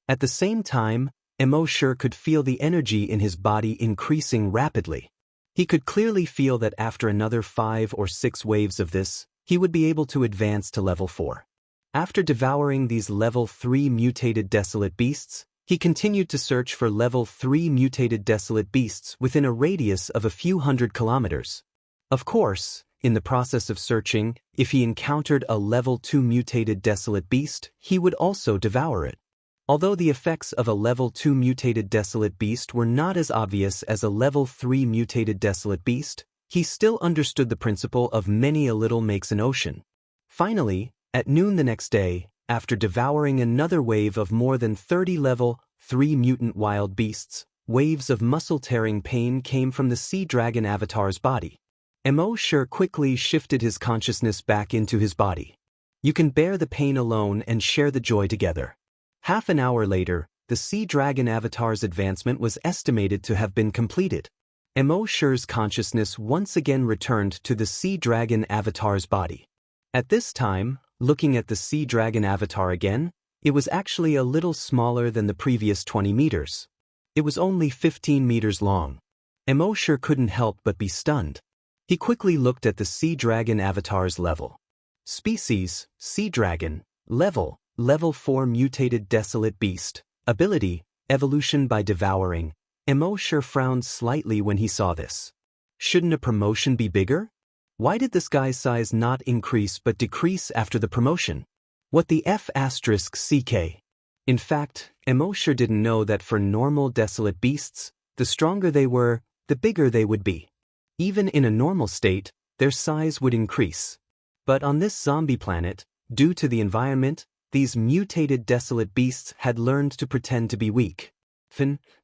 At the same time, Immortal could feel the energy in his body increasing rapidly. He could clearly feel that after another 5 or 6 waves of this, he would be able to advance to level 4. After devouring these level 3 mutated desolate beasts, he continued to search for level 3 mutated desolate beasts within a radius of a few hundred kilometers. Of course, in the process of searching, if he encountered a level 2 mutated desolate beast, he would also devour it. Although the effects of a level 2 mutated desolate beast were not as obvious as a level 3 mutated desolate beast, he still understood the principle of many a little makes an ocean. Finally, at noon the next day, after devouring another wave of more than 30 level 3 mutant wild beasts, waves of muscle-tearing pain came from the sea dragon avatar's body. Immortal quickly shifted his consciousness back into his body. You can bear the pain alone and share the joy together. Half an hour later, the sea dragon avatar's advancement was estimated to have been completed. Immortal's consciousness once again returned to the sea dragon avatar's body. At this time, looking at the sea dragon avatar again, it was actually a little smaller than the previous 20 meters. It was only 15 meters long. Immortal couldn't help but be stunned. He quickly looked at the sea dragon avatar's level. Species, sea dragon, level 4 mutated desolate beast, ability, evolution by devouring. Immortal frowned slightly when he saw this. Shouldn't a promotion be bigger? Why did this guy's size not increase but decrease after the promotion? What the F***CK? In fact, Immortal didn't know that for normal desolate beasts, the stronger they were, the bigger they would be. Even in a normal state, their size would increase. But on this zombie planet, due to the environment, these mutated desolate beasts had learned to pretend to be weak.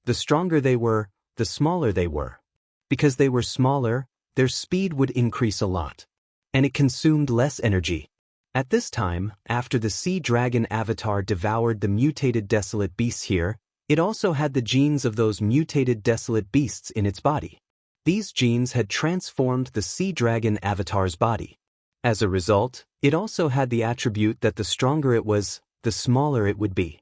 The stronger they were, the smaller they were. Because they were smaller, their speed would increase a lot. And it consumed less energy. At this time, after the sea dragon avatar devoured the mutated desolate beasts here, it also had the genes of those mutated desolate beasts in its body. These genes had transformed the sea dragon avatar's body. As a result, it also had the attribute that the stronger it was, the smaller it would be.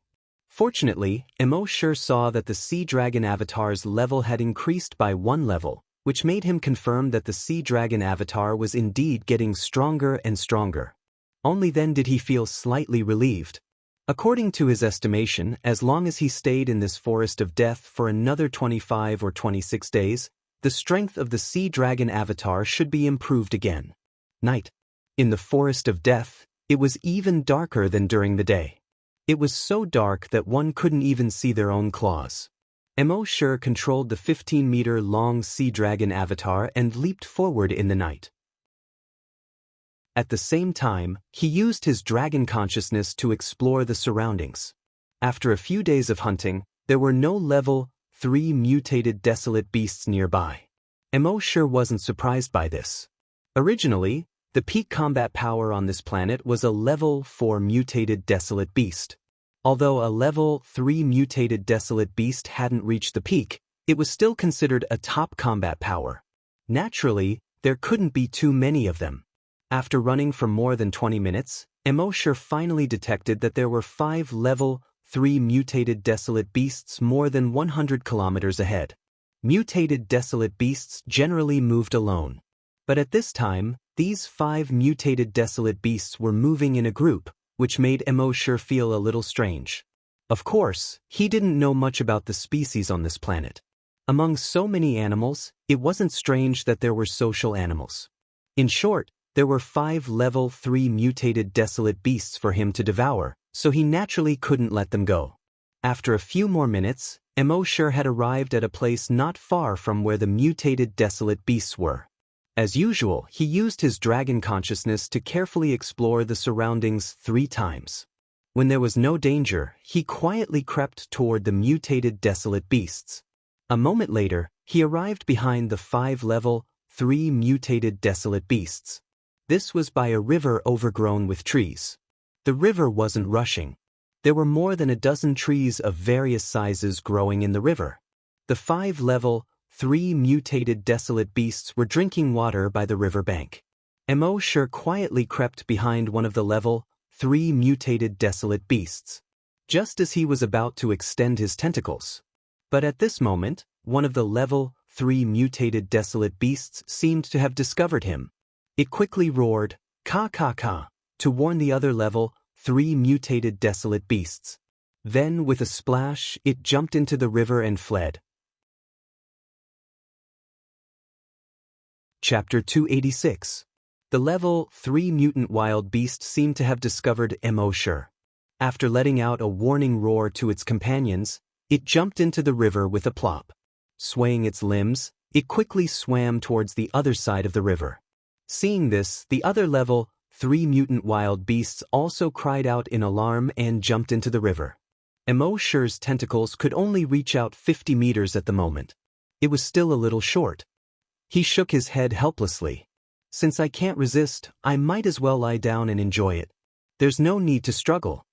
Fortunately, Immortal saw that the sea dragon avatar's level had increased by 1 level, which made him confirm that the sea dragon avatar was indeed getting stronger and stronger. Only then did he feel slightly relieved. According to his estimation, as long as he stayed in this forest of death for another 25 or 26 days, the strength of the sea dragon avatar should be improved again. Night. In the forest of death, it was even darker than during the day. It was so dark that one couldn't even see their own claws. Immortal controlled the 15-meter-long sea dragon avatar and leaped forward in the night. At the same time, he used his dragon consciousness to explore the surroundings. After a few days of hunting, there were no level 3 mutated desolate beasts nearby. Immortal wasn't surprised by this. Originally, the peak combat power on this planet was a level 4 mutated desolate beast. Although a level 3 mutated desolate beast hadn't reached the peak, it was still considered a top combat power. Naturally, there couldn't be too many of them. After running for more than 20 minutes, Immortal finally detected that there were 5 level 3 mutated desolate beasts more than 100 kilometers ahead. Mutated desolate beasts generally moved alone. But at this time, these 5 mutated desolate beasts were moving in a group, which made Immortal feel a little strange. Of course, he didn't know much about the species on this planet. Among so many animals, it wasn't strange that there were social animals. In short, there were 5 level 3 mutated desolate beasts for him to devour, so he naturally couldn't let them go. After a few more minutes, Immortal had arrived at a place not far from where the mutated desolate beasts were. As usual, he used his dragon consciousness to carefully explore the surroundings 3 times. When there was no danger, he quietly crept toward the mutated desolate beasts. A moment later, he arrived behind the 5 level 3 mutated desolate beasts. This was by a river overgrown with trees. The river wasn't rushing. There were more than a dozen trees of various sizes growing in the river. The 5 level 3 mutated desolate beasts were drinking water by the river bank. Immortal quietly crept behind one of the level 3 mutated desolate beasts. just as he was about to extend his tentacles. But at this moment, one of the level 3 mutated desolate beasts seemed to have discovered him. It quickly roared, "Ka ka ka," to warn the other level 3 mutated desolate beasts. Then, with a splash, it jumped into the river and fled. Chapter 286. The level 3 mutant wild beast seemed to have discovered Immortal. After letting out a warning roar to its companions, it jumped into the river with a plop. Swaying its limbs, it quickly swam towards the other side of the river. Seeing this, the other level 3 mutant wild beasts also cried out in alarm and jumped into the river. Immortal's tentacles could only reach out 50 meters at the moment. It was still a little short. He shook his head helplessly. "Since I can't resist, I might as well lie down and enjoy it. There's no need to struggle."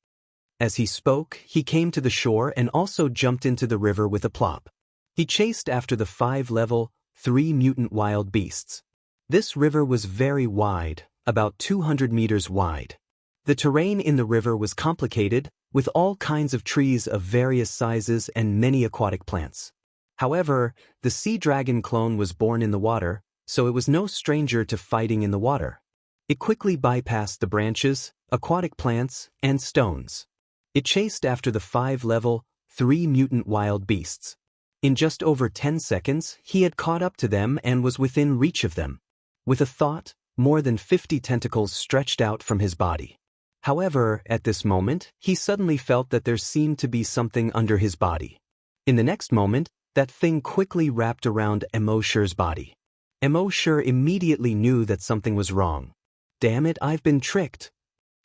As he spoke, he came to the shore and also jumped into the river with a plop. He chased after the 5 level 3 mutant wild beasts. This river was very wide, about 200 meters wide. The terrain in the river was complicated, with all kinds of trees of various sizes and many aquatic plants. However, the sea dragon clone was born in the water, so it was no stranger to fighting in the water. It quickly bypassed the branches, aquatic plants, and stones. It chased after the 5 level 3 mutant wild beasts. In just over 10 seconds, he had caught up to them and was within reach of them. With a thought, more than 50 tentacles stretched out from his body. However, at this moment, he suddenly felt that there seemed to be something under his body. In the next moment, that thing quickly wrapped around Immortal's body. Immortal immediately knew that something was wrong. "Damn it, I've been tricked."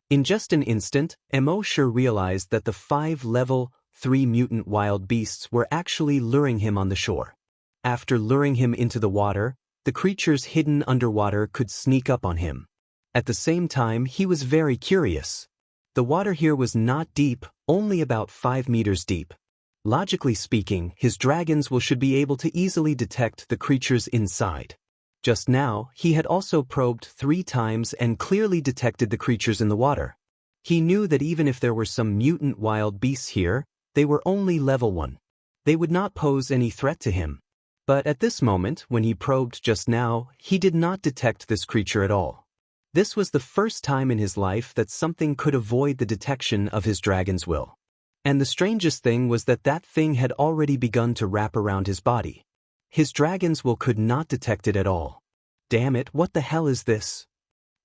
In just an instant, Immortal realized that the 5 level 3 mutant wild beasts were actually luring him on the shore. After luring him into the water, the creatures hidden underwater could sneak up on him. At the same time, he was very curious. The water here was not deep, only about 5 meters deep. Logically speaking, his dragons should be able to easily detect the creatures inside. Just now, he had also probed 3 times and clearly detected the creatures in the water. He knew that even if there were some mutant wild beasts here, they were only level 1. They would not pose any threat to him. But at this moment, when he probed just now, he did not detect this creature at all. This was the first time in his life that something could avoid the detection of his dragon's will. And the strangest thing was that that thing had already begun to wrap around his body. His dragon's will could not detect it at all. "Damn it, what the hell is this?"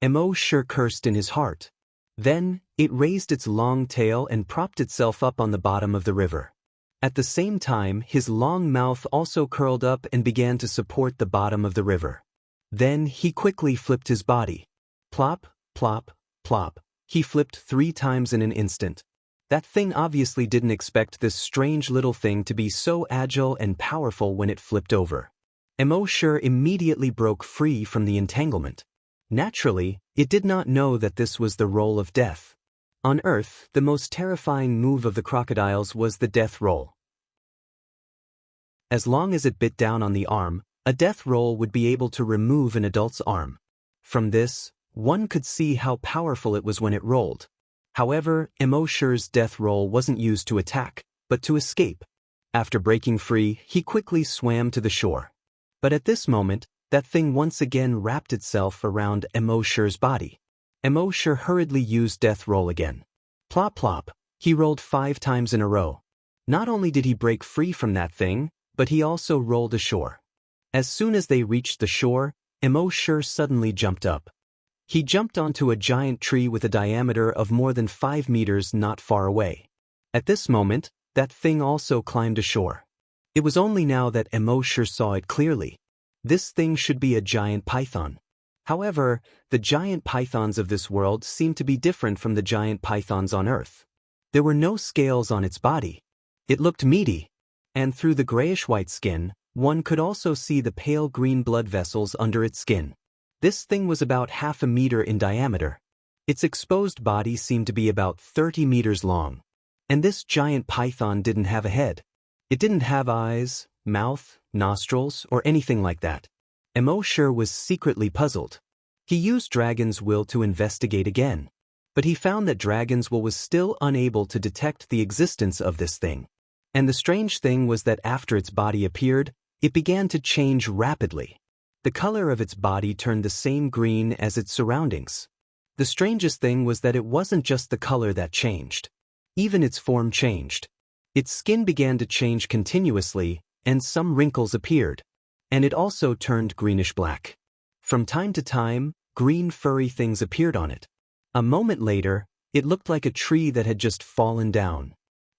Immortal cursed in his heart. Then, it raised its long tail and propped itself up on the bottom of the river. At the same time, his long mouth also curled up and began to support the bottom of the river. Then, he quickly flipped his body. Plop, plop, plop. He flipped 3 times in an instant. That thing obviously didn't expect this strange little thing to be so agile and powerful when it flipped over. Immortal immediately broke free from the entanglement. Naturally, it did not know that this was the roll of death. On Earth, the most terrifying move of the crocodiles was the death roll. As long as it bit down on the arm, a death roll would be able to remove an adult's arm. From this, one could see how powerful it was when it rolled. However, Immortal's death roll wasn't used to attack, but to escape. After breaking free, he quickly swam to the shore. But at this moment, that thing once again wrapped itself around Immortal's body. Immortal hurriedly used death roll again. Plop plop, he rolled 5 times in a row. Not only did he break free from that thing, but he also rolled ashore. As soon as they reached the shore, Immortal suddenly jumped up. He jumped onto a giant tree with a diameter of more than 5 meters not far away. At this moment, that thing also climbed ashore. It was only now that Immortal saw it clearly. This thing should be a giant python. However, the giant pythons of this world seemed to be different from the giant pythons on Earth. There were no scales on its body. It looked meaty. And through the grayish-white skin, one could also see the pale green blood vessels under its skin. This thing was about 1/2 meter in diameter. Its exposed body seemed to be about 30 meters long. And this giant python didn't have a head. It didn't have eyes, mouth, nostrils, or anything like that. Immortal was secretly puzzled. He used Dragon's will to investigate again. But he found that Dragon's Will was still unable to detect the existence of this thing. And the strange thing was that after its body appeared, it began to change rapidly. The color of its body turned the same green as its surroundings. The strangest thing was that it wasn't just the color that changed. Even its form changed. Its skin began to change continuously, and some wrinkles appeared. And it also turned greenish-black. From time to time, green furry things appeared on it. A moment later, it looked like a tree that had just fallen down.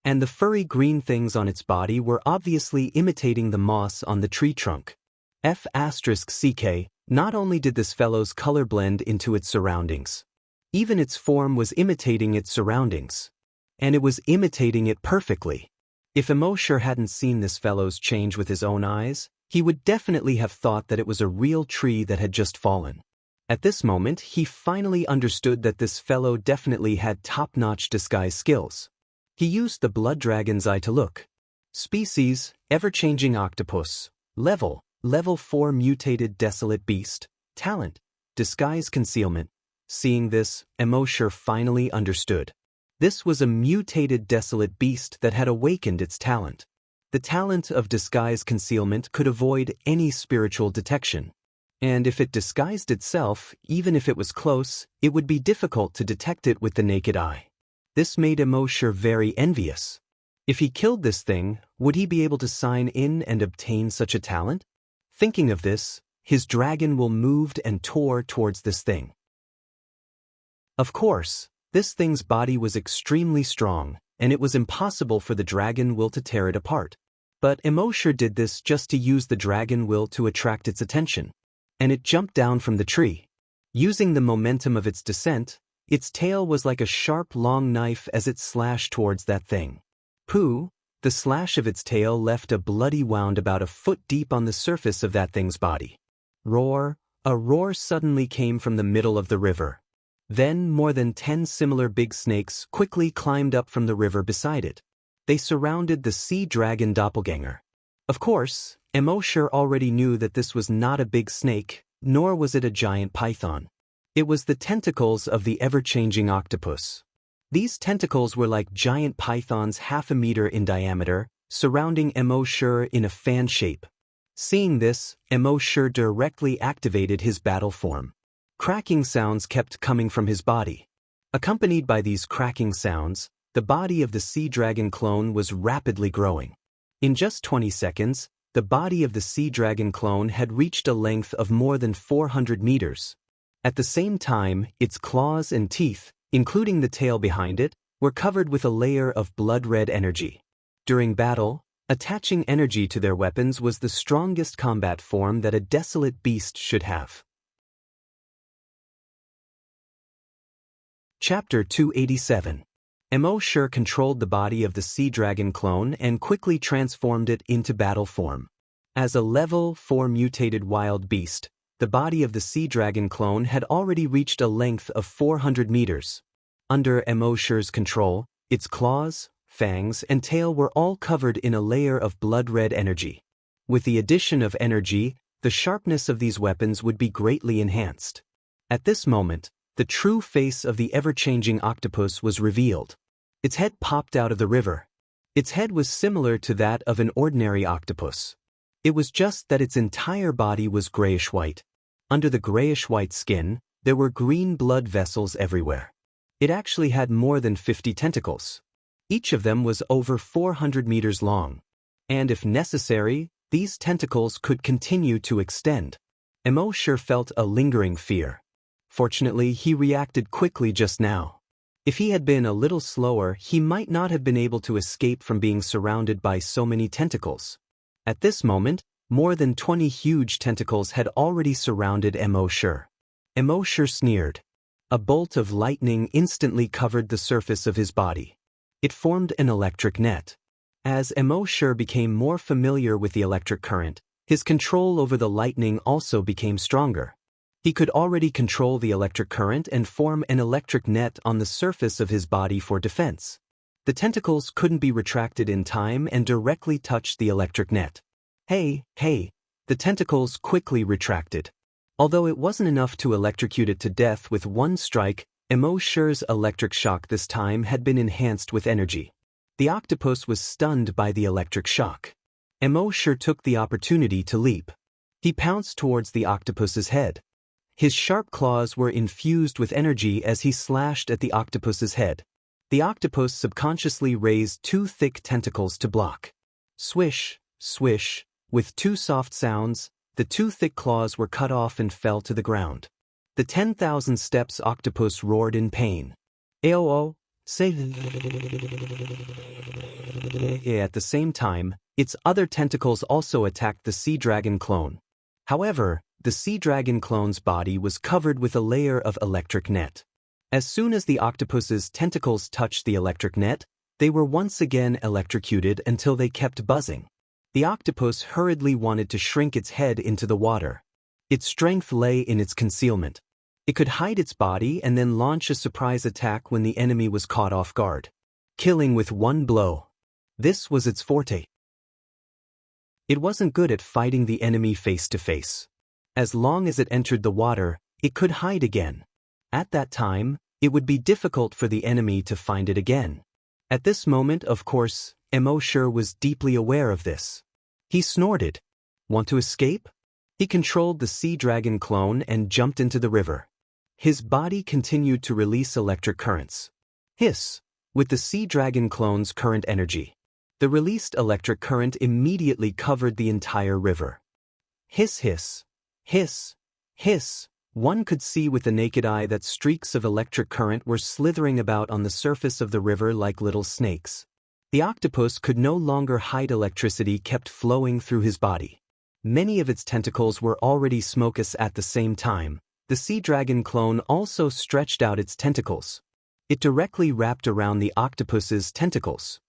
And the furry green things on its body were obviously imitating the moss on the tree trunk. F***ck, not only did this fellow's color blend into its surroundings, even its form was imitating its surroundings. And it was imitating it perfectly. If Immortal hadn't seen this fellow's change with his own eyes, he would definitely have thought that it was a real tree that had just fallen. At this moment, he finally understood that this fellow definitely had top-notch disguise skills. He used the blood dragon's eye to look. Species, ever-changing octopus. Level 4 mutated desolate beast. Talent, disguise concealment. Seeing this, Immortal finally understood. This was a mutated desolate beast that had awakened its talent. The talent of disguise concealment could avoid any spiritual detection. And if it disguised itself, even if it was close, it would be difficult to detect it with the naked eye. This made Immortal very envious. If he killed this thing, would he be able to sign in and obtain such a talent? Thinking of this, his dragon will moved and tore towards this thing. Of course, this thing's body was extremely strong, and it was impossible for the dragon will to tear it apart. But Immortal did this just to use the dragon will to attract its attention. And it jumped down from the tree. Using the momentum of its descent, its tail was like a sharp long knife as it slashed towards that thing. Pooh! The slash of its tail left a bloody wound about a foot deep on the surface of that thing's body. Roar! A roar suddenly came from the middle of the river. Then more than 10 similar big snakes quickly climbed up from the river beside it. They surrounded the sea dragon doppelganger. Of course, Immortal already knew that this was not a big snake, nor was it a giant python. It was the tentacles of the ever-changing octopus. These tentacles were like giant pythons half a meter in diameter, surrounding Immortal in a fan shape. Seeing this, Immortal directly activated his battle form. Cracking sounds kept coming from his body. Accompanied by these cracking sounds, the body of the sea dragon clone was rapidly growing. In just 20 seconds, the body of the sea dragon clone had reached a length of more than 400 meters. At the same time, its claws and teeth, including the tail behind it, were covered with a layer of blood-red energy. During battle, attaching energy to their weapons was the strongest combat form that a desolate beast should have. Chapter 287. Immortal controlled the body of the sea dragon clone and quickly transformed it into battle form. As a level 4 mutated wild beast, the body of the sea dragon clone had already reached a length of 400 meters. Under Immortal's control, its claws, fangs, and tail were all covered in a layer of blood-red energy. With the addition of energy, the sharpness of these weapons would be greatly enhanced. At this moment, the true face of the ever-changing octopus was revealed. Its head popped out of the river. Its head was similar to that of an ordinary octopus. It was just that its entire body was grayish-white. Under the grayish-white skin, there were green blood vessels everywhere. It actually had more than 50 tentacles. Each of them was over 400 meters long. And if necessary, these tentacles could continue to extend. Immortal felt a lingering fear. Fortunately, he reacted quickly just now. If he had been a little slower, he might not have been able to escape from being surrounded by so many tentacles. At this moment, more than 20 huge tentacles had already surrounded Immortal. Immortal sneered. A bolt of lightning instantly covered the surface of his body. It formed an electric net. As Immortal became more familiar with the electric current, his control over the lightning also became stronger. He could already control the electric current and form an electric net on the surface of his body for defense. The tentacles couldn't be retracted in time and directly touched the electric net. Hey! The tentacles quickly retracted. Although it wasn't enough to electrocute it to death with one strike, Immosure's electric shock this time had been enhanced with energy. The octopus was stunned by the electric shock. Immosure took the opportunity to leap. He pounced towards the octopus's head. His sharp claws were infused with energy as he slashed at the octopus's head. The octopus subconsciously raised two thick tentacles to block. Swish, swish, with two soft sounds, the two thick claws were cut off and fell to the ground. The 10,000 steps octopus roared in pain. Aoo, say. At the same time, its other tentacles also attacked the sea dragon clone. However, the sea dragon clone's body was covered with a layer of electric net. As soon as the octopus's tentacles touched the electric net, they were once again electrocuted until they kept buzzing. The octopus hurriedly wanted to shrink its head into the water. Its strength lay in its concealment. It could hide its body and then launch a surprise attack when the enemy was caught off guard, killing with one blow. This was its forte. It wasn't good at fighting the enemy face to face. As long as it entered the water, it could hide again. At that time, it would be difficult for the enemy to find it again. At this moment, of course, Immosure was deeply aware of this. He snorted. Want to escape? He controlled the sea dragon clone and jumped into the river. His body continued to release electric currents. Hiss! With the sea dragon clone's current energy. The released electric current immediately covered the entire river. Hiss, hiss, hiss, hiss. One could see with the naked eye that streaks of electric current were slithering about on the surface of the river like little snakes. The octopus could no longer hide. Electricity kept flowing through his body. Many of its tentacles were already smokeless at the same time. The sea dragon clone also stretched out its tentacles. It directly wrapped around the octopus's tentacles.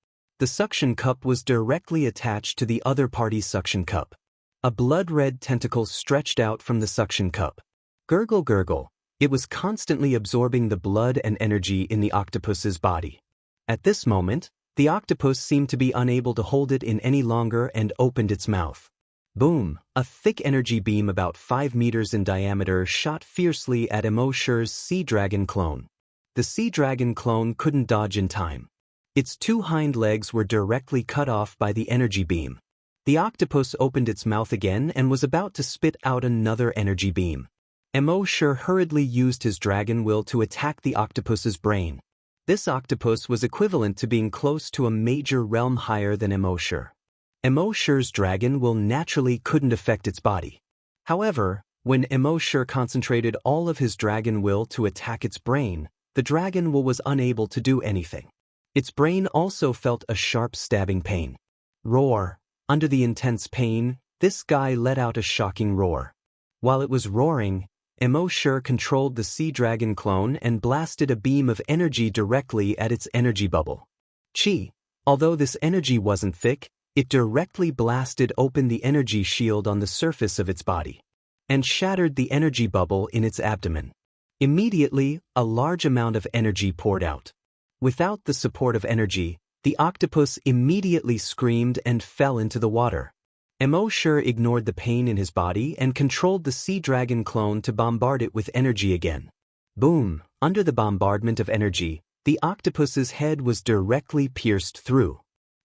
The suction cup was directly attached to the other party's suction cup. A blood-red tentacle stretched out from the suction cup. Gurgle gurgle, it was constantly absorbing the blood and energy in the octopus's body. At this moment, the octopus seemed to be unable to hold it in any longer and opened its mouth. Boom! A thick energy beam about 5 meters in diameter shot fiercely at Immosure's sea dragon clone. The sea dragon clone couldn't dodge in time. Its two hind legs were directly cut off by the energy beam. The octopus opened its mouth again and was about to spit out another energy beam. Immosure hurriedly used his dragon will to attack the octopus's brain. This octopus was equivalent to being close to a major realm higher than Immosure. Immosure's dragon will naturally couldn't affect its body. However, when Immosure concentrated all of his dragon will to attack its brain, the dragon will was unable to do anything. Its brain also felt a sharp stabbing pain. Roar! Under the intense pain, this guy let out a shocking roar. While it was roaring, Immosure controlled the sea dragon clone and blasted a beam of energy directly at its energy bubble. Chi! Although this energy wasn't thick, it directly blasted open the energy shield on the surface of its body and shattered the energy bubble in its abdomen. Immediately, a large amount of energy poured out. Without the support of energy, the octopus immediately screamed and fell into the water. Immosure ignored the pain in his body and controlled the sea dragon clone to bombard it with energy again. Boom! Under the bombardment of energy, the octopus's head was directly pierced through.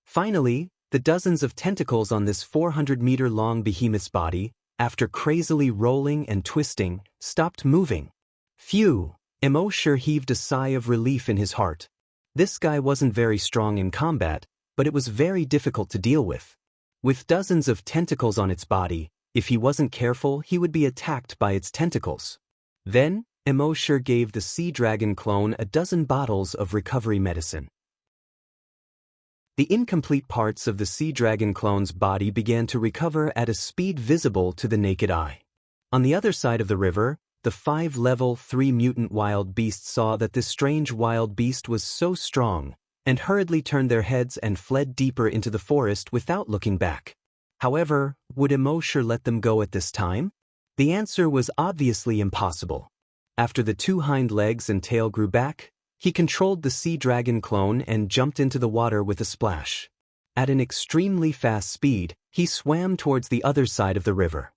Finally, the dozens of tentacles on this 400-meter-long behemoth's body, after crazily rolling and twisting, stopped moving. Phew! Immosure heaved a sigh of relief in his heart. This guy wasn't very strong in combat, but it was very difficult to deal with. With dozens of tentacles on its body, if he wasn't careful, he would be attacked by its tentacles. Then, Immosure gave the sea dragon clone a dozen bottles of recovery medicine. The incomplete parts of the sea dragon clone's body began to recover at a speed visible to the naked eye. On the other side of the river, the 5 level 3 mutant wild beasts saw that this strange wild beast was so strong, and hurriedly turned their heads and fled deeper into the forest without looking back. However, would Immosure let them go at this time? The answer was obviously impossible. After the 2 hind legs and tail grew back, he controlled the sea dragon clone and jumped into the water with a splash. At an extremely fast speed, he swam towards the other side of the river.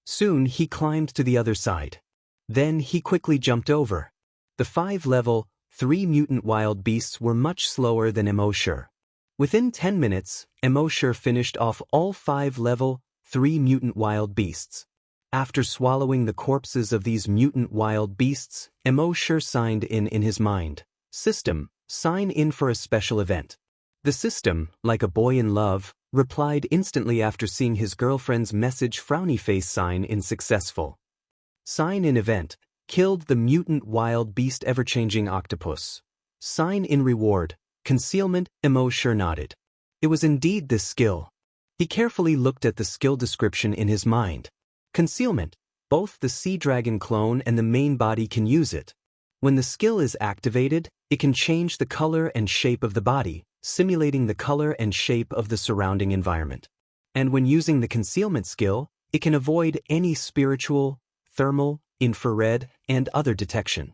Soon he climbed to the other side. Then he quickly jumped over. The 5-level, 3 mutant wild beasts were much slower than Immortal. Within 10 minutes, Immortal finished off all 5-level, 3 mutant wild beasts. After swallowing the corpses of these mutant wild beasts, Immortal signed in his mind. System, sign in for a special event. The system, like a boy in love, replied instantly after seeing his girlfriend's message frowny face sign in successful. Sign in event, killed the mutant wild beast ever-changing octopus. Sign in reward, concealment. Immortal nodded. It was indeed this skill. He carefully looked at the skill description in his mind. Concealment, both the sea dragon clone and the main body can use it. When the skill is activated, it can change the color and shape of the body, simulating the color and shape of the surrounding environment. And when using the concealment skill, it can avoid any spiritual, thermal, infrared, and other detection.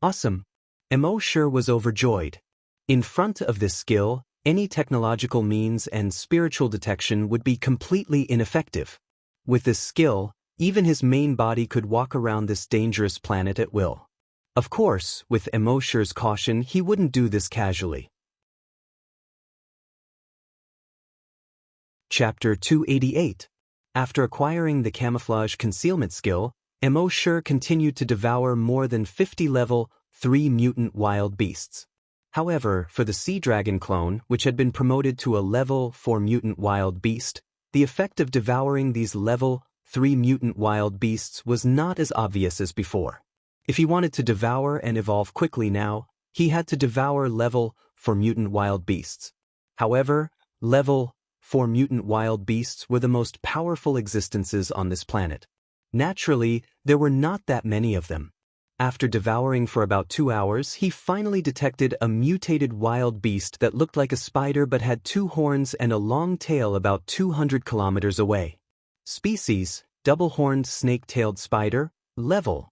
Awesome! Immortal was overjoyed. In front of this skill, any technological means and spiritual detection would be completely ineffective. With this skill, even his main body could walk around this dangerous planet at will. Of course, with Immortal's caution, he wouldn't do this casually. Chapter 288. After acquiring the camouflage concealment skill, Immortal continued to devour more than 50 level 3 mutant wild beasts. However, for the sea dragon clone, which had been promoted to a level 4 mutant wild beast, the effect of devouring these level 3 mutant wild beasts was not as obvious as before. If he wanted to devour and evolve quickly now, he had to devour level 4 mutant wild beasts. However, level 4 mutant wild beasts were the most powerful existences on this planet. Naturally, there were not that many of them. After devouring for about 2 hours, he finally detected a mutated wild beast that looked like a spider but had 2 horns and a long tail about 200 kilometers away. Species, double-horned snake-tailed spider. Level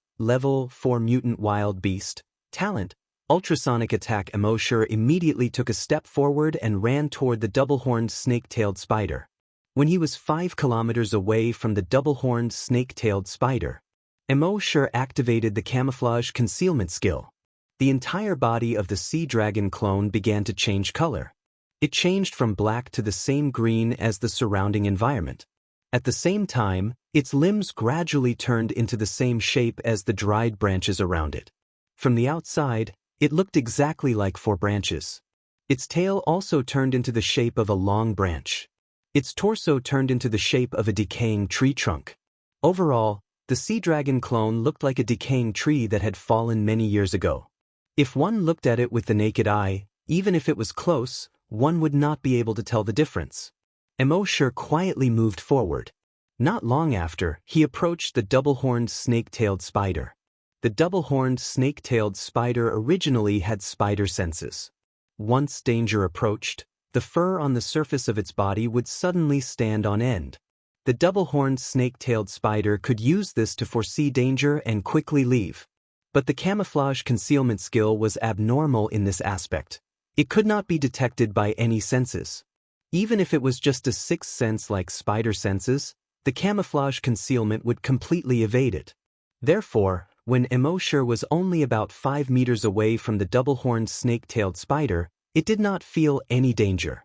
4 mutant wild beast. Talent, ultrasonic attack. Immortal immediately took a step forward and ran toward the double-horned snake-tailed spider. When he was 5 kilometers away from the double-horned snake-tailed spider, Immortal activated the camouflage concealment skill. The entire body of the sea dragon clone began to change color. It changed from black to the same green as the surrounding environment. At the same time, its limbs gradually turned into the same shape as the dried branches around it. From the outside, it looked exactly like 4 branches. Its tail also turned into the shape of a long branch. Its torso turned into the shape of a decaying tree trunk. Overall, the sea dragon clone looked like a decaying tree that had fallen many years ago. If one looked at it with the naked eye, even if it was close, one would not be able to tell the difference. Immortal quietly moved forward. Not long after, he approached the double-horned snake-tailed spider. The double-horned snake-tailed spider originally had spider senses. Once danger approached, the fur on the surface of its body would suddenly stand on end. The double-horned snake-tailed spider could use this to foresee danger and quickly leave. But the camouflage concealment skill was abnormal in this aspect. It could not be detected by any senses. Even if it was just a 6th sense like spider senses, the camouflage concealment would completely evade it. Therefore, when Immortal was only about 5 meters away from the double-horned snake-tailed spider, it did not feel any danger.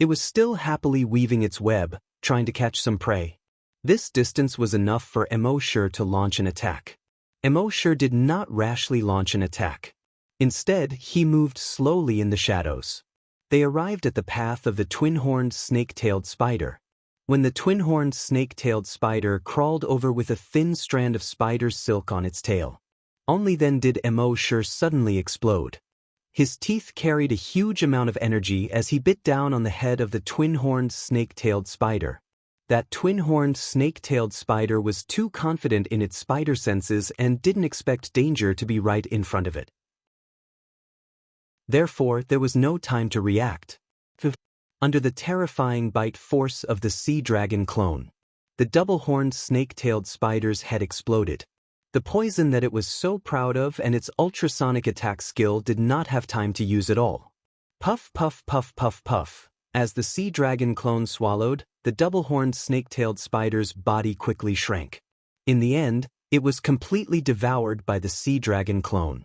It was still happily weaving its web, trying to catch some prey. This distance was enough for Immortal to launch an attack. Immortal did not rashly launch an attack. Instead, he moved slowly in the shadows. They arrived at the path of the twin-horned snake-tailed spider. When the twin-horned snake-tailed spider crawled over with a thin strand of spider silk on its tail. Only then did Immortal suddenly explode. His teeth carried a huge amount of energy as he bit down on the head of the twin-horned snake-tailed spider. That twin-horned snake-tailed spider was too confident in its spider senses and didn't expect danger to be right in front of it. Therefore, there was no time to react. Under the terrifying bite force of the sea dragon clone, the double-horned snake-tailed spider's head exploded. The poison that it was so proud of and its ultrasonic attack skill did not have time to use at all. Puff, puff, puff, puff, puff. As the sea dragon clone swallowed, the double-horned snake-tailed spider's body quickly shrank. In the end, it was completely devoured by the sea dragon clone.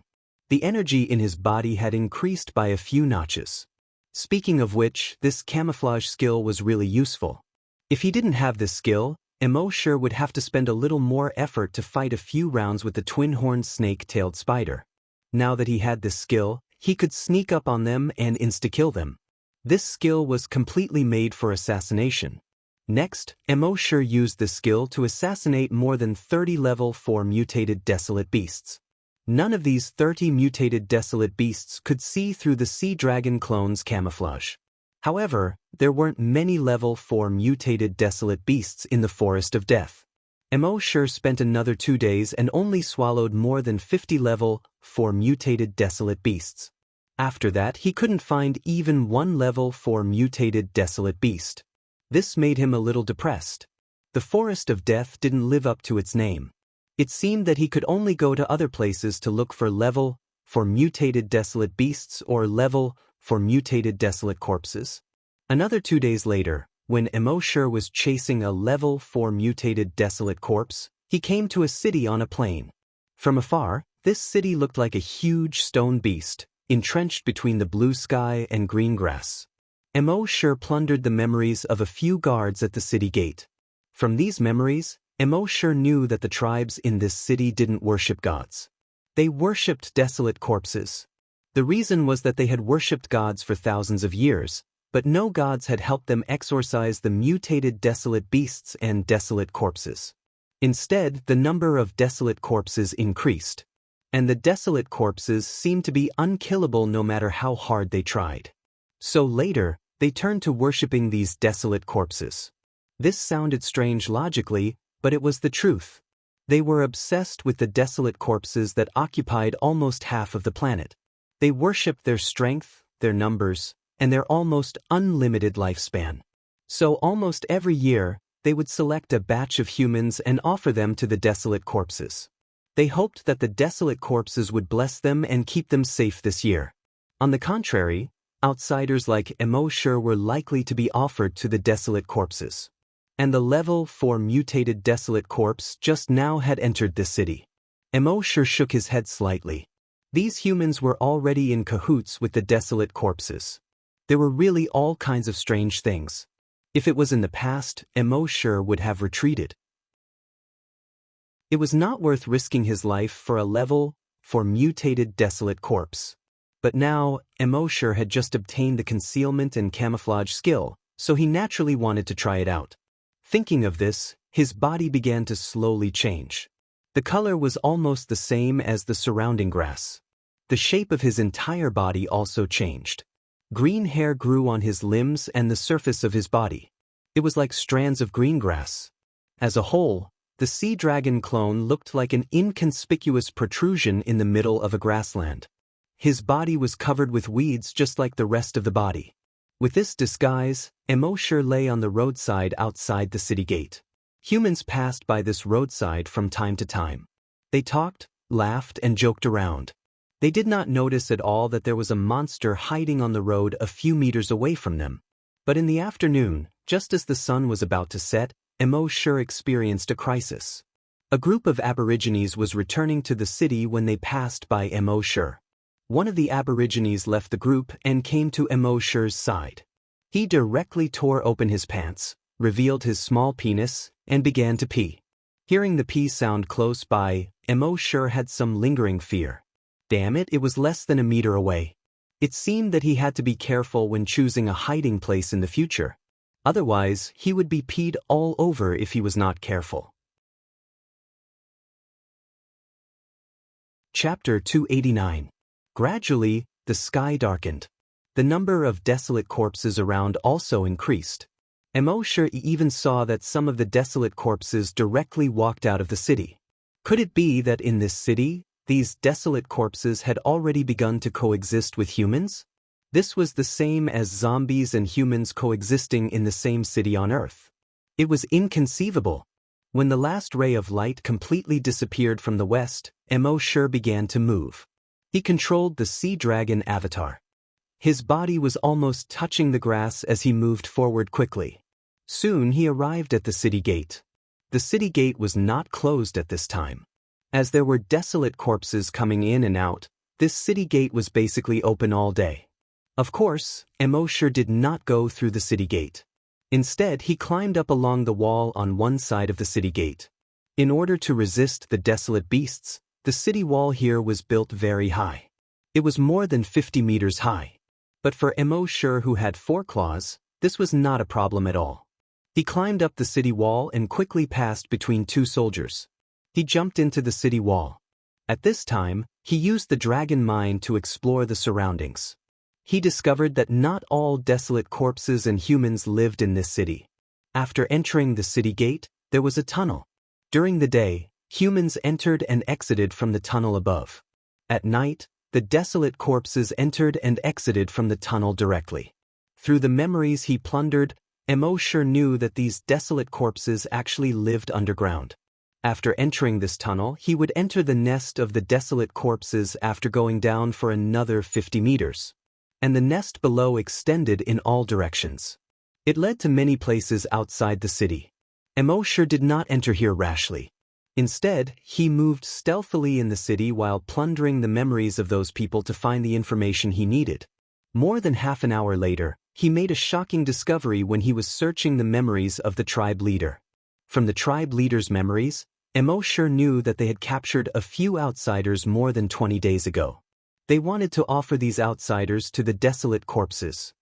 The energy in his body had increased by a few notches. Speaking of which, this camouflage skill was really useful. If he didn't have this skill, Immortal would have to spend a little more effort to fight a few rounds with the twin-horned snake-tailed spider. Now that he had this skill, he could sneak up on them and insta-kill them. This skill was completely made for assassination. Next, Immortal used this skill to assassinate more than 30 level 4 mutated desolate beasts. None of these 30 mutated desolate beasts could see through the sea dragon clone's camouflage. However, there weren't many level 4 mutated desolate beasts in the Forest of Death. Immortal spent another 2 days and only swallowed more than 50 level 4 mutated desolate beasts. After that, he couldn't find even one level 4 mutated desolate beast. This made him a little depressed. The Forest of Death didn't live up to its name. It seemed that he could only go to other places to look for level 4 mutated desolate beasts or level 4 mutated desolate corpses. Another 2 days later, when Immortal was chasing a level 4 mutated desolate corpse, he came to a city on a plain. From afar, this city looked like a huge stone beast, entrenched between the blue sky and green grass. Immortal plundered the memories of a few guards at the city gate. From these memories, Immortal knew that the tribes in this city didn't worship gods. They worshipped desolate corpses. The reason was that they had worshipped gods for thousands of years, but no gods had helped them exorcise the mutated desolate beasts and desolate corpses. Instead, the number of desolate corpses increased, and the desolate corpses seemed to be unkillable no matter how hard they tried. So later, they turned to worshipping these desolate corpses. This sounded strange logically, but it was the truth. They were obsessed with the desolate corpses that occupied almost half of the planet. They worshipped their strength, their numbers, and their almost unlimited lifespan. So almost every year, they would select a batch of humans and offer them to the desolate corpses. They hoped that the desolate corpses would bless them and keep them safe this year. On the contrary, outsiders like Immortal were likely to be offered to the desolate corpses. And the level 4 mutated desolate corpse just now had entered the city. Immortal shook his head slightly. These humans were already in cahoots with the desolate corpses. There were really all kinds of strange things. If it was in the past, Immortal would have retreated. It was not worth risking his life for a level 4 mutated desolate corpse. But now, Immortal had just obtained the concealment and camouflage skill, so he naturally wanted to try it out. Thinking of this, his body began to slowly change. The color was almost the same as the surrounding grass. The shape of his entire body also changed. Green hair grew on his limbs and the surface of his body. It was like strands of green grass. As a whole, the sea dragon clone looked like an inconspicuous protrusion in the middle of a grassland. His body was covered with weeds just like the rest of the body. With this disguise, Immortal lay on the roadside outside the city gate. Humans passed by this roadside from time to time. They talked, laughed, and joked around. They did not notice at all that there was a monster hiding on the road a few meters away from them. But in the afternoon, just as the sun was about to set, Immortal experienced a crisis. A group of Aborigines was returning to the city when they passed by Immortal. One of the Aborigines left the group and came to Immortal's side. He directly tore open his pants, revealed his small penis, and began to pee. Hearing the pee sound close by, Immortal had some lingering fear. Damn it, it was less than a meter away. It seemed that he had to be careful when choosing a hiding place in the future. Otherwise, he would be peed all over if he was not careful. Chapter 289. Gradually, the sky darkened. The number of desolate corpses around also increased. Immortal even saw that some of the desolate corpses directly walked out of the city. Could it be that in this city, these desolate corpses had already begun to coexist with humans? This was the same as zombies and humans coexisting in the same city on Earth. It was inconceivable. When the last ray of light completely disappeared from the west, Immortal began to move. He controlled the sea dragon avatar. His body was almost touching the grass as he moved forward quickly. Soon he arrived at the city gate. The city gate was not closed at this time. As there were desolate corpses coming in and out, This city gate was basically open all day. Of course, Emosure did not go through the city gate. Instead, he climbed up along the wall on one side of the city gate. In order to resist the desolate beasts, the city wall here was built very high. It was more than 50 meters high. But for Emosure, who had 4 claws, this was not a problem at all. He climbed up the city wall and quickly passed between 2 soldiers. He jumped into the city wall. At this time, he used the dragon mind to explore the surroundings. He discovered that not all desolate corpses and humans lived in this city. After entering the city gate, there was a tunnel. During the day, humans entered and exited from the tunnel above. At night, the desolate corpses entered and exited from the tunnel directly. Through the memories he plundered, Emosure knew that these desolate corpses actually lived underground. After entering this tunnel, he would enter the nest of the desolate corpses after going down for another 50 meters. And the nest below extended in all directions. It led to many places outside the city. Emosure did not enter here rashly. Instead, he moved stealthily in the city while plundering the memories of those people to find the information he needed. More than half an hour later, he made a shocking discovery when he was searching the memories of the tribe leader. From the tribe leader's memories, Emosure knew that they had captured a few outsiders more than 20 days ago. They wanted to offer these outsiders to the desolate corpses.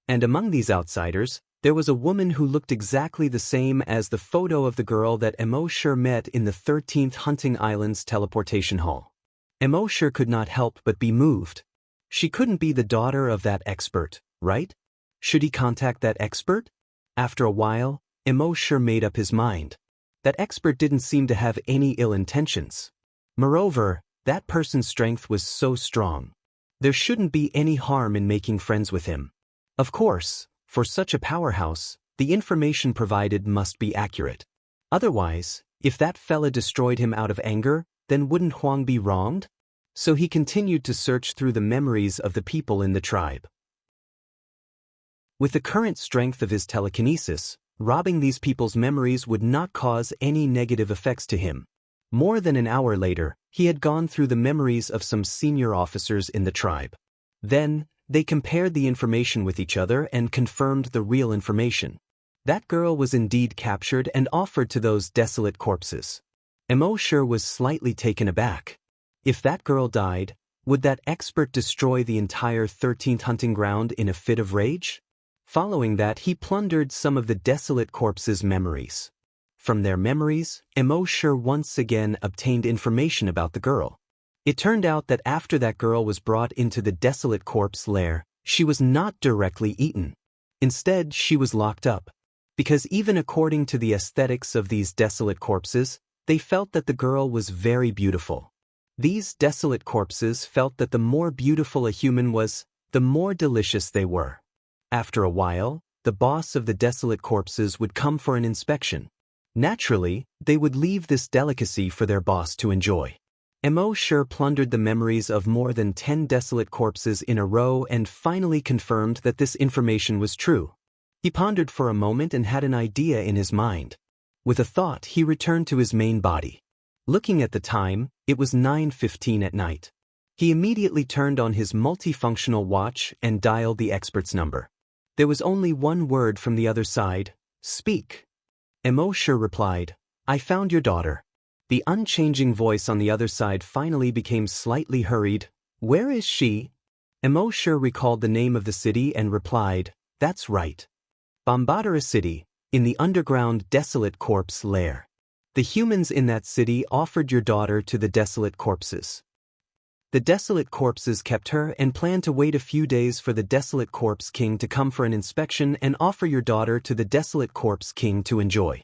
And among these outsiders, there was a woman who looked exactly the same as the photo of the girl that Emosure met in the 13th Hunting Island's teleportation hall. Emosure could not help but be moved. She couldn't be the daughter of that expert, right? Should he contact that expert? After a while, Emosure made up his mind. That expert didn't seem to have any ill intentions. Moreover, that person's strength was so strong. There shouldn't be any harm in making friends with him. Of course, for such a powerhouse, the information provided must be accurate. Otherwise, if that fella destroyed him out of anger, then wouldn't Huang be wronged? So he continued to search through the memories of the people in the tribe. With the current strength of his telekinesis, robbing these people's memories would not cause any negative effects to him. More than an hour later, he had gone through the memories of some senior officers in the tribe. Then, they compared the information with each other and confirmed the real information. That girl was indeed captured and offered to those desolate corpses. Emosure was slightly taken aback. If that girl died, would that expert destroy the entire 13th hunting ground in a fit of rage? Following that, he plundered some of the desolate corpses' memories. From their memories, Emosure once again obtained information about the girl. It turned out that after that girl was brought into the desolate corpse lair, she was not directly eaten. Instead, she was locked up. Because even according to the aesthetics of these desolate corpses, they felt that the girl was very beautiful. These desolate corpses felt that the more beautiful a human was, the more delicious they were. After a while, the boss of the desolate corpses would come for an inspection. Naturally, they would leave this delicacy for their boss to enjoy. Emosure plundered the memories of more than 10 desolate corpses in a row and finally confirmed that this information was true. He pondered for a moment and had an idea in his mind. With a thought, he returned to his main body. Looking at the time, it was 9:15 at night. He immediately turned on his multifunctional watch and dialed the expert's number. There was only one word from the other side: "Speak." Emosure replied, "I found your daughter." The unchanging voice on the other side finally became slightly hurried. "Where is she?" Emosure recalled the name of the city and replied, "That's right. Bombadera City, in the underground desolate corpse lair. The humans in that city offered your daughter to the desolate corpses. The desolate corpses kept her and planned to wait a few days for the desolate corpse king to come for an inspection and offer your daughter to the desolate corpse king to enjoy."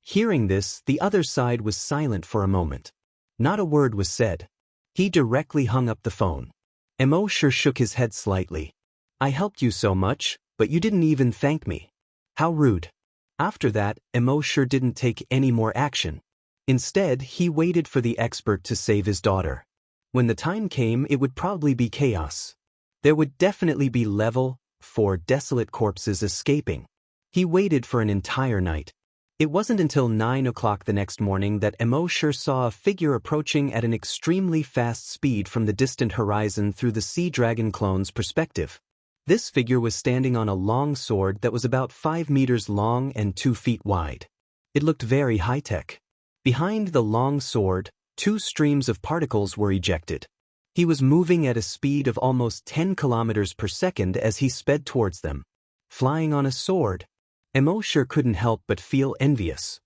Hearing this, the other side was silent for a moment. Not a word was said. He directly hung up the phone. Emosure shook his head slightly. "I helped you so much, but you didn't even thank me. How rude." After that, Emosure didn't take any more action. Instead, he waited for the expert to save his daughter. When the time came, it would probably be chaos. There would definitely be level 4 desolate corpses escaping. He waited for an entire night. It wasn't until 9 o'clock the next morning that Immortal saw a figure approaching at an extremely fast speed from the distant horizon through the sea dragon clone's perspective. This figure was standing on a long sword that was about 5 meters long and 2 feet wide. It looked very high-tech. Behind the long sword, 2 streams of particles were ejected. He was moving at a speed of almost 10 kilometers per second as he sped towards them. Flying on a sword, Immortal couldn't help but feel envious.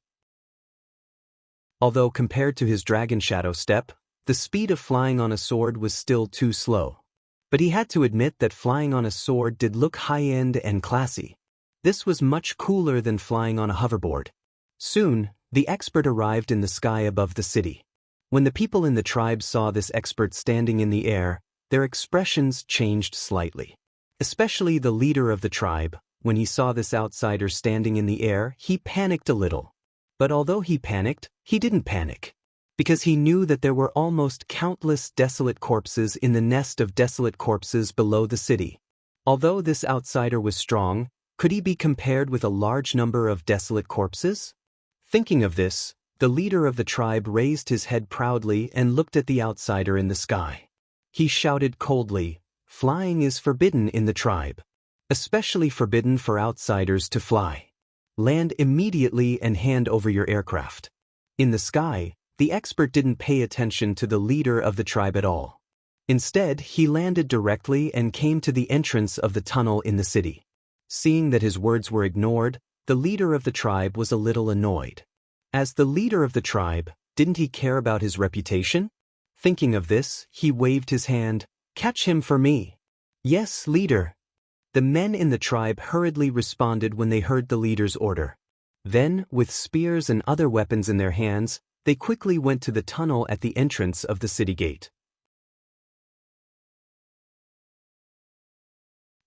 Although compared to his dragon shadow step, the speed of flying on a sword was still too slow. But he had to admit that flying on a sword did look high-end and classy. This was much cooler than flying on a hoverboard. Soon, the expert arrived in the sky above the city. When the people in the tribe saw this expert standing in the air, their expressions changed slightly. Especially the leader of the tribe. When he saw this outsider standing in the air, he panicked a little. But although he panicked, he didn't panic. Because he knew that there were almost countless desolate corpses in the nest of desolate corpses below the city. Although this outsider was strong, could he be compared with a large number of desolate corpses? Thinking of this, the leader of the tribe raised his head proudly and looked at the outsider in the sky. He shouted coldly, "Flying is forbidden in the tribe. Especially forbidden for outsiders to fly. Land immediately and hand over your aircraft." In the sky, the expert didn't pay attention to the leader of the tribe at all. Instead, he landed directly and came to the entrance of the tunnel in the city. Seeing that his words were ignored, the leader of the tribe was a little annoyed. As the leader of the tribe, didn't he care about his reputation? Thinking of this, he waved his hand, "Catch him for me." "Yes, leader." The men in the tribe hurriedly responded when they heard the leader's order. Then, with spears and other weapons in their hands, they quickly went to the tunnel at the entrance of the city gate.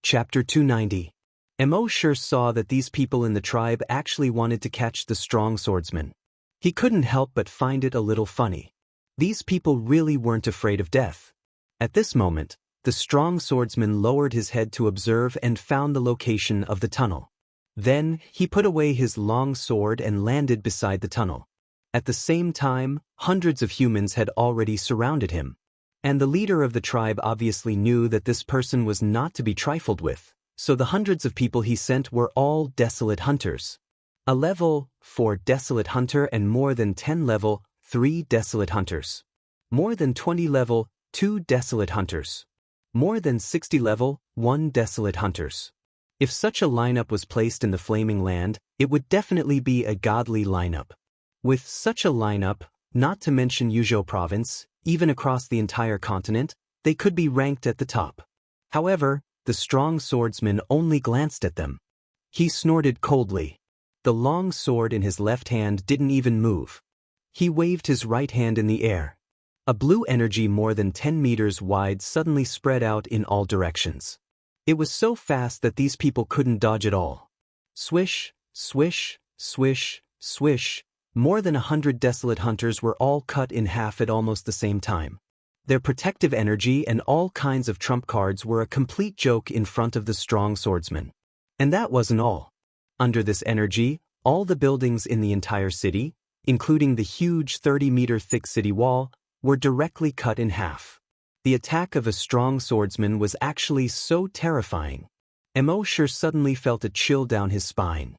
Chapter 290. Immortal saw that these people in the tribe actually wanted to catch the strong swordsman. He couldn't help but find it a little funny. These people really weren't afraid of death. At this moment, the strong swordsman lowered his head to observe and found the location of the tunnel. Then, he put away his long sword and landed beside the tunnel. At the same time, hundreds of humans had already surrounded him. And the leader of the tribe obviously knew that this person was not to be trifled with. So the hundreds of people he sent were all desolate hunters. A level 4 desolate hunter and more than 10 level 3 desolate hunters. More than 20 level 2 desolate hunters. More than 60 level 1 desolate hunters. If such a lineup was placed in the Flaming Land, it would definitely be a godly lineup. With such a lineup, not to mention Yuzhou province, even across the entire continent, they could be ranked at the top. However, the strong swordsman only glanced at them. He snorted coldly. The long sword in his left hand didn't even move. He waved his right hand in the air. A blue energy more than 10 meters wide suddenly spread out in all directions. It was so fast that these people couldn't dodge at all. Swish, swish, swish, swish. More than 100 desolate hunters were all cut in half at almost the same time. Their protective energy and all kinds of trump cards were a complete joke in front of the strong swordsman. And that wasn't all. Under this energy, all the buildings in the entire city, including the huge 30-meter thick city wall, were directly cut in half. The attack of a strong swordsman was actually so terrifying. Immortal suddenly felt a chill down his spine.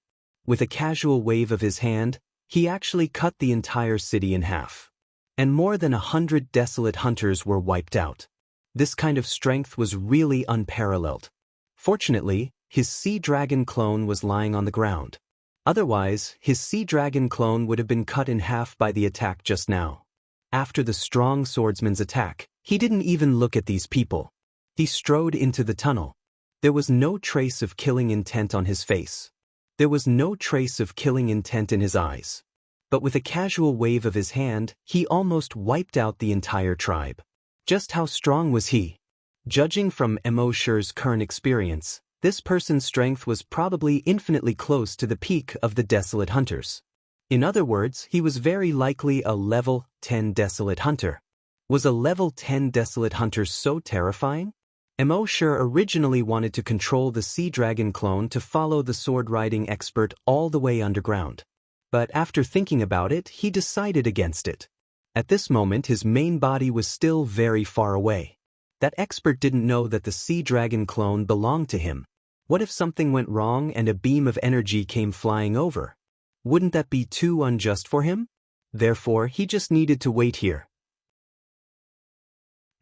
With a casual wave of his hand, he actually cut the entire city in half. And more than 100 desolate hunters were wiped out. This kind of strength was really unparalleled. Fortunately, his sea dragon clone was lying on the ground. Otherwise, his sea dragon clone would have been cut in half by the attack just now. After the strong swordsman's attack, he didn't even look at these people. He strode into the tunnel. There was no trace of killing intent on his face. There was no trace of killing intent in his eyes. But with a casual wave of his hand, he almost wiped out the entire tribe. Just how strong was he? Judging from Immortal's current experience, this person's strength was probably infinitely close to the peak of the desolate hunters. In other words, he was very likely a level 10 desolate hunter. Was a level 10 desolate hunter so terrifying? Immortal originally wanted to control the sea dragon clone to follow the sword-riding expert all the way underground. But after thinking about it, he decided against it. At this moment, his main body was still very far away. That expert didn't know that the sea dragon clone belonged to him. What if something went wrong and a beam of energy came flying over? Wouldn't that be too unjust for him? Therefore, he just needed to wait here.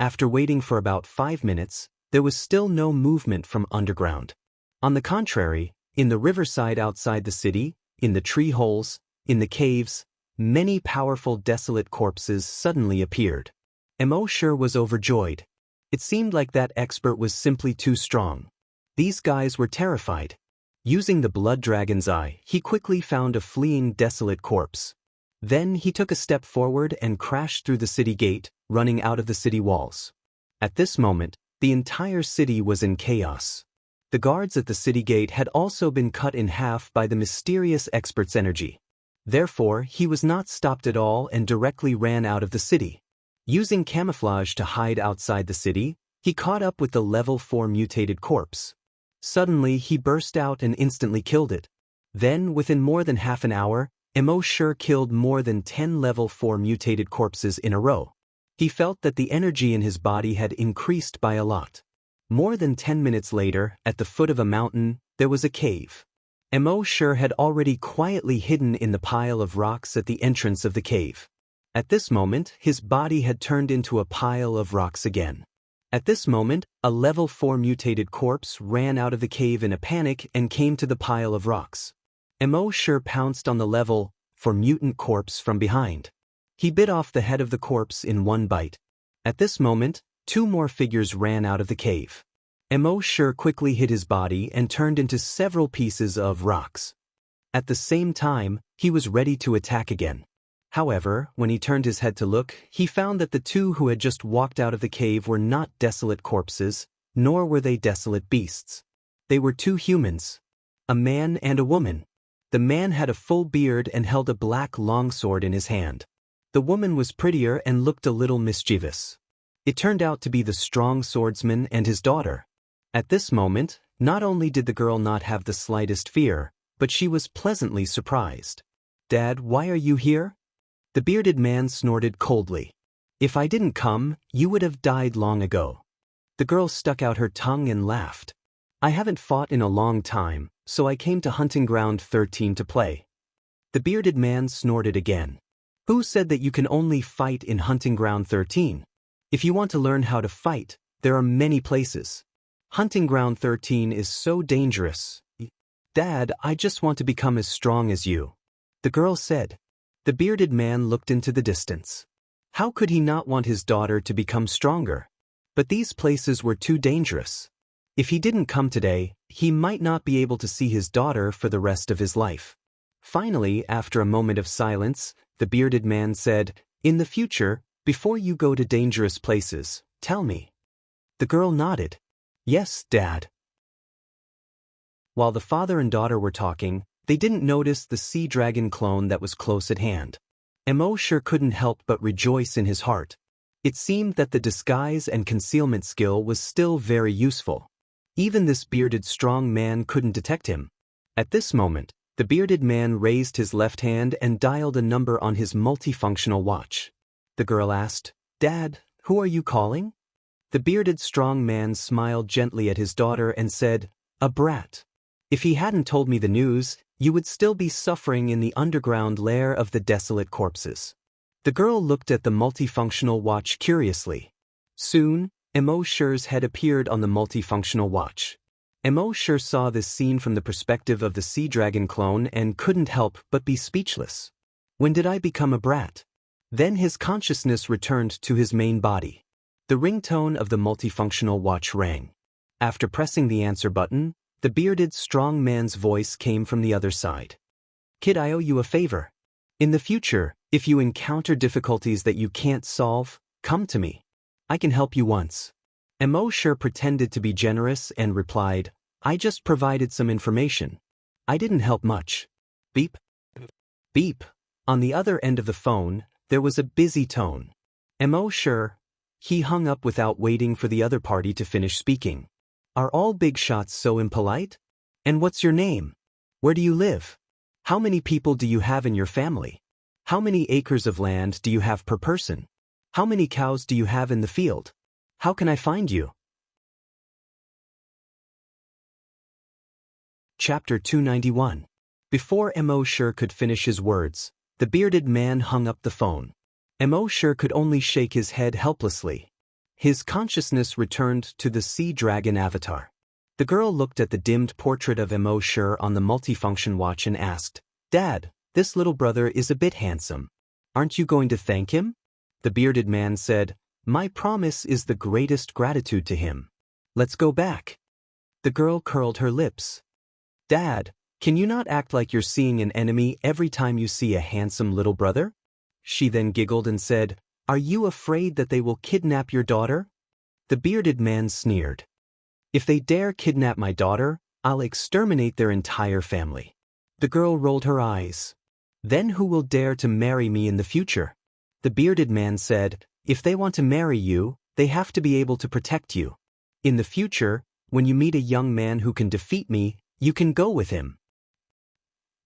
After waiting for about 5 minutes, there was still no movement from underground. On the contrary, in the riverside outside the city, in the tree holes, in the caves, many powerful desolate corpses suddenly appeared. Immortal was overjoyed. It seemed like that expert was simply too strong. These guys were terrified. Using the blood dragon's eye, he quickly found a fleeing desolate corpse. Then he took a step forward and crashed through the city gate, running out of the city walls. At this moment, the entire city was in chaos. The guards at the city gate had also been cut in half by the mysterious expert's energy. Therefore, he was not stopped at all and directly ran out of the city. Using camouflage to hide outside the city, he caught up with the level 4 mutated corpse. Suddenly, he burst out and instantly killed it. Then, within more than half an hour, Immortal killed more than 10 level 4 mutated corpses in a row. He felt that the energy in his body had increased by a lot. More than 10 minutes later, at the foot of a mountain, there was a cave. Immortal had already quietly hidden in the pile of rocks at the entrance of the cave. At this moment, his body had turned into a pile of rocks again. At this moment, a level 4 mutated corpse ran out of the cave in a panic and came to the pile of rocks. Immortal pounced on the level 4 mutant corpse from behind. He bit off the head of the corpse in one bite. At this moment, 2 more figures ran out of the cave. Immortal quickly hid his body and turned into several pieces of rocks. At the same time, he was ready to attack again. However, when he turned his head to look, he found that the 2 who had just walked out of the cave were not desolate corpses, nor were they desolate beasts. They were 2 humans, a man and a woman. The man had a full beard and held a black longsword in his hand. The woman was prettier and looked a little mischievous. It turned out to be the strong swordsman and his daughter. At this moment, not only did the girl not have the slightest fear, but she was pleasantly surprised. "Dad, why are you here?" The bearded man snorted coldly. "If I didn't come, you would have died long ago." The girl stuck out her tongue and laughed. "I haven't fought in a long time, so I came to Hunting Ground 13 to play." The bearded man snorted again. "Who said that you can only fight in Hunting Ground 13? If you want to learn how to fight, there are many places. Hunting Ground 13 is so dangerous." "Dad, I just want to become as strong as you," the girl said. The bearded man looked into the distance. How could he not want his daughter to become stronger? But these places were too dangerous. If he didn't come today, he might not be able to see his daughter for the rest of his life. Finally, after a moment of silence, the bearded man said, "In the future, before you go to dangerous places, tell me." The girl nodded. "Yes, Dad." While the father and daughter were talking, they didn't notice the sea dragon clone that was close at hand. Immortal couldn't help but rejoice in his heart. It seemed that the disguise and concealment skill was still very useful. Even this bearded strong man couldn't detect him. At this moment, the bearded man raised his left hand and dialed a number on his multifunctional watch. The girl asked, "Dad, who are you calling?" The bearded strong man smiled gently at his daughter and said, "A brat. If he hadn't told me the news, you would still be suffering in the underground lair of the desolate corpses." The girl looked at the multifunctional watch curiously. Soon, Immortal's head appeared on the multifunctional watch. Immortal saw this scene from the perspective of the sea dragon clone and couldn't help but be speechless. When did I become a brat? Then his consciousness returned to his main body. The ringtone of the multifunctional watch rang. After pressing the answer button, the bearded strong man's voice came from the other side. "Kid, I owe you a favor. In the future, if you encounter difficulties that you can't solve, come to me. I can help you once." Immortal pretended to be generous and replied, "I just provided some information. I didn't help much." Beep. Beep. On the other end of the phone, there was a busy tone. Immortal. He hung up without waiting for the other party to finish speaking. "Are all big shots so impolite? And what's your name? Where do you live?" How many people do you have in your family? How many acres of land do you have per person? How many cows do you have in the field? How can I find you? Chapter 291. Before Mo Shi could finish his words, the bearded man hung up the phone. Mo Shi could only shake his head helplessly. His consciousness returned to the sea dragon avatar. The girl looked at the dimmed portrait of Mo Shi on the multifunction watch and asked, "Dad, this little brother is a bit handsome. Aren't you going to thank him?" The bearded man said, "My promise is the greatest gratitude to him. Let's go back." The girl curled her lips. "Dad, can you not act like you're seeing an enemy every time you see a handsome little brother?" She then giggled and said, "Are you afraid that they will kidnap your daughter?" The bearded man sneered. "If they dare kidnap my daughter, I'll exterminate their entire family." The girl rolled her eyes. "Then who will dare to marry me in the future?" The bearded man said, "If they want to marry you, they have to be able to protect you. In the future, when you meet a young man who can defeat me, you can go with him."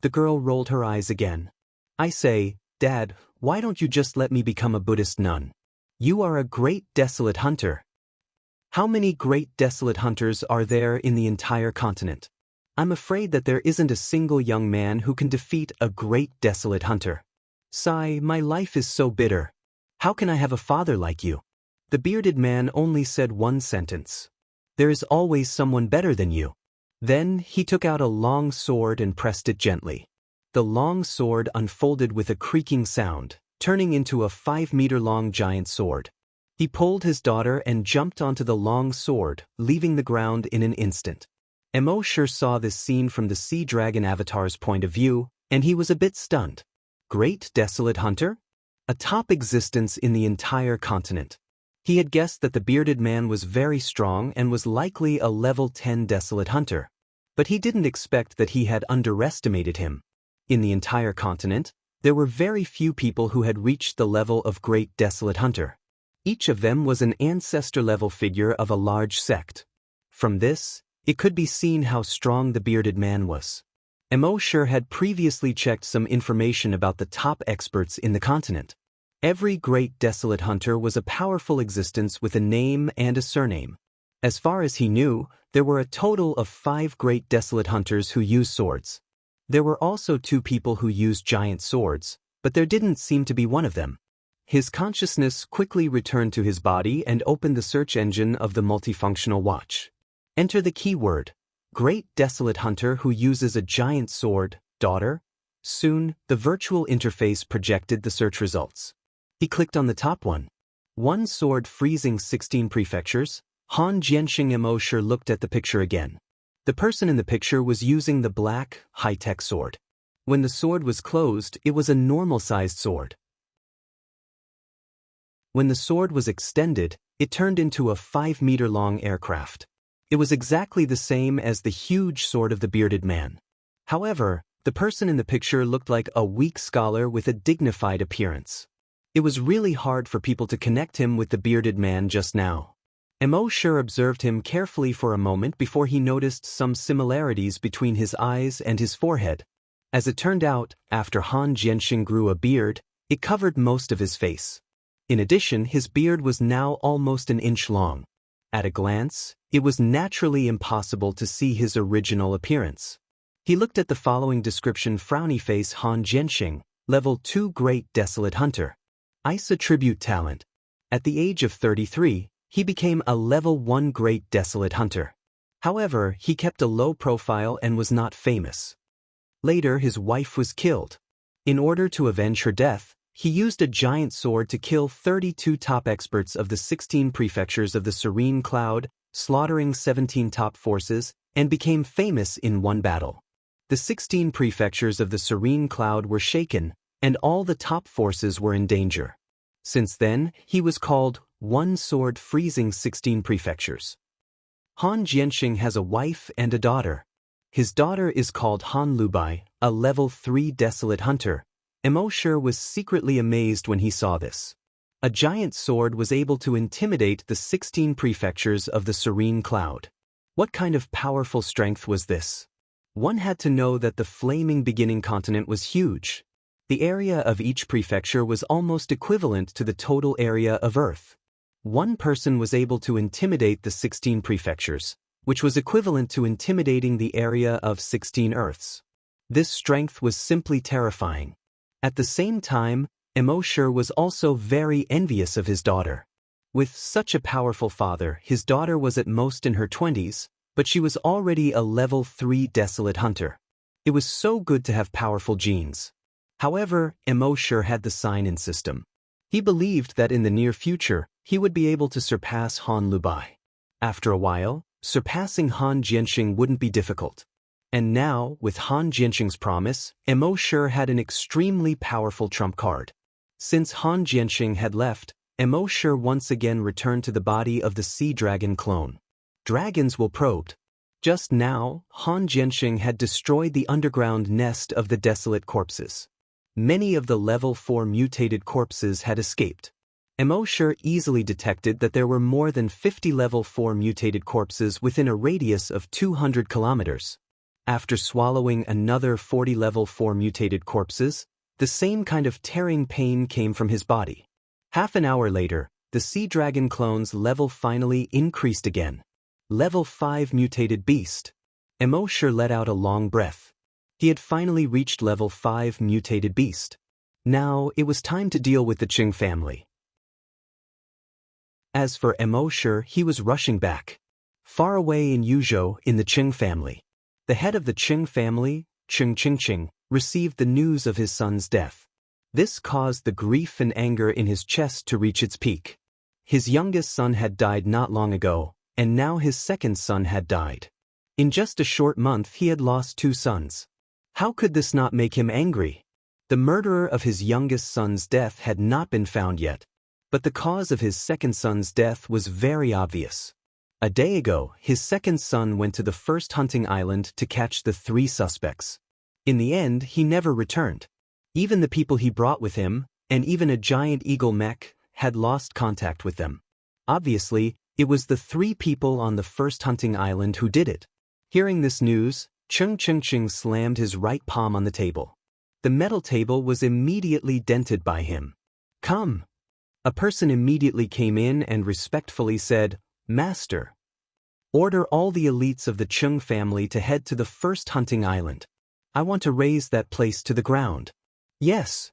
The girl rolled her eyes again. "I say, Dad, why don't you just let me become a Buddhist nun? You are a great desolate hunter." "How many great desolate hunters are there in the entire continent? I'm afraid that there isn't a single young man who can defeat a great desolate hunter. Sigh, my life is so bitter. How can I have a father like you?" The bearded man only said one sentence. "There is always someone better than you." Then he took out a long sword and pressed it gently. The long sword unfolded with a creaking sound, turning into a 5-meter-long giant sword. He pulled his daughter and jumped onto the long sword, leaving the ground in an instant. Mo Shi saw this scene from the sea dragon avatar's point of view, and he was a bit stunned. Great desolate hunter? A top existence in the entire continent. He had guessed that the bearded man was very strong and was likely a level 10 desolate hunter. But he didn't expect that he had underestimated him. In the entire continent, there were very few people who had reached the level of great desolate hunter. Each of them was an ancestor-level figure of a large sect. From this, it could be seen how strong the bearded man was. Mo Shi had previously checked some information about the top experts in the continent. Every great desolate hunter was a powerful existence with a name and a surname. As far as he knew, there were a total of 5 great desolate hunters who used swords. There were also 2 people who used giant swords, but there didn't seem to be one of them. His consciousness quickly returned to his body and opened the search engine of the multifunctional watch. Enter the keyword, Great Desolate Hunter who uses a giant sword, daughter. Soon, the virtual interface projected the search results. He clicked on the top one. One sword freezing 16 prefectures. Han Jianxing. Mo Shi looked at the picture again. The person in the picture was using the black, high-tech sword. When the sword was closed, it was a normal-sized sword. When the sword was extended, it turned into a 5-meter-long aircraft. It was exactly the same as the huge sword of the bearded man. However, the person in the picture looked like a weak scholar with a dignified appearance. It was really hard for people to connect him with the bearded man just now. Mo Shi observed him carefully for a moment before he noticed some similarities between his eyes and his forehead. As it turned out, after Han Jianxing grew a beard, it covered most of his face. In addition, his beard was now almost an inch long. At a glance, it was naturally impossible to see his original appearance. He looked at the following description: Frowny face Han Jianxing, level 2 Great Desolate Hunter. Ice attribute talent. At the age of 33, he became a level 1 Great Desolate Hunter. However, he kept a low profile and was not famous. Later, his wife was killed. In order to avenge her death, he used a giant sword to kill 32 top experts of the 16 prefectures of the Serene Cloud, slaughtering 17 top forces, and became famous in one battle. The 16 prefectures of the Serene Cloud were shaken, and all the top forces were in danger. Since then, he was called One Sword Freezing 16 Prefectures. Han Jianxing has a wife and a daughter. His daughter is called Han Lubai, a level 3 Desolate Hunter. Mo Shi was secretly amazed when he saw this. A giant sword was able to intimidate the 16 prefectures of the Serene Cloud. What kind of powerful strength was this? One had to know that the flaming beginning continent was huge. The area of each prefecture was almost equivalent to the total area of Earth. One person was able to intimidate the 16 prefectures, which was equivalent to intimidating the area of 16 Earths. This strength was simply terrifying. At the same time, Immortal was also very envious of his daughter. With such a powerful father, his daughter was at most in her 20s, but she was already a level 3 desolate hunter. It was so good to have powerful genes. However, Immortal had the sign-in system. He believed that in the near future, he would be able to surpass Han Lubai. After a while, surpassing Han Jianxing wouldn't be difficult. And now, with Han Jianxing's promise, Immortal had an extremely powerful trump card. Since Han Jianxing had left, Immortal once again returned to the body of the sea dragon clone. Dragons will probed. Just now, Han Jianxing had destroyed the underground nest of the desolate corpses. Many of the level 4 mutated corpses had escaped. Immortal easily detected that there were more than 50 level 4 mutated corpses within a radius of 200 kilometers. After swallowing another 40 level 4 mutated corpses, the same kind of tearing pain came from his body. Half an hour later, the sea dragon clone's level finally increased again. Level 5 mutated beast. Immortal let out a long breath. He had finally reached level 5 mutated beast. Now, it was time to deal with the Qing family. As for Immortal, he was rushing back. Far away in Yuzhou, in the Qing family. The head of the Qing family, Qing, received the news of his son's death. This caused the grief and anger in his chest to reach its peak. His youngest son had died not long ago, and now his second son had died. In just a short month he had lost 2 sons. How could this not make him angry? The murderer of his youngest son's death had not been found yet, but the cause of his second son's death was very obvious. A day ago, his second son went to the first hunting island to catch the 3 suspects. In the end, he never returned. Even the people he brought with him, and even a giant eagle mech, had lost contact with them. Obviously, it was the 3 people on the first hunting island who did it. Hearing this news, Qing slammed his right palm on the table. The metal table was immediately dented by him. "Come." A person immediately came in and respectfully said, "Master, order all the elites of the Qing family to head to the first hunting island. I want to raise that place to the ground." Yes.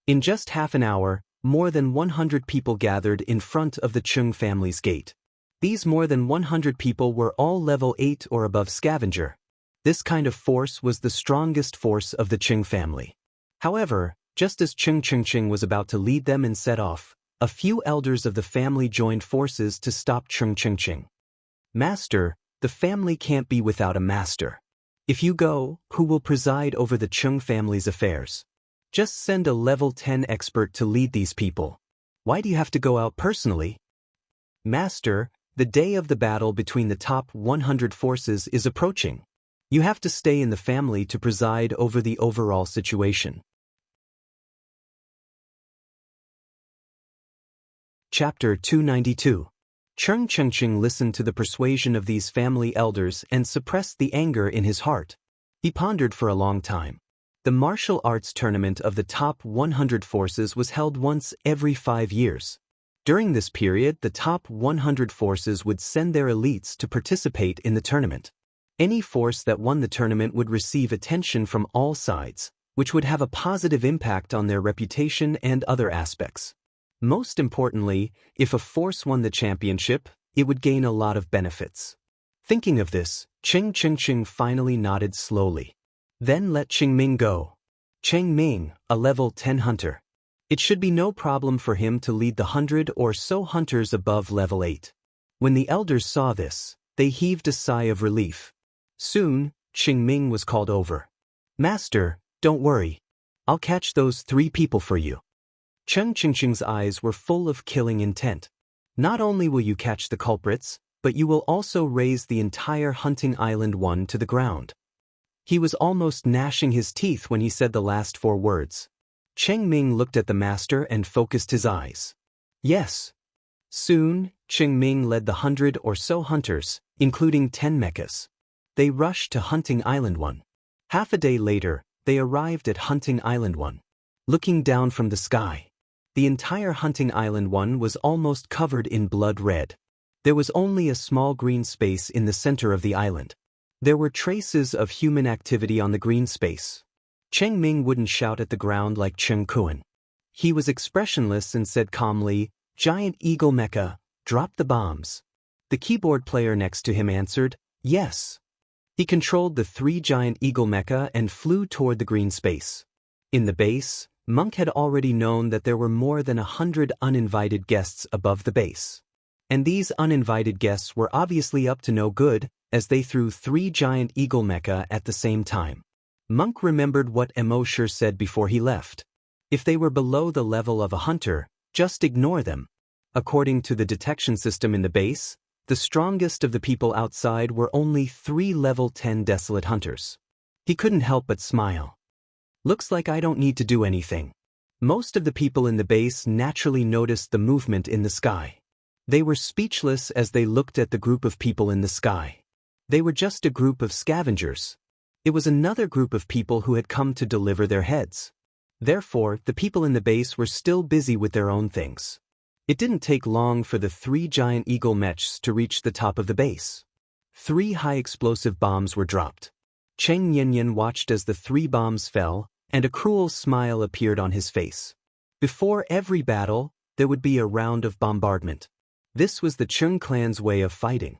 In just half an hour, more than 100 people gathered in front of the Qing family's gate. These more than 100 people were all level 8 or above scavenger. This kind of force was the strongest force of the Qing family. However, just as Qing was about to lead them and set off, a few elders of the family joined forces to stop Qing. "Master, the family can't be without a master. If you go, who will preside over the Qing family's affairs? Just send a level 10 expert to lead these people. Why do you have to go out personally?" "Master, the day of the battle between the top 100 forces is approaching. You have to stay in the family to preside over the overall situation." Chapter 292. Qing listened to the persuasion of these family elders and suppressed the anger in his heart. He pondered for a long time. The martial arts tournament of the top 100 forces was held once every 5 years. During this period, the top 100 forces would send their elites to participate in the tournament. Any force that won the tournament would receive attention from all sides, which would have a positive impact on their reputation and other aspects. Most importantly, if a force won the championship, it would gain a lot of benefits. Thinking of this, Qing finally nodded slowly. "Then let Qingming go." Qingming, a level 10 hunter. It should be no problem for him to lead the 100 or so hunters above level 8. When the elders saw this, they heaved a sigh of relief. Soon, Qingming was called over. "Master, don't worry. I'll catch those 3 people for you." Qing's eyes were full of killing intent. "Not only will you catch the culprits, but you will also raise the entire hunting island 1 to the ground." He was almost gnashing his teeth when he said the last 4 words. Qingming looked at the master and focused his eyes. Yes. Soon, Qingming led the 100 or so hunters, including 10 mechas. They rushed to hunting island 1. Half a day later, they arrived at Hunting Island 1. Looking down from the sky, the entire Hunting Island 1 was almost covered in blood red. There was only a small green space in the center of the island. There were traces of human activity on the green space. Cheng Ming wouldn't shout at the ground like Cheng Kuan. He was expressionless and said calmly, "Giant Eagle Mecha, drop the bombs." The keyboard player next to him answered, "Yes." He controlled the 3 giant Eagle Mecha and flew toward the green space. In the base, Monk had already known that there were more than 100 uninvited guests above the base. And these uninvited guests were obviously up to no good, as they threw 3 giant Eagle Mecha at the same time. Monk remembered what Emosher said before he left. If they were below the level of a hunter, just ignore them. According to the detection system in the base, the strongest of the people outside were only 3 level 10 desolate hunters. He couldn't help but smile. Looks like I don't need to do anything. Most of the people in the base naturally noticed the movement in the sky. They were speechless as they looked at the group of people in the sky. They were just a group of scavengers. It was another group of people who had come to deliver their heads. Therefore, the people in the base were still busy with their own things. It didn't take long for the 3 giant eagle mechs to reach the top of the base. 3 high-explosive bombs were dropped. Cheng Yanyan watched as the 3 bombs fell, and a cruel smile appeared on his face. Before every battle, there would be a round of bombardment. This was the Chung clan's way of fighting.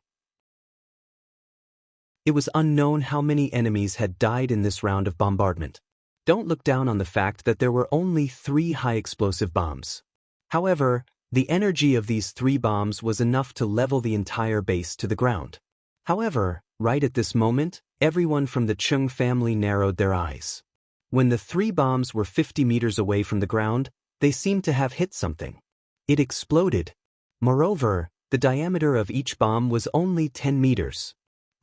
It was unknown how many enemies had died in this round of bombardment. Don't look down on the fact that there were only 3 high-explosive bombs. However, the energy of these 3 bombs was enough to level the entire base to the ground. However, right at this moment, everyone from the Chung family narrowed their eyes. When the 3 bombs were 50 meters away from the ground, they seemed to have hit something. It exploded. Moreover, the diameter of each bomb was only 10 meters.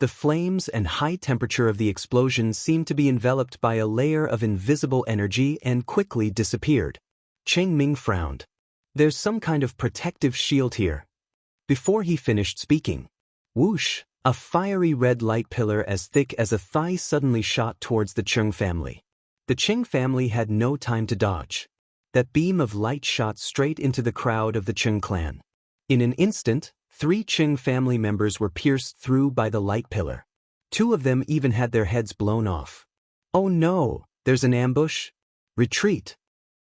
The flames and high temperature of the explosion seemed to be enveloped by a layer of invisible energy and quickly disappeared. Cheng Ming frowned. There's some kind of protective shield here. Before he finished speaking, whoosh, a fiery red light pillar as thick as a thigh suddenly shot towards the Chung family. The Cheng family had no time to dodge. That beam of light shot straight into the crowd of the Chung clan. In an instant, 3 Cheng family members were pierced through by the light pillar. 2 of them even had their heads blown off. Oh no, there's an ambush? Retreat!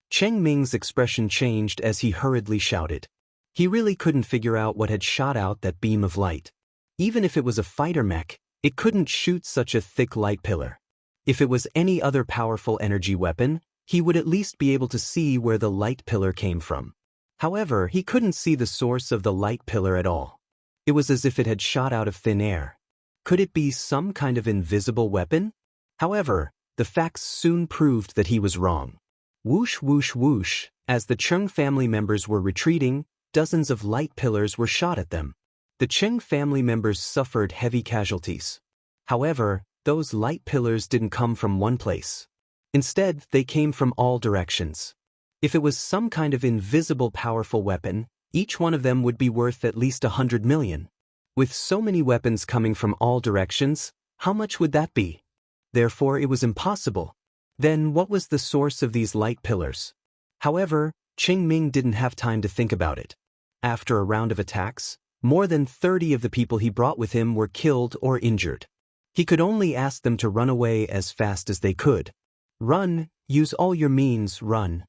Cheng Ming's expression changed as he hurriedly shouted. He really couldn't figure out what had shot out that beam of light. Even if it was a fighter mech, it couldn't shoot such a thick light pillar. If it was any other powerful energy weapon, he would at least be able to see where the light pillar came from. However, he couldn't see the source of the light pillar at all. It was as if it had shot out of thin air. Could it be some kind of invisible weapon? However, the facts soon proved that he was wrong. Whoosh whoosh whoosh, as the Chung family members were retreating, dozens of light pillars were shot at them. The Cheng family members suffered heavy casualties. However, those light pillars didn't come from one place. Instead, they came from all directions. If it was some kind of invisible powerful weapon, each one of them would be worth at least 100 million. With so many weapons coming from all directions, how much would that be? Therefore, it was impossible. Then what was the source of these light pillars? However, Cheng Ming didn't have time to think about it. After a round of attacks, more than 30 of the people he brought with him were killed or injured. He could only ask them to run away as fast as they could. Run, use all your means, run.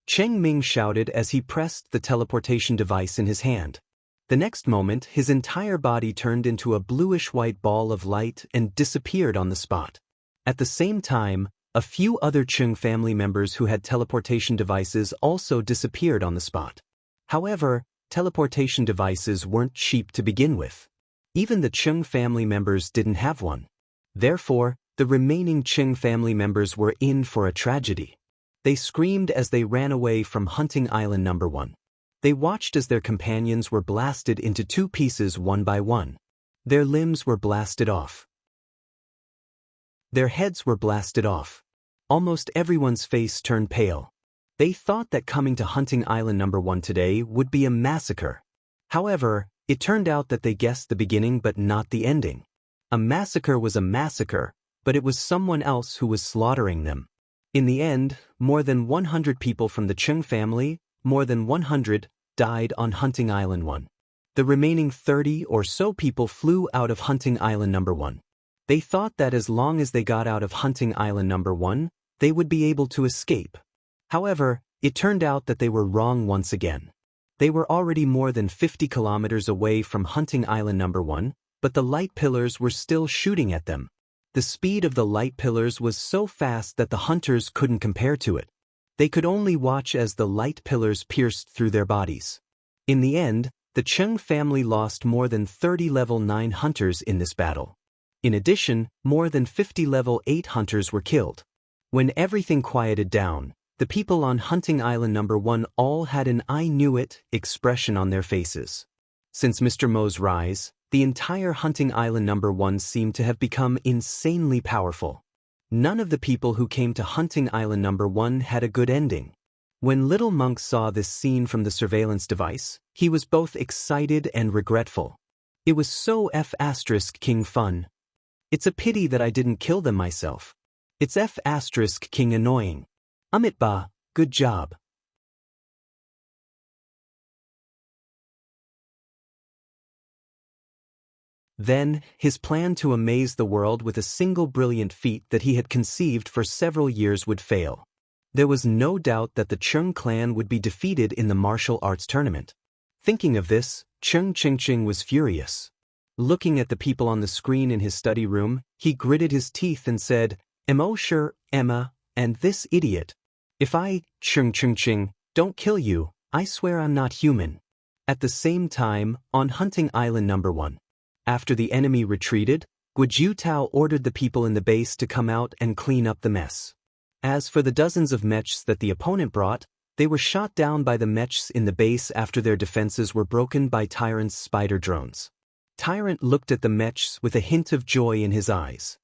Cheng Ming shouted as he pressed the teleportation device in his hand. The next moment, his entire body turned into a bluish-white ball of light and disappeared on the spot. At the same time, a few other Chung family members who had teleportation devices also disappeared on the spot. However, teleportation devices weren't cheap to begin with. Even the Chung family members didn't have one. Therefore, the remaining Chung family members were in for a tragedy. They screamed as they ran away from Hunting Island number 1. They watched as their companions were blasted into 2 pieces one by one. Their limbs were blasted off. Their heads were blasted off. Almost everyone's face turned pale. They thought that coming to Hunting Island number 1 today would be a massacre. However, it turned out that they guessed the beginning but not the ending. A massacre was a massacre, but it was someone else who was slaughtering them. In the end, more than 100 people from the Cheng family, more than 100, died on Hunting Island 1. The remaining 30 or so people flew out of Hunting Island number 1. They thought that as long as they got out of Hunting Island number 1, they would be able to escape. However, it turned out that they were wrong once again. They were already more than 50 kilometers away from Hunting Island number 1, but the light pillars were still shooting at them. The speed of the light pillars was so fast that the hunters couldn't compare to it. They could only watch as the light pillars pierced through their bodies. In the end, the Cheng family lost more than 30 level 9 hunters in this battle. In addition, more than 50 level 8 hunters were killed. When everything quieted down, the people on Hunting Island number 1 all had an "I knew it" expression on their faces. Since Mr. Mo's rise, the entire Hunting Island number 1 seemed to have become insanely powerful. None of the people who came to Hunting Island number 1 had a good ending. When Little Monk saw this scene from the surveillance device, he was both excited and regretful. It was so F***king fun. It's a pity that I didn't kill them myself. It's F***king annoying. Ba, good job. Then, his plan to amaze the world with a single brilliant feat that he had conceived for several years would fail. There was no doubt that the Cheng clan would be defeated in the martial arts tournament. Thinking of this, Cheng Qingqing was furious. Looking at the people on the screen in his study room, he gritted his teeth and said, "Sure, Emma, and this idiot. If I, Cheng Qingqing, don't kill you, I swear I'm not human." At the same time, on Hunting Island number 1. After the enemy retreated, Guojutao ordered the people in the base to come out and clean up the mess. As for the dozens of mechs that the opponent brought, they were shot down by the mechs in the base after their defenses were broken by Tyrant's spider drones. Tyrant looked at the mechs with a hint of joy in his eyes.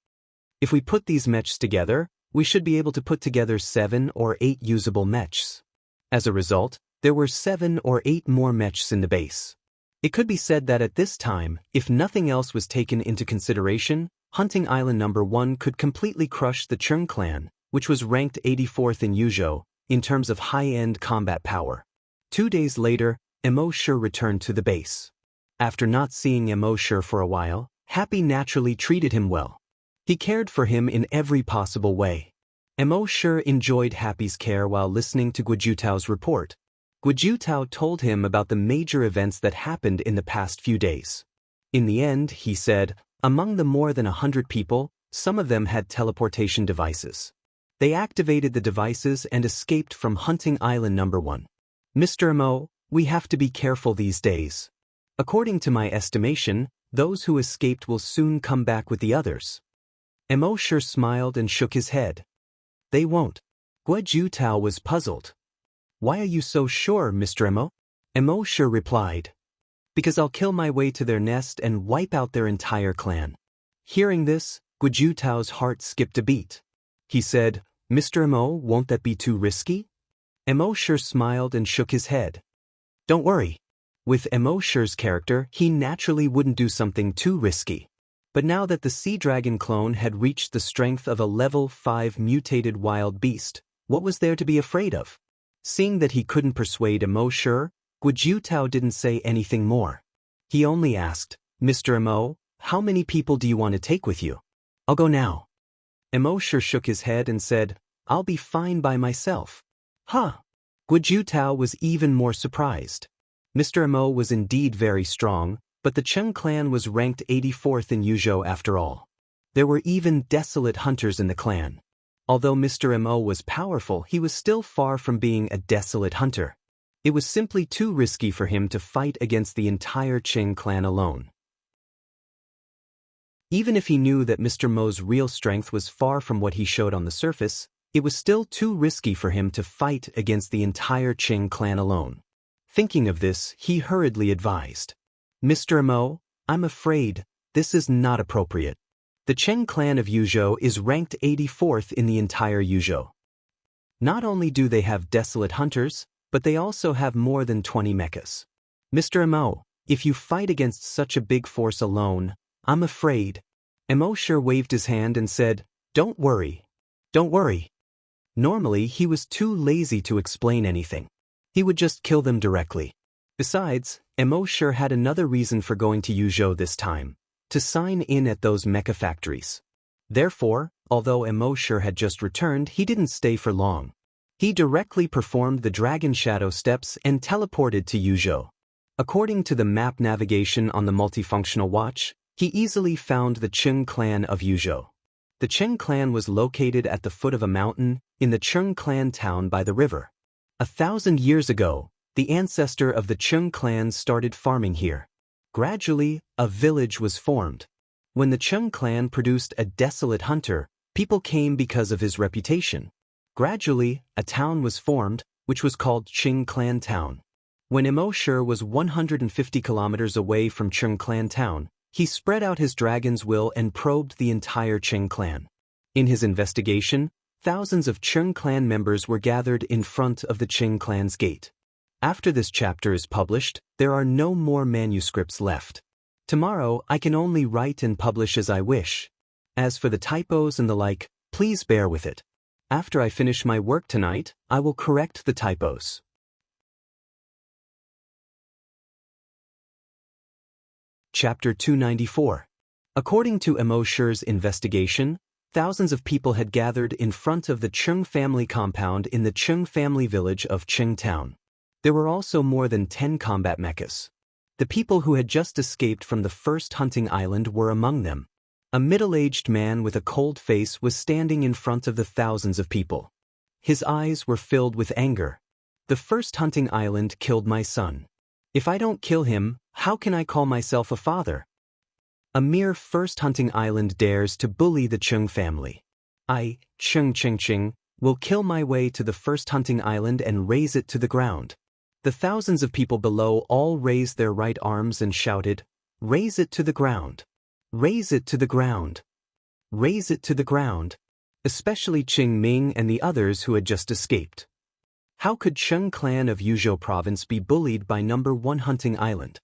If we put these mechs together, we should be able to put together 7 or 8 usable mechs. As a result, there were 7 or 8 more mechs in the base. It could be said that at this time, if nothing else was taken into consideration, Hunting Island number 1 could completely crush the Cheng clan, which was ranked 84th in Yuzhou, in terms of high-end combat power. 2 days later, Immortal returned to the base. After not seeing Immortal for a while, Happy naturally treated him well. He cared for him in every possible way. Immortal enjoyed Happy's care while listening to Guojutao's report. Guojutao told him about the major events that happened in the past few days. In the end, he said, among the more than 100 people, some of them had teleportation devices. They activated the devices and escaped from Hunting Island number 1. Mr. Mo, we have to be careful these days. According to my estimation, those who escaped will soon come back with the others. Immortal smiled and shook his head. They won't. Guojutao was puzzled. Why are you so sure, Mr. Emo? Immortal replied. Because I'll kill my way to their nest and wipe out their entire clan. Hearing this, Guojutao's heart skipped a beat. He said, Mr. Emo, won't that be too risky? Immortal smiled and shook his head. Don't worry. With Immortal's character, he naturally wouldn't do something too risky. But now that the Sea Dragon clone had reached the strength of a level 5 mutated wild beast, what was there to be afraid of? Seeing that he couldn't persuade Immortal, Guojutao didn't say anything more. He only asked, Mr. Emo, how many people do you want to take with you? I'll go now. Immortal shook his head and said, I'll be fine by myself. Huh. Guojutao was even more surprised. Mr. Emo was indeed very strong, but the Cheng clan was ranked 84th in Yuzhou after all. There were even desolate hunters in the clan. Although Mr. Emo was powerful, he was still far from being a desolate hunter. It was simply too risky for him to fight against the entire Cheng clan alone. Even if he knew that Mr. Mo's real strength was far from what he showed on the surface, it was still too risky for him to fight against the entire Cheng clan alone. Thinking of this, he hurriedly advised, Mr. Mo, I'm afraid this is not appropriate. The Cheng clan of Yuzhou is ranked 84th in the entire Yuzhou. Not only do they have desolate hunters, but they also have more than 20 mechas. Mr. Mo, if you fight against such a big force alone, I'm afraid. Immortal waved his hand and said, Don't worry. Don't worry. Normally, he was too lazy to explain anything. He would just kill them directly. Besides, Immortal had another reason for going to Yuzhou this time: to sign in at those mecha factories. Therefore, although Immortal had just returned, he didn't stay for long. He directly performed the Dragon Shadow steps and teleported to Yuzhou. According to the map navigation on the multifunctional watch, he easily found the Qing clan of Yuzhou. The Qing clan was located at the foot of a mountain in the Qing clan town by the river. 1,000 years ago, the ancestor of the Qing clan started farming here. Gradually, a village was formed. When the Qing clan produced a desolate hunter, people came because of his reputation. Gradually, a town was formed, which was called Qing Clan Town. When Immortal was 150 kilometers away from Qing Clan Town, he spread out his dragon's will and probed the entire Qing clan. In his investigation, thousands of Qing clan members were gathered in front of the Qing clan's gate. After this chapter is published, there are no more manuscripts left. Tomorrow, I can only write and publish as I wish. As for the typos and the like, please bear with it. After I finish my work tonight, I will correct the typos. Chapter 294. According to Immortal's investigation, thousands of people had gathered in front of the Qing family compound in the Qing family village of Qing Town. There were also more than 10 combat mechas. The people who had just escaped from the first hunting island were among them. A middle-aged man with a cold face was standing in front of the thousands of people. His eyes were filled with anger. The first hunting island killed my son. If I don't kill him, how can I call myself a father? A mere first hunting island dares to bully the Qing family. I, Qing, will kill my way to the first hunting island and raze it to the ground. The thousands of people below all raised their right arms and shouted, "Raze it to the ground! Raze it to the ground! Raze it to the ground!" Especially Qing Ming and the others who had just escaped. How could Qing clan of Yuzhou province be bullied by number 1 hunting island?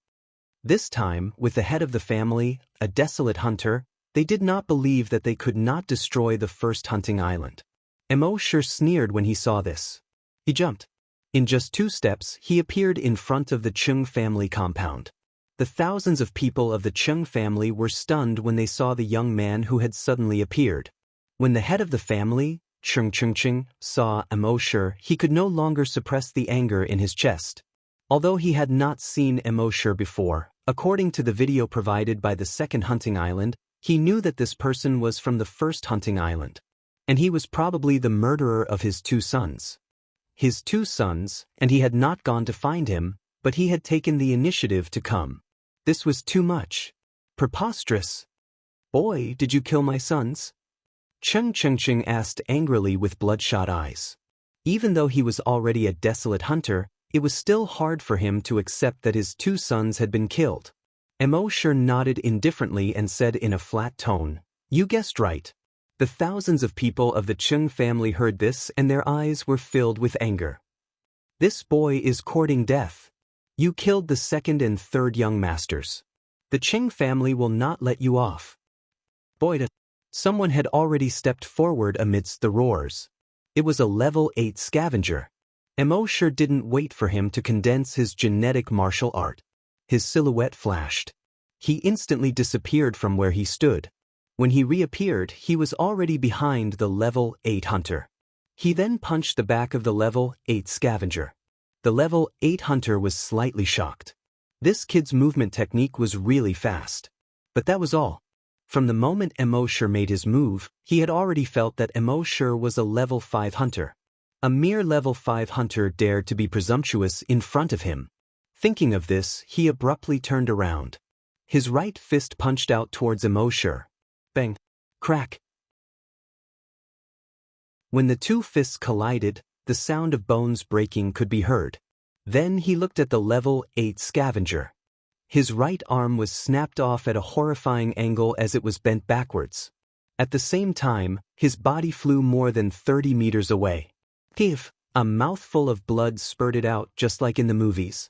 This time, with the head of the family, a desolate hunter, they did not believe that they could not destroy the first hunting island. Immortal sneered when he saw this. He jumped. In just 2 steps, he appeared in front of the Qing family compound. The thousands of people of the Qing family were stunned when they saw the young man who had suddenly appeared. When the head of the family, Qing, saw Immortal, he could no longer suppress the anger in his chest. Although he had not seen Immortal before, according to the video provided by the second hunting island, he knew that this person was from the first hunting island. And he was probably the murderer of his 2 sons. His 2 sons, and he had not gone to find him, but he had taken the initiative to come. This was too much. Preposterous. "Boy, did you kill my sons?" Qing asked angrily with bloodshot eyes. Even though he was already a desolate hunter, it was still hard for him to accept that his 2 sons had been killed. Immortal nodded indifferently and said in a flat tone, "You guessed right." The thousands of people of the Qing family heard this and their eyes were filled with anger. "This boy is courting death. You killed the 2nd and 3rd young masters. The Qing family will not let you off." Boy, someone had already stepped forward amidst the roars. It was a level 8 scavenger. Immortal didn't wait for him to condense his genetic martial art. His silhouette flashed. He instantly disappeared from where he stood. When he reappeared, he was already behind the level 8 hunter. He then punched the back of the level 8 scavenger. The level 8 hunter was slightly shocked. This kid's movement technique was really fast. But that was all. From the moment Immortal made his move, he had already felt that Immortal was a level 5 hunter. A mere level 5 hunter dared to be presumptuous in front of him. Thinking of this, he abruptly turned around. His right fist punched out towards Immortal. Bang! Crack! When the 2 fists collided, the sound of bones breaking could be heard. Then he looked at the level 8 scavenger. His right arm was snapped off at a horrifying angle as it was bent backwards. At the same time, his body flew more than 30 meters away. Give! A mouthful of blood spurted out just like in the movies.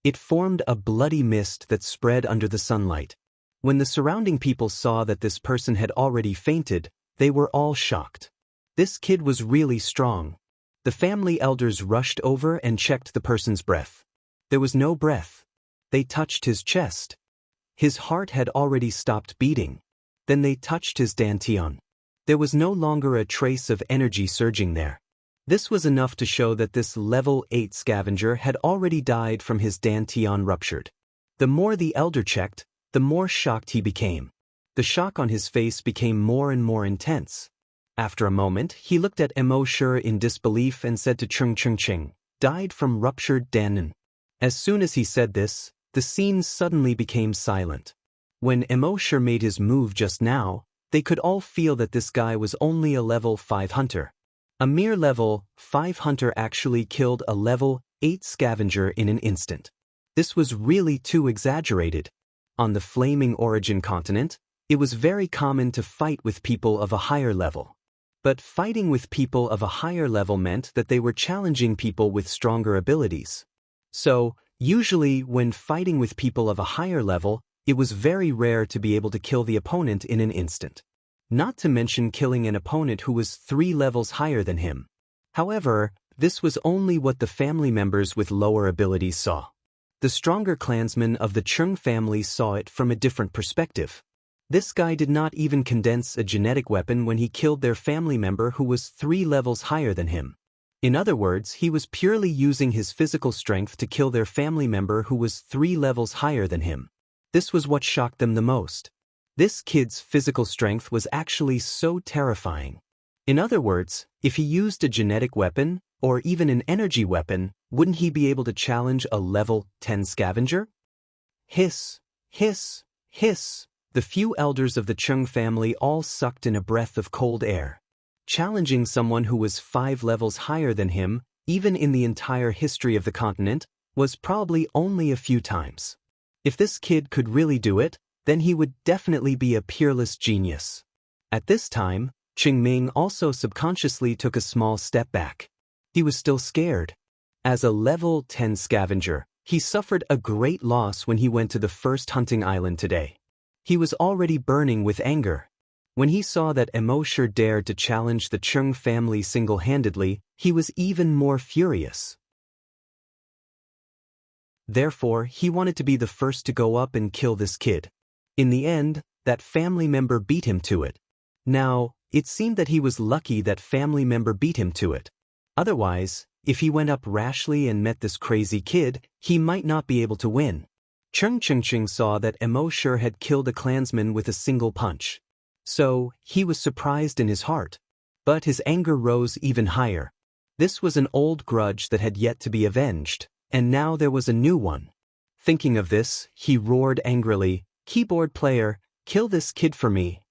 It formed a bloody mist that spread under the sunlight. When the surrounding people saw that this person had already fainted, They were all shocked. This kid was really strong. The family elders rushed over and checked the person's breath. There was no breath. They touched his chest. His heart had already stopped beating. Then they touched his dantian. There was no longer a trace of energy surging there. This was enough to show that this level 8 scavenger had already died from his dantian ruptured. The more the elder checked, the more shocked he became. The shock on his face became more and more intense. After a moment, he looked at Immortal in disbelief and said to Ching, died from ruptured danen. As soon as he said this, the scene suddenly became silent. When Immortal made his move just now, they could all feel that this guy was only a level 5 hunter. A mere level 5 hunter actually killed a level 8 scavenger in an instant. This was really too exaggerated. On the Flaming Origin continent, it was very common to fight with people of a higher level. But fighting with people of a higher level meant that they were challenging people with stronger abilities. So, usually when fighting with people of a higher level, it was very rare to be able to kill the opponent in an instant. Not to mention killing an opponent who was 3 levels higher than him. However, this was only what the family members with lower abilities saw. The stronger clansmen of the Chung family saw it from a different perspective. This guy did not even condense a genetic weapon when he killed their family member who was 3 levels higher than him. In other words, he was purely using his physical strength to kill their family member who was 3 levels higher than him. This was what shocked them the most. This kid's physical strength was actually so terrifying. In other words, if he used a genetic weapon, or even an energy weapon, wouldn't he be able to challenge a level 10 scavenger? Hiss, hiss, hiss. The few elders of the Chung family all sucked in a breath of cold air. Challenging someone who was 5 levels higher than him, even in the entire history of the continent, was probably only a few times. If this kid could really do it, then he would definitely be a peerless genius. At this time, Qingming also subconsciously took a small step back. He was still scared. As a level 10 scavenger, he suffered a great loss when he went to the first hunting island today. He was already burning with anger. When he saw that Immortal dared to challenge the Chung family single-handedly, he was even more furious. Therefore, he wanted to be the first to go up and kill this kid. In the end, that family member beat him to it. Now, it seemed that he was lucky that family member beat him to it. Otherwise, if he went up rashly and met this crazy kid, he might not be able to win. Ching saw that Immortal had killed a clansman with a single punch. So, he was surprised in his heart. But his anger rose even higher. This was an old grudge that had yet to be avenged, and now there was a new one. Thinking of this, he roared angrily, "Keyboard player, kill this kid for me."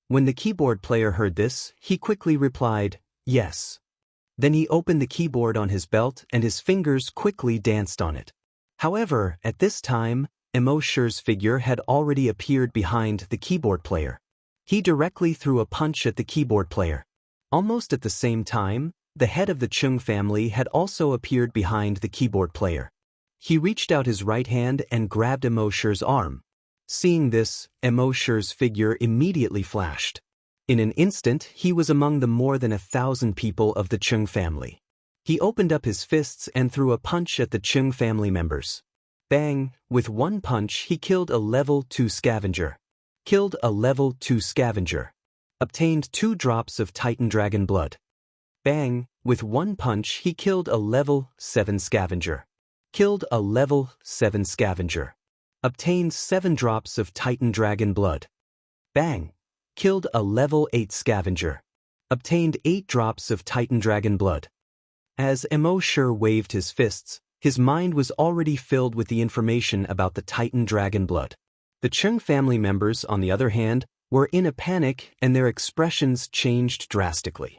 When the keyboard player heard this, he quickly replied, "Yes." Then he opened the keyboard on his belt and his fingers quickly danced on it. However, at this time, Immortal's figure had already appeared behind the keyboard player. He directly threw a punch at the keyboard player. Almost at the same time, the head of the Chung family had also appeared behind the keyboard player. He reached out his right hand and grabbed Immortal's arm. Seeing this, Immortal's figure immediately flashed. In an instant, he was among the more than 1,000 people of the Chung family. He opened up his fists and threw a punch at the Chung family members. Bang! With one punch, he killed a level 2 scavenger. Killed a level 2 scavenger. Obtained 2 drops of Titan Dragon blood. Bang! With one punch, he killed a level 7 scavenger. Killed a level 7 scavenger. Obtained 7 drops of Titan Dragon blood. Bang! Killed a level 8 scavenger. Obtained 8 drops of Titan Dragon blood. As Immortal waved his fists, his mind was already filled with the information about the Titan Dragon blood. The Chung family members, on the other hand, were in a panic and their expressions changed drastically.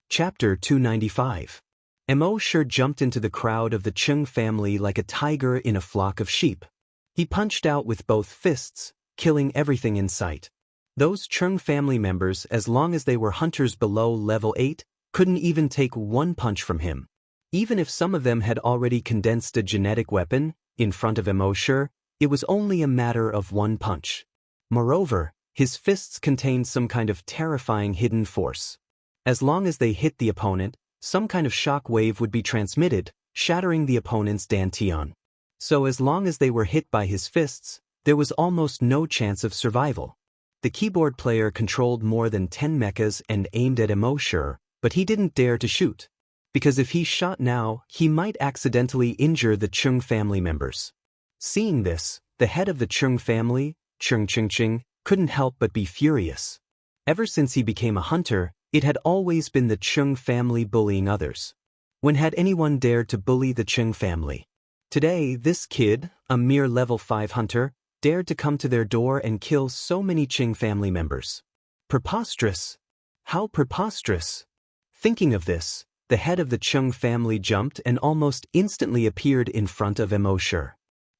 Chapter 295. Immortal jumped into the crowd of the Chung family like a tiger in a flock of sheep. He punched out with both fists, killing everything in sight. Those Chung family members, as long as they were hunters below level 8, couldn't even take one punch from him. Even if some of them had already condensed a genetic weapon, in front of Immortal, It was only a matter of one punch. Moreover, his fists contained some kind of terrifying hidden force. As long as they hit the opponent, some kind of shock wave would be transmitted, shattering the opponent's dantian. So as long as they were hit by his fists, there was almost no chance of survival. The keyboard player controlled more than 10 mechas and aimed at Immortal, but he didn't dare to shoot. Because if he shot now, he might accidentally injure the Chung family members. Seeing this, the head of the Chung family, Chung Ching, couldn't help but be furious. Ever since he became a hunter, it had always been the Chung family bullying others. When had anyone dared to bully the Chung family? Today, this kid, a mere level 5 hunter, dared to come to their door and kill so many Chung family members. Preposterous! How preposterous! Thinking of this, the head of the Chung family jumped and almost instantly appeared in front of Immortal.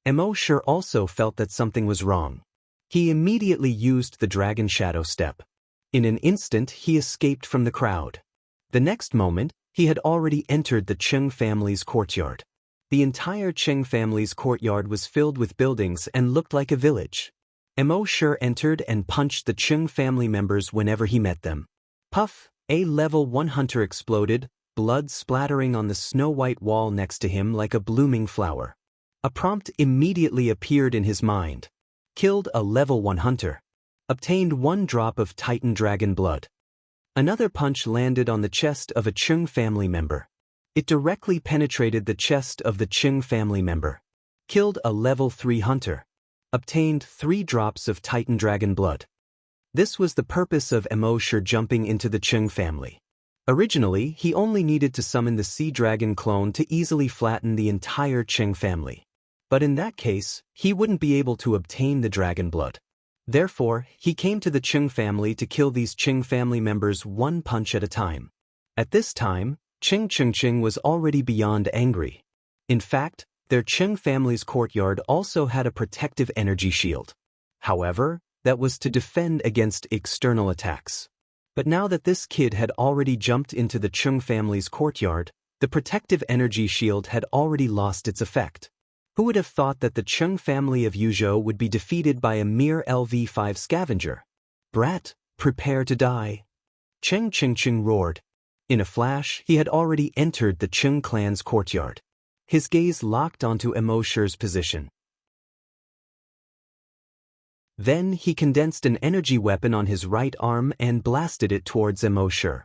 Immortal also felt that something was wrong. He immediately used the Dragon Shadow Step. In an instant, he escaped from the crowd. The next moment, he had already entered the Chung family's courtyard. The entire Chung family's courtyard was filled with buildings and looked like a village. Immortal entered and punched the Chung family members whenever he met them. Puff! A level 1 hunter exploded, blood splattering on the snow-white wall next to him like a blooming flower. A prompt immediately appeared in his mind. Killed a level 1 hunter. Obtained 1 drop of Titan Dragon blood. Another punch landed on the chest of a Chung family member. It directly penetrated the chest of the Chung family member. Killed a level 3 hunter. Obtained 3 drops of Titan Dragon blood. This was the purpose of Immortal jumping into the Chung family. Originally, he only needed to summon the Sea Dragon clone to easily flatten the entire Chung family. But in that case, he wouldn't be able to obtain the dragon blood. Therefore, he came to the Chung family to kill these Chung family members 1 punch at a time. At this time, Ching was already beyond angry. In fact, their Chung family's courtyard also had a protective energy shield. However, that was to defend against external attacks. But now that this kid had already jumped into the Chung family's courtyard, the protective energy shield had already lost its effect. Who would have thought that the Chung family of Yuzhou would be defeated by a mere LV5 scavenger? Brat, prepare to die. Ching roared. In a flash, he had already entered the Chung clan's courtyard. His gaze locked onto Immortal's position. Then he condensed an energy weapon on his right arm and blasted it towards Immortal.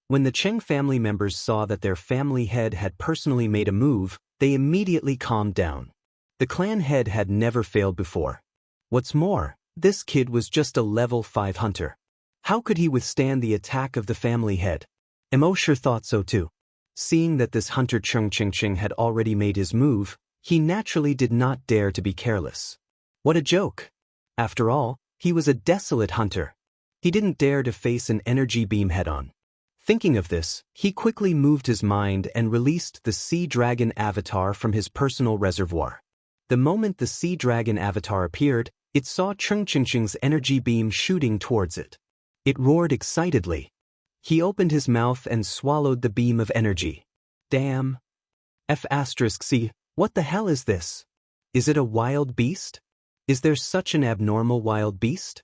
When the Chung family members saw that their family head had personally made a move, they immediately calmed down. The clan head had never failed before. What's more, this kid was just a level 5 hunter. How could he withstand the attack of the family head? Immortal thought so too. Seeing that this hunter Chung Ching had already made his move, he naturally did not dare to be careless. What a joke! After all, he was a desolate hunter. He didn't dare to face an energy beam head-on. Thinking of this, he quickly moved his mind and released the Sea Dragon avatar from his personal reservoir. The moment the Sea Dragon avatar appeared, it saw Chung Ching's energy beam shooting towards it. It roared excitedly. He opened his mouth and swallowed the beam of energy. Damn. F***C, what the hell is this? Is it a wild beast? Is there such an abnormal wild beast?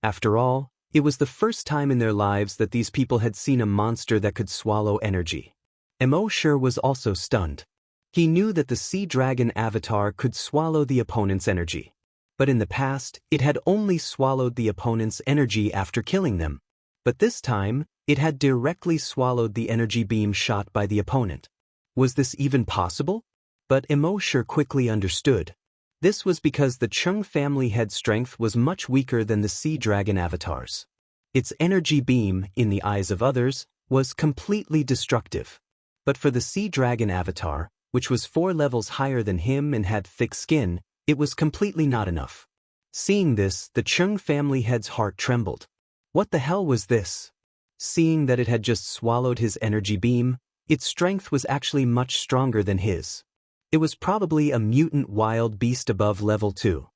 After all, it was the first time in their lives that these people had seen a monster that could swallow energy. Immortal was also stunned. He knew that the Sea Dragon avatar could swallow the opponent's energy. But in the past, it had only swallowed the opponent's energy after killing them. But this time, it had directly swallowed the energy beam shot by the opponent. Was this even possible? But Immortal quickly understood. This was because the Chung family head strength was much weaker than the Sea Dragon avatar's. Its energy beam, in the eyes of others, was completely destructive. But for the Sea Dragon avatar, which was 4 levels higher than him and had thick skin, it was completely not enough. Seeing this, the Chung family head's heart trembled. What the hell was this? Seeing that it had just swallowed his energy beam, its strength was actually much stronger than his. It was probably a mutant wild beast above level 2.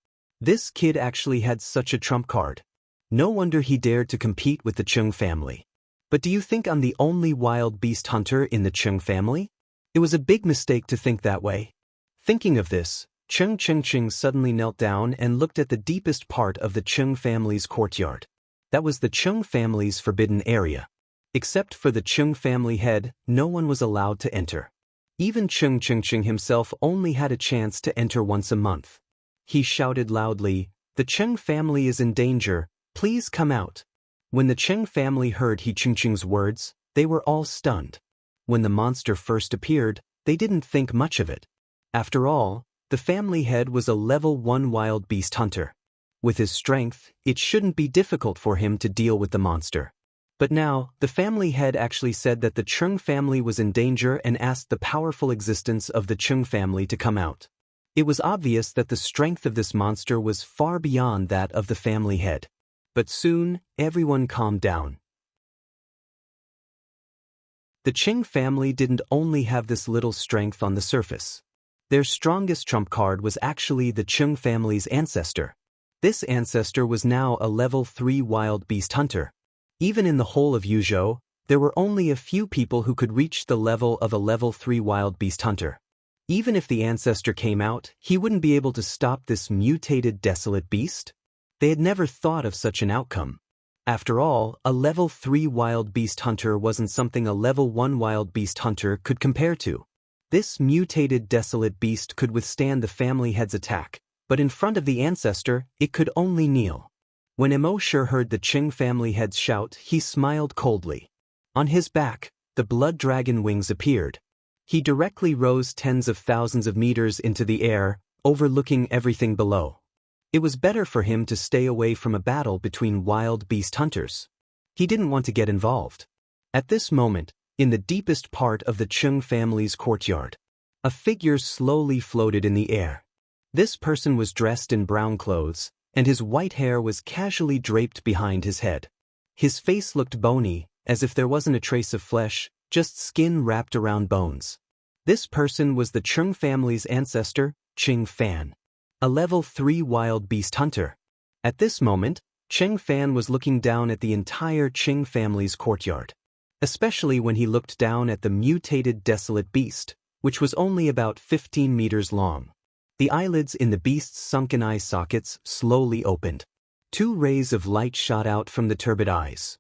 This kid actually had such a trump card. No wonder he dared to compete with the Chung family. But do you think I'm the only wild beast hunter in the Chung family? It was a big mistake to think that way. Thinking of this, Cheng suddenly knelt down and looked at the deepest part of the Cheng family's courtyard. That was the Cheng family's forbidden area. Except for the Cheng family head, no one was allowed to enter. Even Cheng himself only had a chance to enter once a month. He shouted loudly, "The Cheng family is in danger, please come out." When the Cheng family heard Cheng's words, they were all stunned. When the monster first appeared, they didn't think much of it. After all, the family head was a level 1 wild beast hunter. With his strength, it shouldn't be difficult for him to deal with the monster. But now, the family head actually said that the Cheng family was in danger and asked the powerful existence of the Cheng family to come out. It was obvious that the strength of this monster was far beyond that of the family head. But soon, everyone calmed down. The Cheng family didn't only have this little strength on the surface. Their strongest trump card was actually the Cheng family's ancestor. This ancestor was now a level 3 wild beast hunter. Even in the whole of Yuzhou, there were only a few people who could reach the level of a level 3 wild beast hunter. Even if the ancestor came out, he wouldn't be able to stop this mutated desolate beast. They had never thought of such an outcome. After all, a level 3 wild beast hunter wasn't something a level 1 wild beast hunter could compare to. This mutated desolate beast could withstand the family head's attack, but in front of the ancestor, it could only kneel. When Immortal heard the Cheng family head's shout, he smiled coldly. On his back, the blood dragon wings appeared. He directly rose tens of thousands of meters into the air, overlooking everything below. It was better for him to stay away from a battle between wild beast hunters. He didn't want to get involved. At this moment, in the deepest part of the Cheng family's courtyard, a figure slowly floated in the air. This person was dressed in brown clothes, and his white hair was casually draped behind his head. His face looked bony, as if there wasn't a trace of flesh, just skin wrapped around bones. This person was the Cheng family's ancestor, Cheng Fan, a level 3 wild beast hunter. At this moment, Cheng Fan was looking down at the entire Cheng family's courtyard, especially when he looked down at the mutated desolate beast, which was only about 15 meters long. The eyelids in the beast's sunken eye sockets slowly opened. 2 rays of light shot out from the turbid eyes.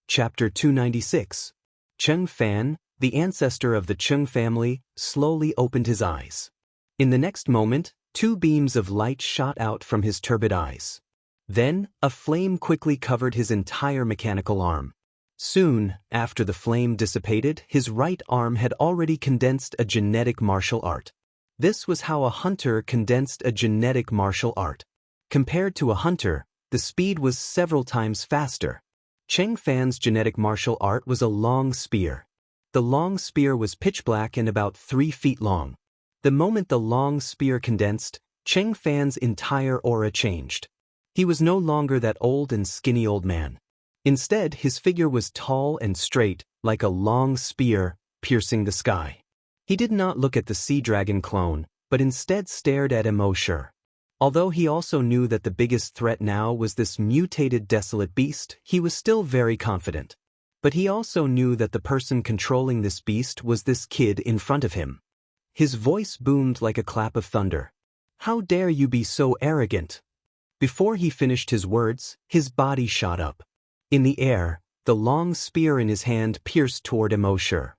Chapter 296. Cheng Fan, the ancestor of the Cheng family, slowly opened his eyes. In the next moment, 2 beams of light shot out from his turbid eyes. Then, a flame quickly covered his entire mechanical arm. Soon, after the flame dissipated, his right arm had already condensed a genetic martial art. This was how a hunter condensed a genetic martial art. Compared to a hunter, the speed was several times faster. Cheng Fan's genetic martial art was a long spear. The long spear was pitch black and about 3 feet long. The moment the long spear condensed, Cheng Fan's entire aura changed. He was no longer that old and skinny old man. Instead, his figure was tall and straight, like a long spear, piercing the sky. He did not look at the sea dragon clone, but instead stared at Immortal. Although he also knew that the biggest threat now was this mutated desolate beast, he was still very confident. But he also knew that the person controlling this beast was this kid in front of him. His voice boomed like a clap of thunder. "How dare you be so arrogant?" Before he finished his words, his body shot up. In the air, the long spear in his hand pierced toward Immortal.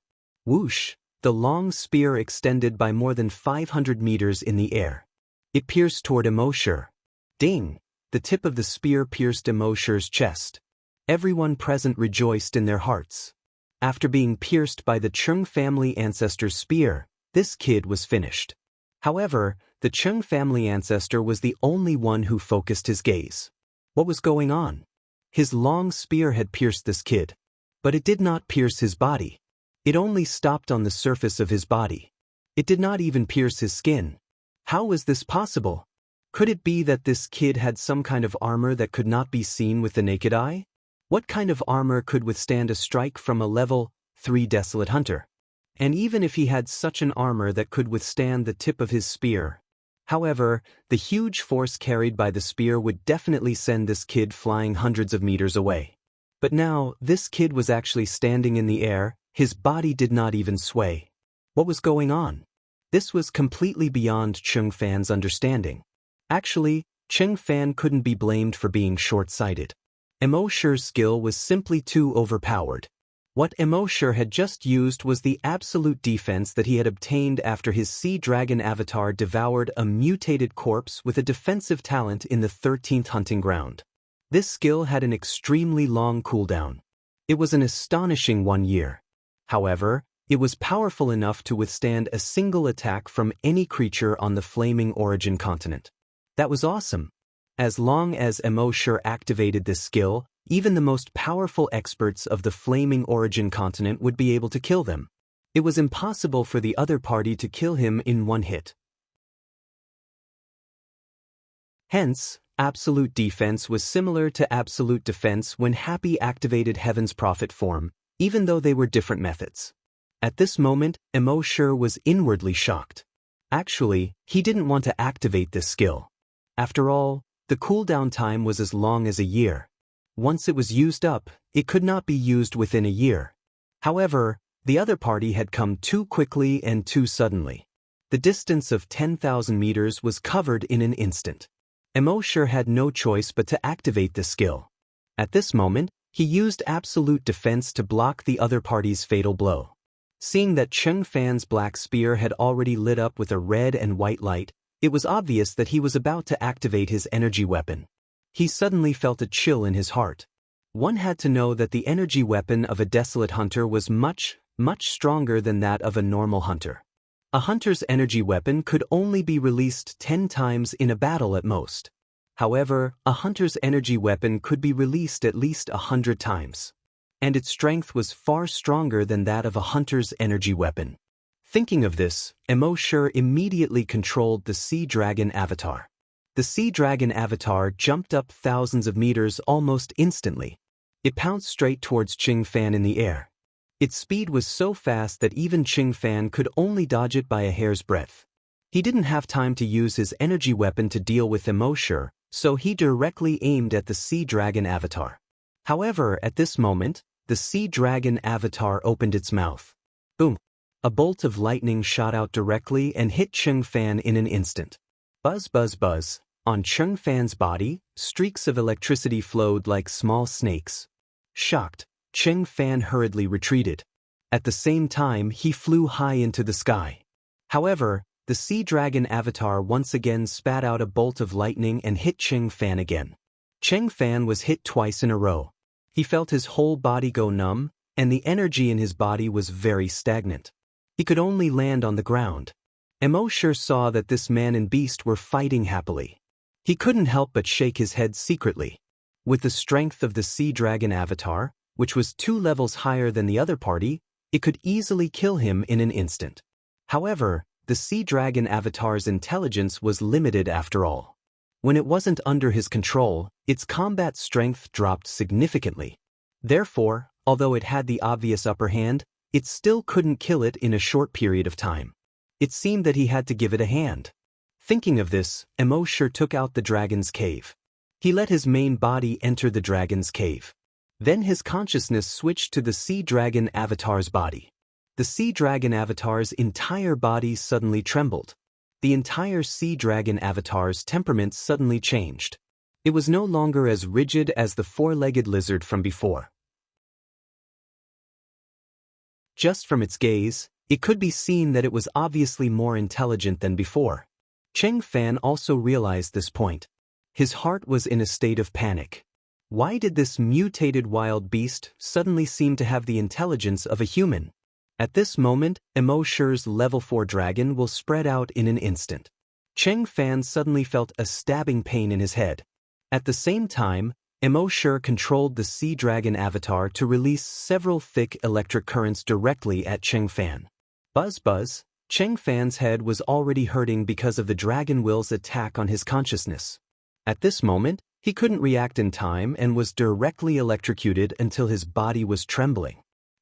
Whoosh! The long spear extended by more than 500 meters in the air. It pierced toward Immortal. Ding! The tip of the spear pierced Immortal's chest. Everyone present rejoiced in their hearts. After being pierced by the Cheng family ancestor's spear, this kid was finished. However, the Cheng family ancestor was the only one who focused his gaze. What was going on? His long spear had pierced this kid, but it did not pierce his body. It only stopped on the surface of his body. It did not even pierce his skin. How was this possible? Could it be that this kid had some kind of armor that could not be seen with the naked eye? What kind of armor could withstand a strike from a level 3 desolate hunter? And even if he had such an armor that could withstand the tip of his spear. However, the huge force carried by the spear would definitely send this kid flying hundreds of meters away. But now, this kid was actually standing in the air, His body did not even sway. What was going on? This was completely beyond Cheng Fan's understanding. Actually, Cheng Fan couldn't be blamed for being short-sighted. Immortal's skill was simply too overpowered. What Immortal had just used was the absolute defense that he had obtained after his sea dragon avatar devoured a mutated corpse with a defensive talent in the 13th hunting ground. This skill had an extremely long cooldown. It was an astonishing 1 year. However, it was powerful enough to withstand a single attack from any creature on the Flaming Origin continent. That was awesome. As long as Immortal activated this skill, even the most powerful experts of the Flaming Origin continent would be able to kill them. It was impossible for the other party to kill him in one hit. Hence, absolute defense was similar to absolute defense when Happy activated Heaven's Prophet form, even though they were different methods. At this moment, Immortal was inwardly shocked. Actually, he didn't want to activate this skill. After all, the cooldown time was as long as a year. Once it was used up, it could not be used within a year. However, the other party had come too quickly and too suddenly. The distance of 10,000 meters was covered in an instant. Immortal had no choice but to activate the skill. At this moment, he used absolute defense to block the other party's fatal blow. Seeing that Cheng Fan's black spear had already lit up with a red and white light, it was obvious that he was about to activate his energy weapon. He suddenly felt a chill in his heart. One had to know that the energy weapon of a desolate hunter was much stronger than that of a normal hunter. A hunter's energy weapon could only be released 10 times in a battle at most. However, a hunter's energy weapon could be released at least 100 times. And its strength was far stronger than that of a hunter's energy weapon. Thinking of this, Immortal immediately controlled the Sea Dragon avatar. The Sea Dragon avatar jumped up thousands of meters almost instantly. It pounced straight towards Cheng Fan in the air. Its speed was so fast that even Cheng Fan could only dodge it by a hair's breadth. He didn't have time to use his energy weapon to deal with Immortal, so he directly aimed at the Sea Dragon avatar. However, at this moment, the Sea Dragon avatar opened its mouth. Boom! A bolt of lightning shot out directly and hit Cheng Fan in an instant. Buzz, buzz, buzz. On Cheng Fan's body, streaks of electricity flowed like small snakes. Shocked, Cheng Fan hurriedly retreated. At the same time, he flew high into the sky. However, the Sea Dragon avatar once again spat out a bolt of lightning and hit Cheng Fan again. Cheng Fan was hit twice in a row. He felt his whole body go numb, and the energy in his body was very stagnant. He could only land on the ground. Immortal saw that this man and beast were fighting happily. He couldn't help but shake his head secretly. With the strength of the Sea Dragon avatar, which was 2 levels higher than the other party, it could easily kill him in an instant. However, the Sea Dragon avatar's intelligence was limited after all. When it wasn't under his control, its combat strength dropped significantly. Therefore, although it had the obvious upper hand, it still couldn't kill it in a short period of time. It seemed that he had to give it a hand. Thinking of this, Immortal took out the dragon's cave. He let his main body enter the dragon's cave. Then his consciousness switched to the Sea Dragon avatar's body. The Sea Dragon avatar's entire body suddenly trembled. The entire Sea Dragon avatar's temperament suddenly changed. It was no longer as rigid as the 4-legged lizard from before. Just from its gaze, it could be seen that it was obviously more intelligent than before. Cheng Fan also realized this point. His heart was in a state of panic. Why did this mutated wild beast suddenly seem to have the intelligence of a human? At this moment, Immortal's level 4 dragon will spread out in an instant. Cheng Fan suddenly felt a stabbing pain in his head. At the same time, Immortal controlled the Sea Dragon avatar to release several thick electric currents directly at Cheng Fan. Buzz buzz, Cheng Fan's head was already hurting because of the dragon will's attack on his consciousness. At this moment, he couldn't react in time and was directly electrocuted until his body was trembling.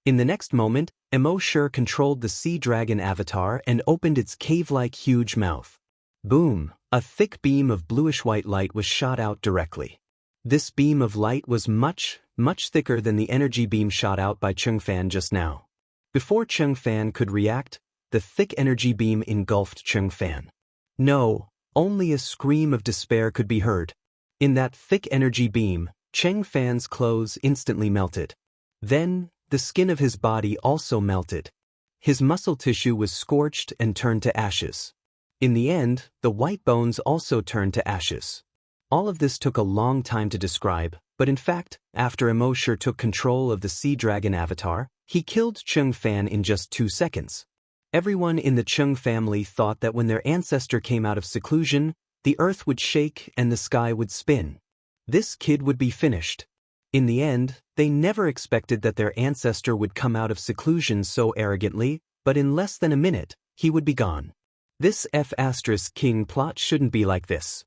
In the next moment, Immortal controlled the Sea Dragon avatar and opened its cave-like huge mouth. Boom! A thick beam of bluish-white light was shot out directly. This beam of light was much thicker than the energy beam shot out by Cheng Fan just now. Before Cheng Fan could react, the thick energy beam engulfed Cheng Fan. No, only a scream of despair could be heard. In that thick energy beam, Cheng Fan's clothes instantly melted. Then, the skin of his body also melted. His muscle tissue was scorched and turned to ashes. In the end, the white bones also turned to ashes. All of this took a long time to describe, but in fact, after Immortal took control of the Sea Dragon avatar, he killed Cheng Fan in just 2 seconds. Everyone in the Cheng family thought that when their ancestor came out of seclusion, the earth would shake and the sky would spin. This kid would be finished. In the end, they never expected that their ancestor would come out of seclusion so arrogantly, but in less than a minute, he would be gone. This F***king plot shouldn't be like this.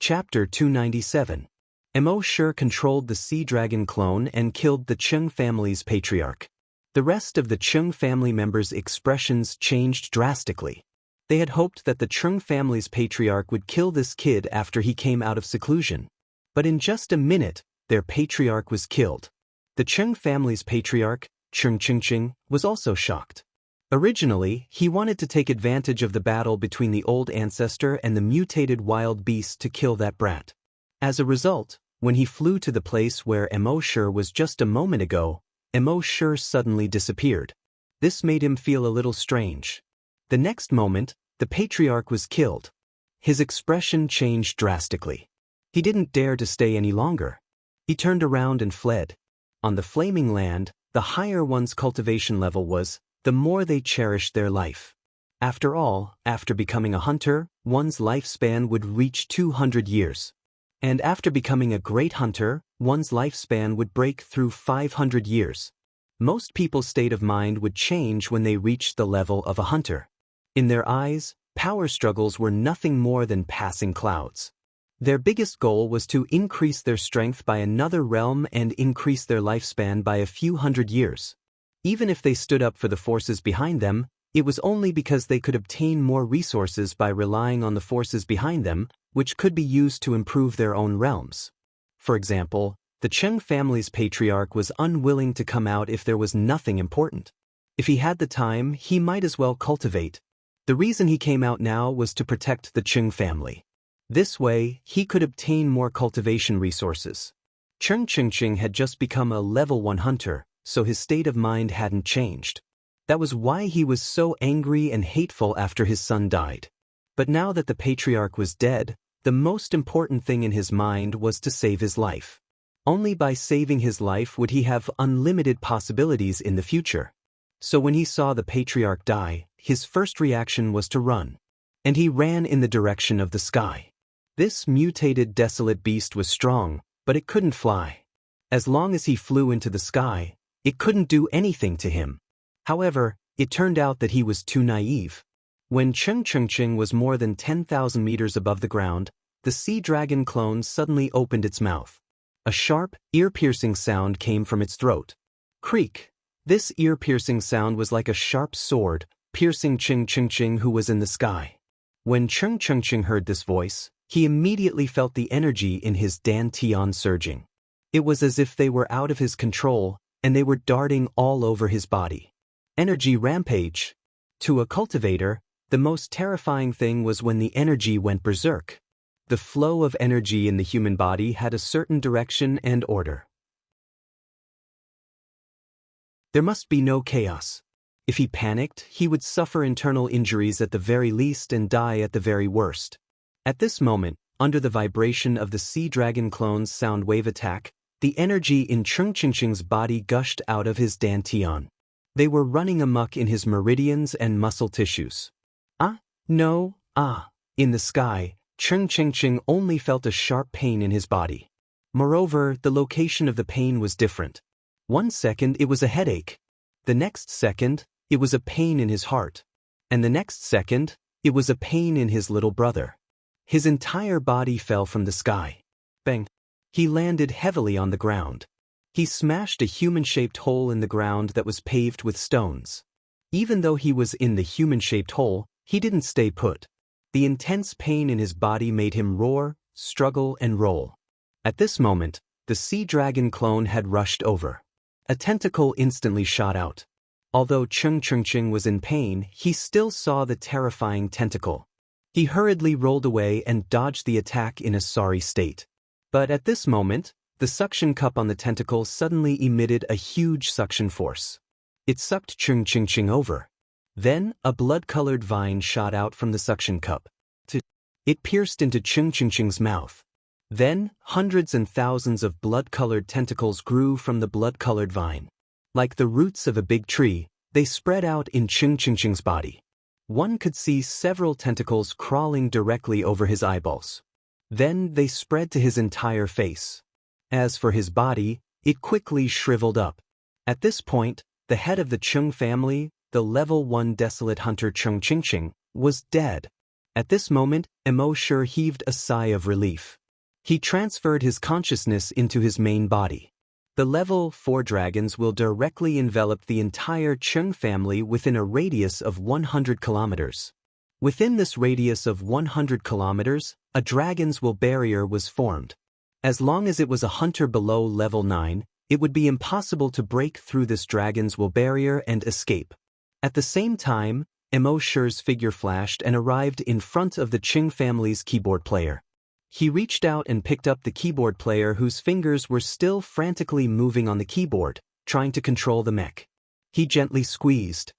Chapter 297. Immortal controlled the Sea Dragon clone and killed the Cheng family's patriarch. The rest of the Cheng family members' expressions changed drastically. They had hoped that the Cheng family's patriarch would kill this kid after he came out of seclusion. But in just a minute, their patriarch was killed. The Cheng family's patriarch, Cheng Qingqing, was also shocked. Originally, he wanted to take advantage of the battle between the old ancestor and the mutated wild beast to kill that brat. As a result, when he flew to the place where Immortal was just a moment ago, Immortal suddenly disappeared. This made him feel a little strange. The next moment, the patriarch was killed. His expression changed drastically. He didn't dare to stay any longer. He turned around and fled. On the flaming land, the higher one's cultivation level was, the more they cherished their life. After all, after becoming a hunter, one's lifespan would reach 200 years. And after becoming a great hunter, one's lifespan would break through 500 years. Most people's state of mind would change when they reached the level of a hunter. In their eyes, power struggles were nothing more than passing clouds. Their biggest goal was to increase their strength by another realm and increase their lifespan by a few hundred years. Even if they stood up for the forces behind them, it was only because they could obtain more resources by relying on the forces behind them, which could be used to improve their own realms. For example, the Cheng family's patriarch was unwilling to come out if there was nothing important. If he had the time, he might as well cultivate. The reason he came out now was to protect the Cheng family. This way, he could obtain more cultivation resources. Cheng Qingqing had just become a level 1 hunter, so his state of mind hadn't changed. That was why he was so angry and hateful after his son died. But now that the patriarch was dead, the most important thing in his mind was to save his life. Only by saving his life would he have unlimited possibilities in the future. So when he saw the patriarch die, his first reaction was to run. And he ran in the direction of the sky. This mutated desolate beast was strong, but it couldn't fly. As long as he flew into the sky, it couldn't do anything to him. However, it turned out that he was too naive. When Cheng Qingqing was more than 10,000 meters above the ground, the Sea Dragon clone suddenly opened its mouth. A sharp, ear-piercing sound came from its throat. Creak! This ear-piercing sound was like a sharp sword, piercing Cheng Qingqing who was in the sky. When Cheng Qingqing heard this voice, he immediately felt the energy in his dantian surging. It was as if they were out of his control, and they were darting all over his body. Energy rampage. To a cultivator, the most terrifying thing was when the energy went berserk. The flow of energy in the human body had a certain direction and order. There must be no chaos. If he panicked, he would suffer internal injuries at the very least and die at the very worst. At this moment, under the vibration of the Sea Dragon clone's sound wave attack, the energy in Cheng Qingqing's body gushed out of his dantian. They were running amok in his meridians and muscle tissues. In the sky, Cheng Qingqing only felt a sharp pain in his body. Moreover, the location of the pain was different. 1 second it was a headache. The next second, it was a pain in his heart. And the next second, it was a pain in his little brother. His entire body fell from the sky. Bang! He landed heavily on the ground. He smashed a human-shaped hole in the ground that was paved with stones. Even though he was in the human-shaped hole, he didn't stay put. The intense pain in his body made him roar, struggle, and roll. At this moment, the sea dragon clone had rushed over. A tentacle instantly shot out. Although Cheng was in pain, he still saw the terrifying tentacle. He hurriedly rolled away and dodged the attack in a sorry state. But at this moment, the suction cup on the tentacle suddenly emitted a huge suction force. It sucked Cheng over. Then, a blood-colored vine shot out from the suction cup. It pierced into Cheng's mouth. Then, hundreds and thousands of blood-colored tentacles grew from the blood-colored vine. Like the roots of a big tree, they spread out in Cheng's body. One could see several tentacles crawling directly over his eyeballs. Then they spread to his entire face. As for his body, it quickly shriveled up. At this point, the head of the Cheng family, the level 1 desolate hunter Cheng, was dead. At this moment, Immortal heaved a sigh of relief. He transferred his consciousness into his main body. The level 4 dragons will directly envelop the entire Cheng family within a radius of 100 kilometers. Within this radius of 100 kilometers, a dragon's will barrier was formed. As long as it was a hunter below level 9, it would be impossible to break through this dragon's will barrier and escape. At the same time, Immortal's figure flashed and arrived in front of the Cheng family's keyboard player. He reached out and picked up the keyboard player whose fingers were still frantically moving on the keyboard, trying to control the mech. He gently squeezed.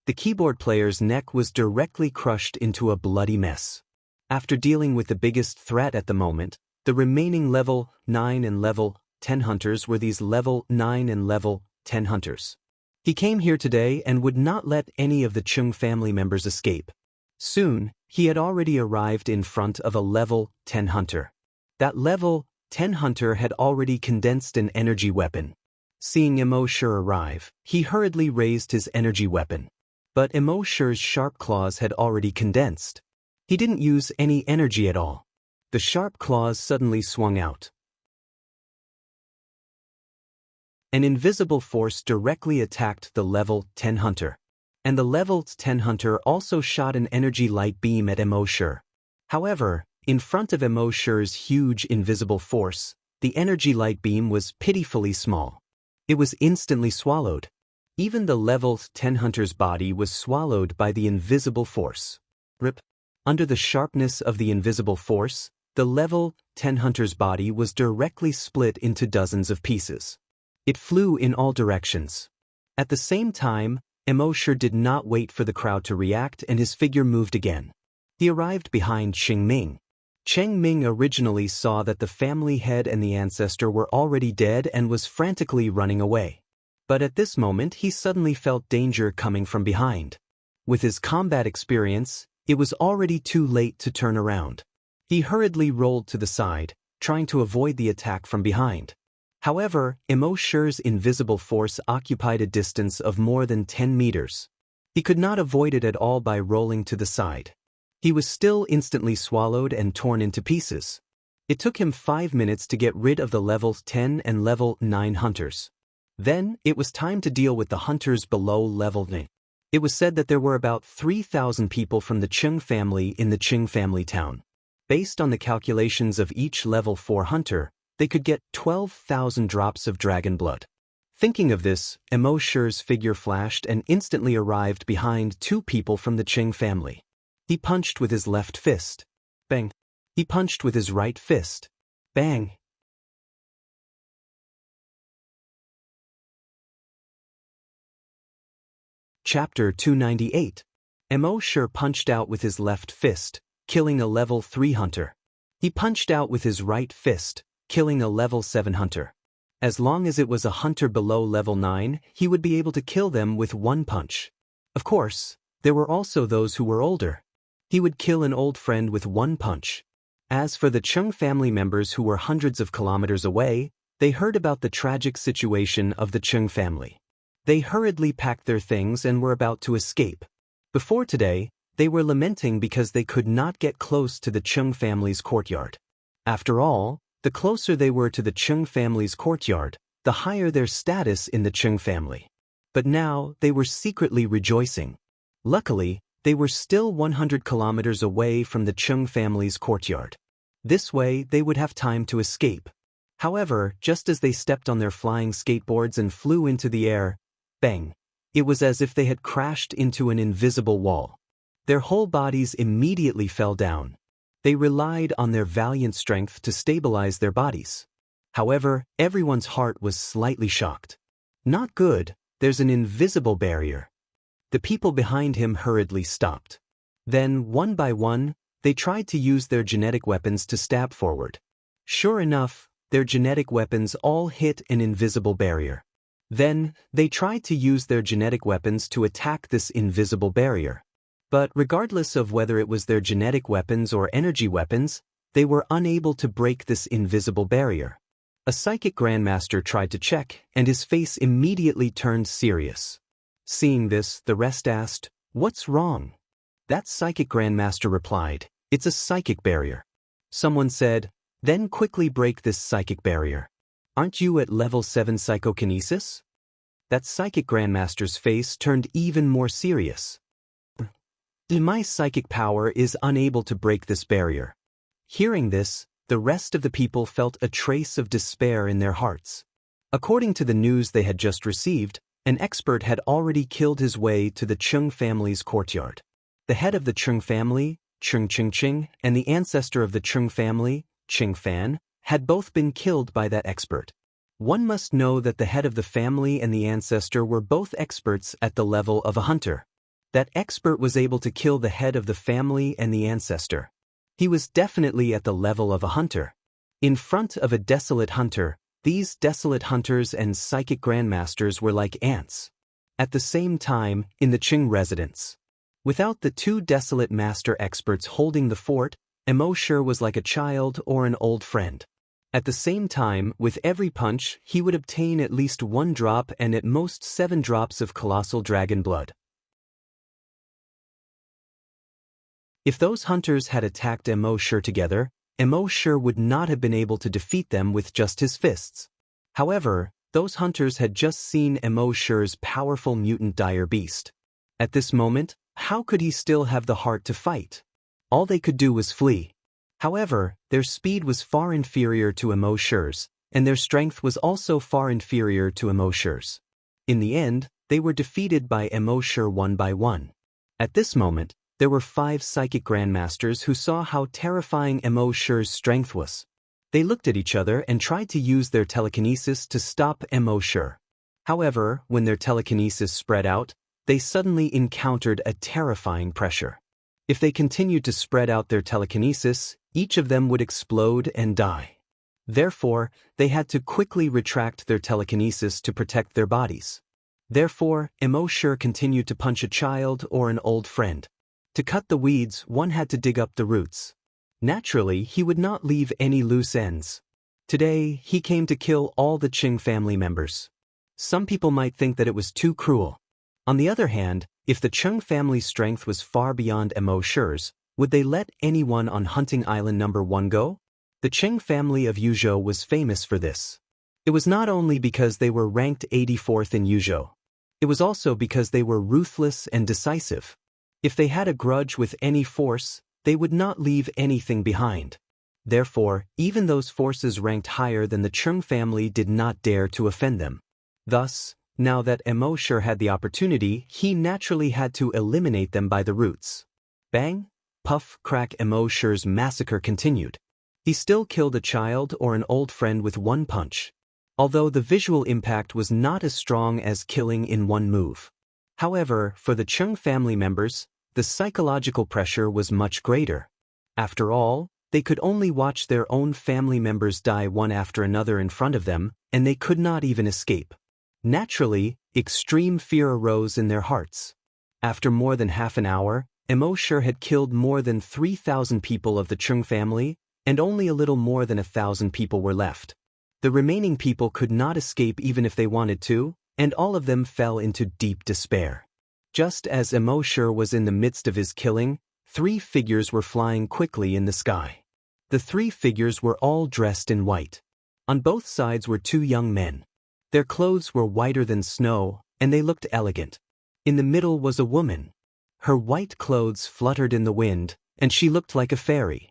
The keyboard player's neck was directly crushed into a bloody mess. After dealing with the biggest threat at the moment, the remaining level 9 and level 10 hunters were these level 9 and level 10 hunters. He came here today and would not let any of the Cheng family members escape. Soon, he had already arrived in front of a level 10 hunter. That level 10 hunter had already condensed an energy weapon. Seeing Immortal arrive, he hurriedly raised his energy weapon. But Immortal's sharp claws had already condensed. He didn't use any energy at all. The sharp claws suddenly swung out. An invisible force directly attacked the level 10 hunter. And the level 10 hunter also shot an energy light beam at Immortal. However, in front of Immortal's huge invisible force, the energy light beam was pitifully small. It was instantly swallowed. Even the level 10 hunter's body was swallowed by the invisible force. Rip. Under the sharpness of the invisible force, the level 10 hunter's body was directly split into dozens of pieces. It flew in all directions. At the same time, Immortal did not wait for the crowd to react and his figure moved again. He arrived behind Cheng Ming originally saw that the family head and the ancestor were already dead and was frantically running away. But at this moment he suddenly felt danger coming from behind. With his combat experience, it was already too late to turn around. He hurriedly rolled to the side, trying to avoid the attack from behind. However, Immortal's invisible force occupied a distance of more than 10 meters. He could not avoid it at all by rolling to the side. He was still instantly swallowed and torn into pieces. It took him 5 minutes to get rid of the level 10 and level 9 hunters. Then, it was time to deal with the hunters below level 9. It was said that there were about 3,000 people from the Cheng family in the Cheng family town. Based on the calculations of each level 4 hunter, they could get 12,000 drops of dragon blood. Thinking of this, Immortal's figure flashed and instantly arrived behind 2 people from the Cheng family. He punched with his left fist. Bang. He punched with his right fist. Bang. Chapter 298. Immortal punched out with his left fist, killing a level 3 hunter. He punched out with his right fist, killing a level 7 hunter. As long as it was a hunter below level 9, he would be able to kill them with one punch. Of course, there were also those who were older. He would kill an old friend with one punch. As for the Cheng family members who were hundreds of kilometers away, they heard about the tragic situation of the Cheng family. They hurriedly packed their things and were about to escape. Before today, they were lamenting because they could not get close to the Cheng family's courtyard. After all, the closer they were to the Cheng family's courtyard, the higher their status in the Cheng family. But now, they were secretly rejoicing. Luckily, they were still 100 kilometers away from the Cheng family's courtyard. This way, they would have time to escape. However, just as they stepped on their flying skateboards and flew into the air, bang! It was as if they had crashed into an invisible wall. Their whole bodies immediately fell down. They relied on their valiant strength to stabilize their bodies. However, everyone's heart was slightly shocked. Not good, there's an invisible barrier. The people behind him hurriedly stopped. Then, one by one, they tried to use their genetic weapons to stab forward. Sure enough, their genetic weapons all hit an invisible barrier. Then, they tried to use their genetic weapons to attack this invisible barrier. But regardless of whether it was their genetic weapons or energy weapons, they were unable to break this invisible barrier. A psychic grandmaster tried to check, and his face immediately turned serious. Seeing this, the rest asked, "What's wrong?" That psychic grandmaster replied, "It's a psychic barrier." Someone said, "Then quickly break this psychic barrier. Aren't you at level 7 psychokinesis?" That psychic grandmaster's face turned even more serious. "My psychic power is unable to break this barrier." Hearing this, the rest of the people felt a trace of despair in their hearts. According to the news they had just received, an expert had already killed his way to the Cheng family's courtyard. The head of the Cheng family, Cheng Qingqing, and the ancestor of the Cheng family, Cheng Fan, had both been killed by that expert. One must know that the head of the family and the ancestor were both experts at the level of a hunter. That expert was able to kill the head of the family and the ancestor. He was definitely at the level of a hunter. In front of a desolate hunter, these desolate hunters and psychic grandmasters were like ants. At the same time, in the Qing residence. Without the two desolate master experts holding the fort, Emo Shi was like a child or an old friend. At the same time, with every punch, he would obtain at least 1 drop and at most 7 drops of colossal dragon blood. If those hunters had attacked Emo Shi together, Emo Shi would not have been able to defeat them with just his fists. However, those hunters had just seen Emo Shi's powerful mutant dire beast. At this moment, how could he still have the heart to fight? All they could do was flee. However, their speed was far inferior to Emo Shi's, and their strength was also far inferior to Emo Shi's. In the end, they were defeated by Emo Shi one by one. At this moment, there were 5 psychic grandmasters who saw how terrifying Emo Shi's strength was. They looked at each other and tried to use their telekinesis to stop Emo Shi. However, when their telekinesis spread out, they suddenly encountered a terrifying pressure. If they continued to spread out their telekinesis, each of them would explode and die. Therefore, they had to quickly retract their telekinesis to protect their bodies. Therefore, Emo Shi continued to punch a child or an old friend. To cut the weeds, one had to dig up the roots. Naturally, he would not leave any loose ends. Today, he came to kill all the Qing family members. Some people might think that it was too cruel. On the other hand, if the Cheng family's strength was far beyond Emo Shi's, would they let anyone on Hunting Island number 1 go? The Cheng family of Yuzhou was famous for this. It was not only because they were ranked 84th in Yuzhou. It was also because they were ruthless and decisive. If they had a grudge with any force, they would not leave anything behind. Therefore, even those forces ranked higher than the Cheng family did not dare to offend them. Thus, now that Emo Shi had the opportunity, he naturally had to eliminate them by the roots. Bang, puff, crack. Emo Shi's massacre continued. He still killed a child or an old friend with 1 punch. Although the visual impact was not as strong as killing in 1 move. However, for the Cheng family members, the psychological pressure was much greater. After all, they could only watch their own family members die one after another in front of them, and they could not even escape. Naturally, extreme fear arose in their hearts. After more than half an hour, Emo Shi had killed more than 3,000 people of the Cheng family, and only a little more than 1,000 people were left. The remaining people could not escape even if they wanted to, and all of them fell into deep despair. Just as Emo Shi was in the midst of his killing, 3 figures were flying quickly in the sky. The 3 figures were all dressed in white. On both sides were 2 young men. Their clothes were whiter than snow, and they looked elegant. In the middle was a woman. Her white clothes fluttered in the wind, and she looked like a fairy.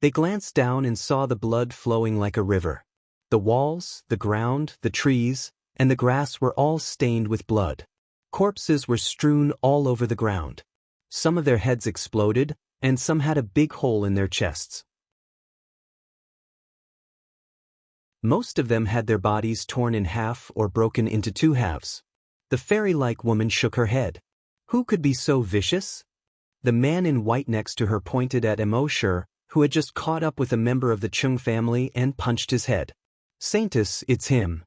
They glanced down and saw the blood flowing like a river. The walls, the ground, the trees, and the grass were all stained with blood. Corpses were strewn all over the ground. Some of their heads exploded, and some had a big hole in their chests. Most of them had their bodies torn in half or broken into two halves. The fairy-like woman shook her head. Who could be so vicious? The man in white next to her pointed at Immortal, who had just caught up with a member of the Chung family and punched his head. Saintus, it's him.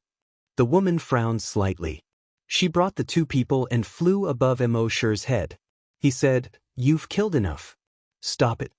The woman frowned slightly. She brought the two people and flew above Immortal's head. He said, "You've killed enough. Stop it."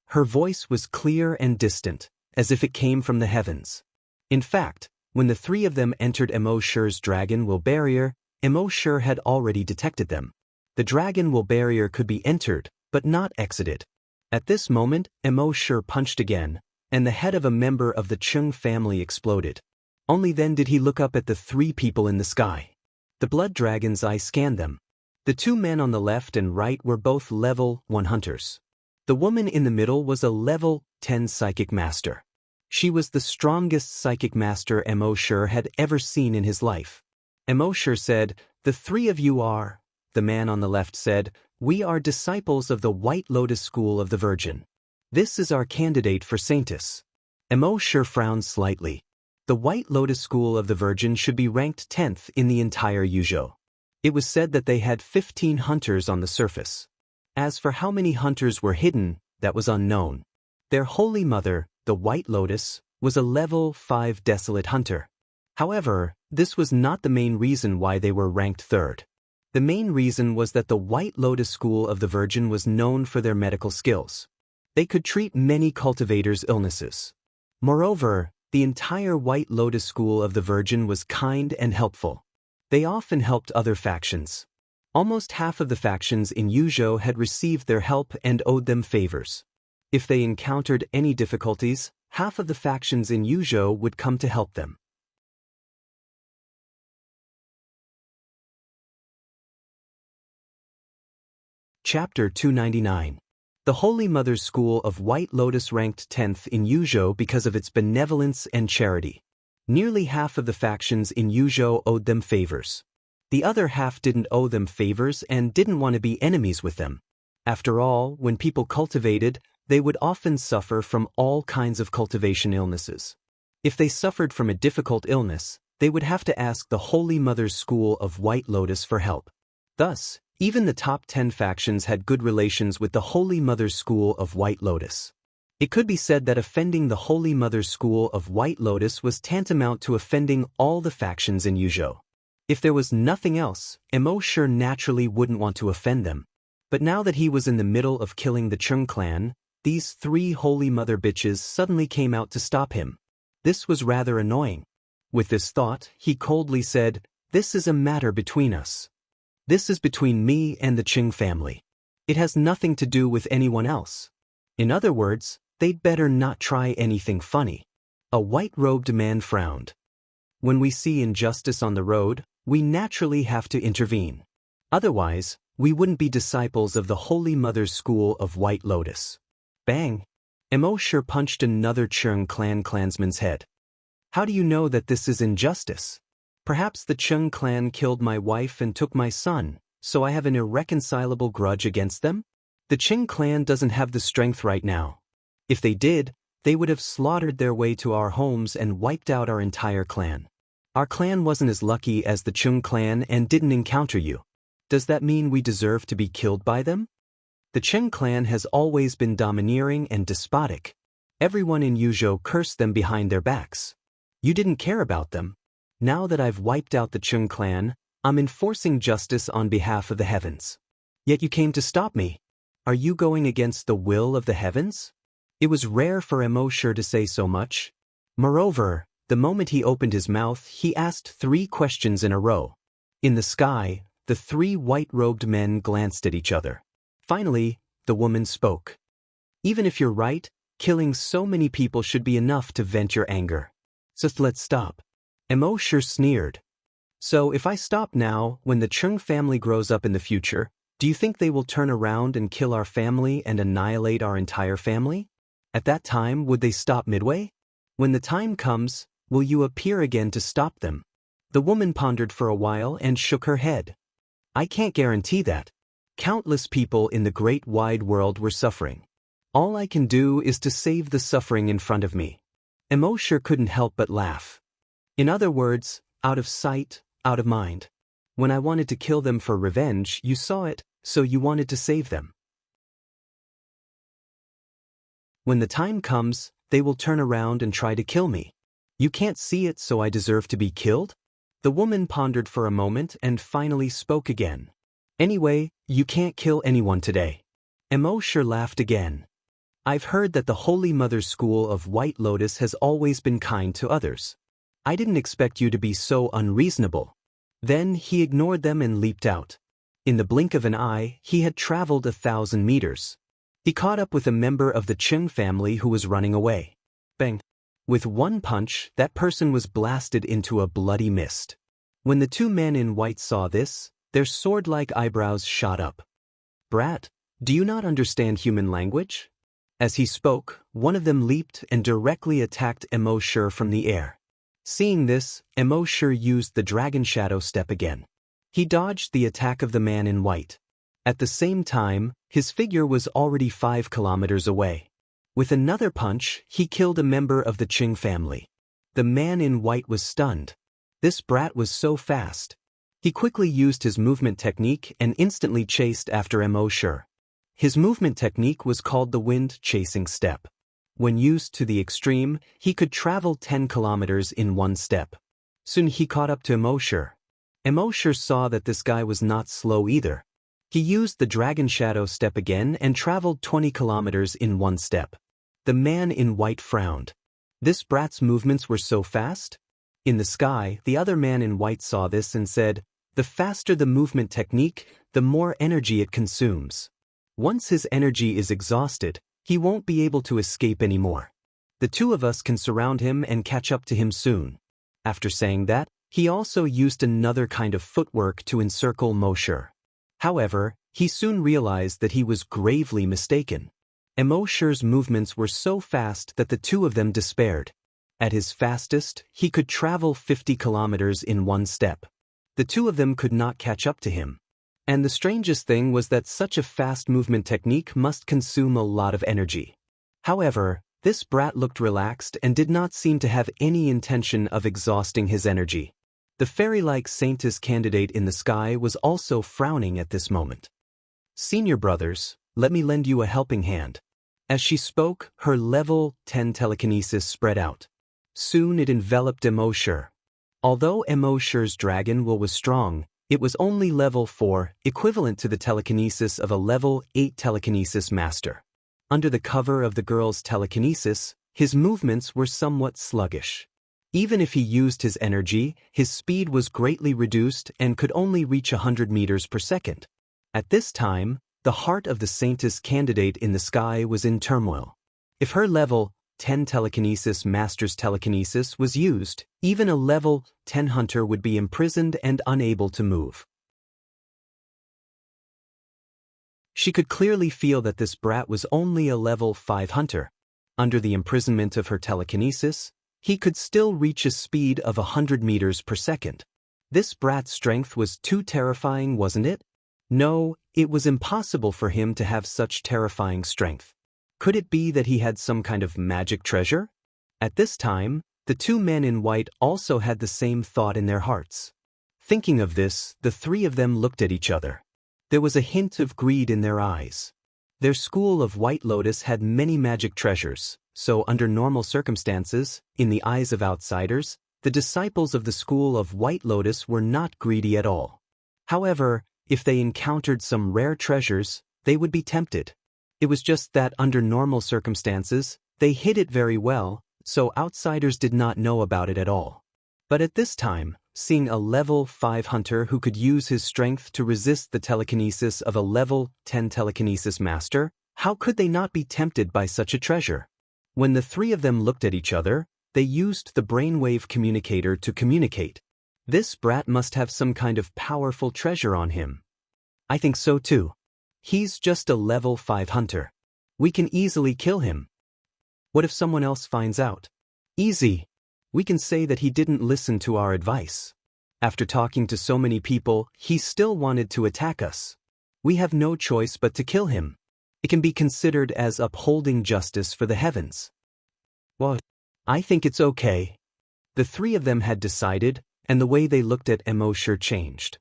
Her voice was clear and distant, as if it came from the heavens. In fact, when the three of them entered Immortal's dragon will barrier, Immortal had already detected them. The dragon will barrier could be entered, but not exited. At this moment, Immortal punched again, and the head of a member of the Chung family exploded. Only then did he look up at the three people in the sky. The blood dragon's eye scanned them. The two men on the left and right were both level 1 hunters. The woman in the middle was a level 10 psychic master. She was the strongest psychic master Immortal had ever seen in his life. Immortal said, "The three of you are," the man on the left said, "We are disciples of the White Lotus School of the Virgin. This is our candidate for Saintus." Immortal frowned slightly. The White Lotus School of the Virgin should be ranked 10th in the entire Yuzhou. It was said that they had 15 hunters on the surface. As for how many hunters were hidden, that was unknown. Their holy mother, the White Lotus, was a level 5 desolate hunter. However, this was not the main reason why they were ranked third. The main reason was that the White Lotus School of the Virgin was known for their medical skills. They could treat many cultivators' illnesses. Moreover, the entire White Lotus School of the Virgin was kind and helpful. They often helped other factions. Almost half of the factions in Yuzhou had received their help and owed them favors. If they encountered any difficulties, half of the factions in Yuzhou would come to help them. Chapter 299. The Holy Mother's School of White Lotus ranked 10th in Yuzhou because of its benevolence and charity. Nearly half of the factions in Yuzhou owed them favors. The other half didn't owe them favors and didn't want to be enemies with them. After all, when people cultivated, they would often suffer from all kinds of cultivation illnesses. If they suffered from a difficult illness, they would have to ask the Holy Mother's School of White Lotus for help. Thus, even the top 10 factions had good relations with the Holy Mother's School of White Lotus. It could be said that offending the Holy Mother's School of White Lotus was tantamount to offending all the factions in Yuzhou. If there was nothing else, Immortal naturally wouldn't want to offend them. But now that he was in the middle of killing the Chung clan, these three Holy Mother bitches suddenly came out to stop him. This was rather annoying. With this thought, he coldly said, "This is a matter between us. This is between me and the Chung family. It has nothing to do with anyone else. In other words, they'd better not try anything funny." A white-robed man frowned. "When we see injustice on the road, we naturally have to intervene. Otherwise, we wouldn't be disciples of the Holy Mother's School of White Lotus." Bang! Immortal punched another Chung clan clansman's head. "How do you know that this is injustice? Perhaps the Chung clan killed my wife and took my son, so I have an irreconcilable grudge against them? The Chung clan doesn't have the strength right now. If they did, they would have slaughtered their way to our homes and wiped out our entire clan. Our clan wasn't as lucky as the Chung clan and didn't encounter you. Does that mean we deserve to be killed by them? The Chung clan has always been domineering and despotic. Everyone in Yuzhou cursed them behind their backs. You didn't care about them. Now that I've wiped out the Chung clan, I'm enforcing justice on behalf of the heavens. Yet you came to stop me. Are you going against the will of the heavens?" It was rare for Immortal to say so much. Moreover, the moment he opened his mouth, he asked 3 questions in a row. In the sky, the 3 white-robed men glanced at each other. Finally, the woman spoke. "Even if you're right, killing so many people should be enough to vent your anger. So let's stop." Immortal sneered. "So if I stop now, when the Chung family grows up in the future, do you think they will turn around and kill our family and annihilate our entire family?" At that time, would they stop midway? When the time comes, will you appear again to stop them? The woman pondered for a while and shook her head. I can't guarantee that. Countless people in the great wide world were suffering. All I can do is to save the suffering in front of me. Immortal couldn't help but laugh. In other words, out of sight, out of mind. When I wanted to kill them for revenge, you saw it, so you wanted to save them. When the time comes, they will turn around and try to kill me. You can't see it, so I deserve to be killed? The woman pondered for a moment and finally spoke again. Anyway, you can't kill anyone today. Immortal laughed again. I've heard that the Holy Mother's school of White Lotus has always been kind to others. I didn't expect you to be so unreasonable. Then he ignored them and leaped out. In the blink of an eye, he had traveled 1,000 meters. He caught up with a member of the Qing family who was running away. Bang! With one punch, that person was blasted into a bloody mist. When the two men in white saw this, their sword-like eyebrows shot up. Brat, do you not understand human language? As he spoke, one of them leaped and directly attacked Immortal from the air. Seeing this, Immortal used the dragon shadow step again. He dodged the attack of the man in white. At the same time, his figure was already 5 kilometers away. With another punch, he killed a member of the Qing family. The man in white was stunned. This brat was so fast. He quickly used his movement technique and instantly chased after Immortal. His movement technique was called the wind-chasing step. When used to the extreme, he could travel 10 kilometers in one step. Soon he caught up to Immortal. Immortal saw that this guy was not slow either. He used the dragon shadow step again and traveled 20 kilometers in one step. The man in white frowned. This brat's movements were so fast? In the sky, the other man in white saw this and said, the faster the movement technique, the more energy it consumes. Once his energy is exhausted, he won't be able to escape anymore. The two of us can surround him and catch up to him soon. After saying that, he also used another kind of footwork to encircle Immortal. However, he soon realized that he was gravely mistaken. Immortal's movements were so fast that the two of them despaired. At his fastest, he could travel 50 kilometers in one step. The two of them could not catch up to him. And the strangest thing was that such a fast movement technique must consume a lot of energy. However, this brat looked relaxed and did not seem to have any intention of exhausting his energy. The fairy-like saintess candidate in the sky was also frowning at this moment. Senior brothers, let me lend you a helping hand. As she spoke, her level 10 telekinesis spread out. Soon it enveloped Immortal. Although Immortal's dragon will was strong, it was only level 4, equivalent to the telekinesis of a level 8 telekinesis master. Under the cover of the girl's telekinesis, his movements were somewhat sluggish. Even if he used his energy, his speed was greatly reduced and could only reach 100 meters per second. At this time, the heart of the saintess candidate in the sky was in turmoil. If her level 10 telekinesis master's telekinesis was used, even a level 10 hunter would be imprisoned and unable to move. She could clearly feel that this brat was only a level 5 hunter. Under the imprisonment of her telekinesis, he could still reach a speed of 100 meters per second. This brat's strength was too terrifying, wasn't it? No, it was impossible for him to have such terrifying strength. Could it be that he had some kind of magic treasure? At this time, the two men in white also had the same thought in their hearts. Thinking of this, the three of them looked at each other. There was a hint of greed in their eyes. Their school of White Lotus had many magic treasures, so under normal circumstances, in the eyes of outsiders, the disciples of the school of White Lotus were not greedy at all. However, if they encountered some rare treasures, they would be tempted. It was just that under normal circumstances, they hid it very well, so outsiders did not know about it at all. But at this time, seeing a level 5 hunter who could use his strength to resist the telekinesis of a level 10 telekinesis master, how could they not be tempted by such a treasure? When the three of them looked at each other, they used the brainwave communicator to communicate. This brat must have some kind of powerful treasure on him. I think so too. He's just a level 5 hunter. We can easily kill him. What if someone else finds out? Easy. We can say that he didn't listen to our advice. After talking to so many people, he still wanted to attack us. We have no choice but to kill him. It can be considered as upholding justice for the heavens. Well, I think it's okay. The three of them had decided, and the way they looked at Immortal changed.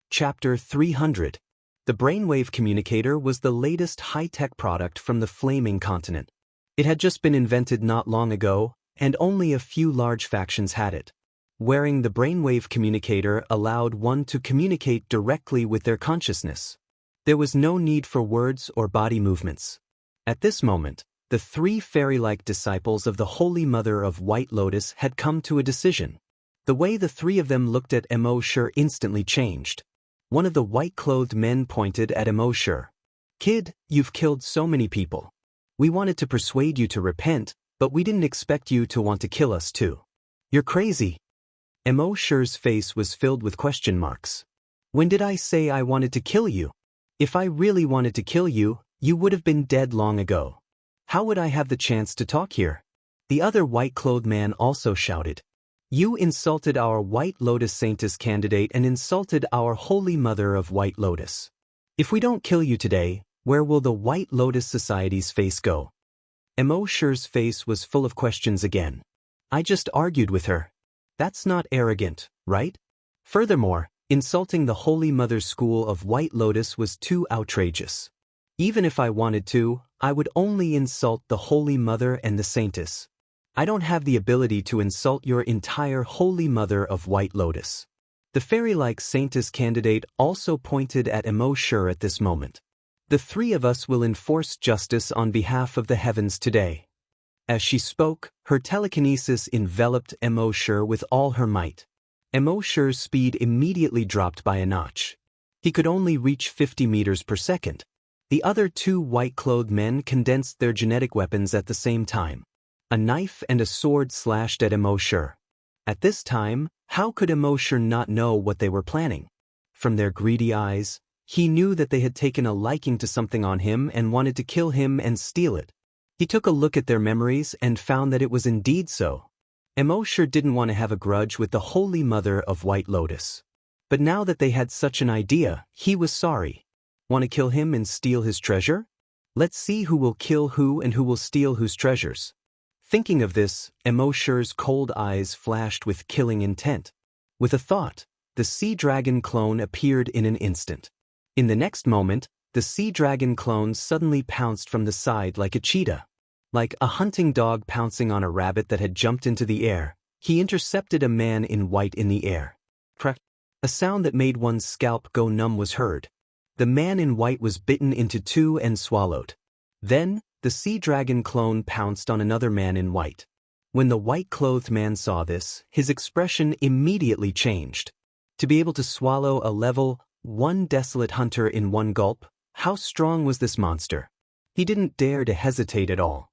Chapter 300. The brainwave communicator was the latest high-tech product from the flaming continent. It had just been invented not long ago, and only a few large factions had it. Wearing the brainwave communicator allowed one to communicate directly with their consciousness. There was no need for words or body movements. At this moment, the three fairy-like disciples of the Holy Mother of White Lotus had come to a decision. The way the three of them looked at Immortal instantly changed. One of the white-clothed men pointed at Immortal. "Kid, you've killed so many people. We wanted to persuade you to repent, but we didn't expect you to want to kill us too. You're crazy." Immortal's face was filled with question marks. "When did I say I wanted to kill you? If I really wanted to kill you, you would have been dead long ago. How would I have the chance to talk here?" The other white-clothed man also shouted. "You insulted our White Lotus Saintess candidate and insulted our Holy Mother of White Lotus. If we don't kill you today, where will the White Lotus Society's face go?" Immortal's face was full of questions again. "I just argued with her. That's not arrogant, right? Furthermore, insulting the Holy Mother's school of White Lotus was too outrageous. Even if I wanted to, I would only insult the Holy Mother and the Saintess. I don't have the ability to insult your entire Holy Mother of White Lotus." The fairy-like Saintess candidate also pointed at Immortal at this moment. "The three of us will enforce justice on behalf of the heavens today." As she spoke, her telekinesis enveloped Immortal with all her might. Immortal's speed immediately dropped by a notch. He could only reach 50 meters per second. The other two white-clothed men condensed their genetic weapons at the same time. A knife and a sword slashed at Immortal. At this time, how could Immortal not know what they were planning? From their greedy eyes, he knew that they had taken a liking to something on him and wanted to kill him and steal it. He took a look at their memories and found that it was indeed so. Immortal didn't want to have a grudge with the Holy Mother of White Lotus. But now that they had such an idea, he was sorry. Want to kill him and steal his treasure? Let's see who will kill who and who will steal whose treasures. Thinking of this, Immortal's cold eyes flashed with killing intent. With a thought, the sea dragon clone appeared in an instant. In the next moment, the sea dragon clone suddenly pounced from the side like a cheetah. Like a hunting dog pouncing on a rabbit that had jumped into the air, he intercepted a man in white in the air. Crack! A sound that made one's scalp go numb was heard. The man in white was bitten into two and swallowed. Then, the sea dragon clone pounced on another man in white. When the white-clothed man saw this, his expression immediately changed. To be able to swallow a level 1 desolate hunter in one gulp, how strong was this monster? He didn't dare to hesitate at all.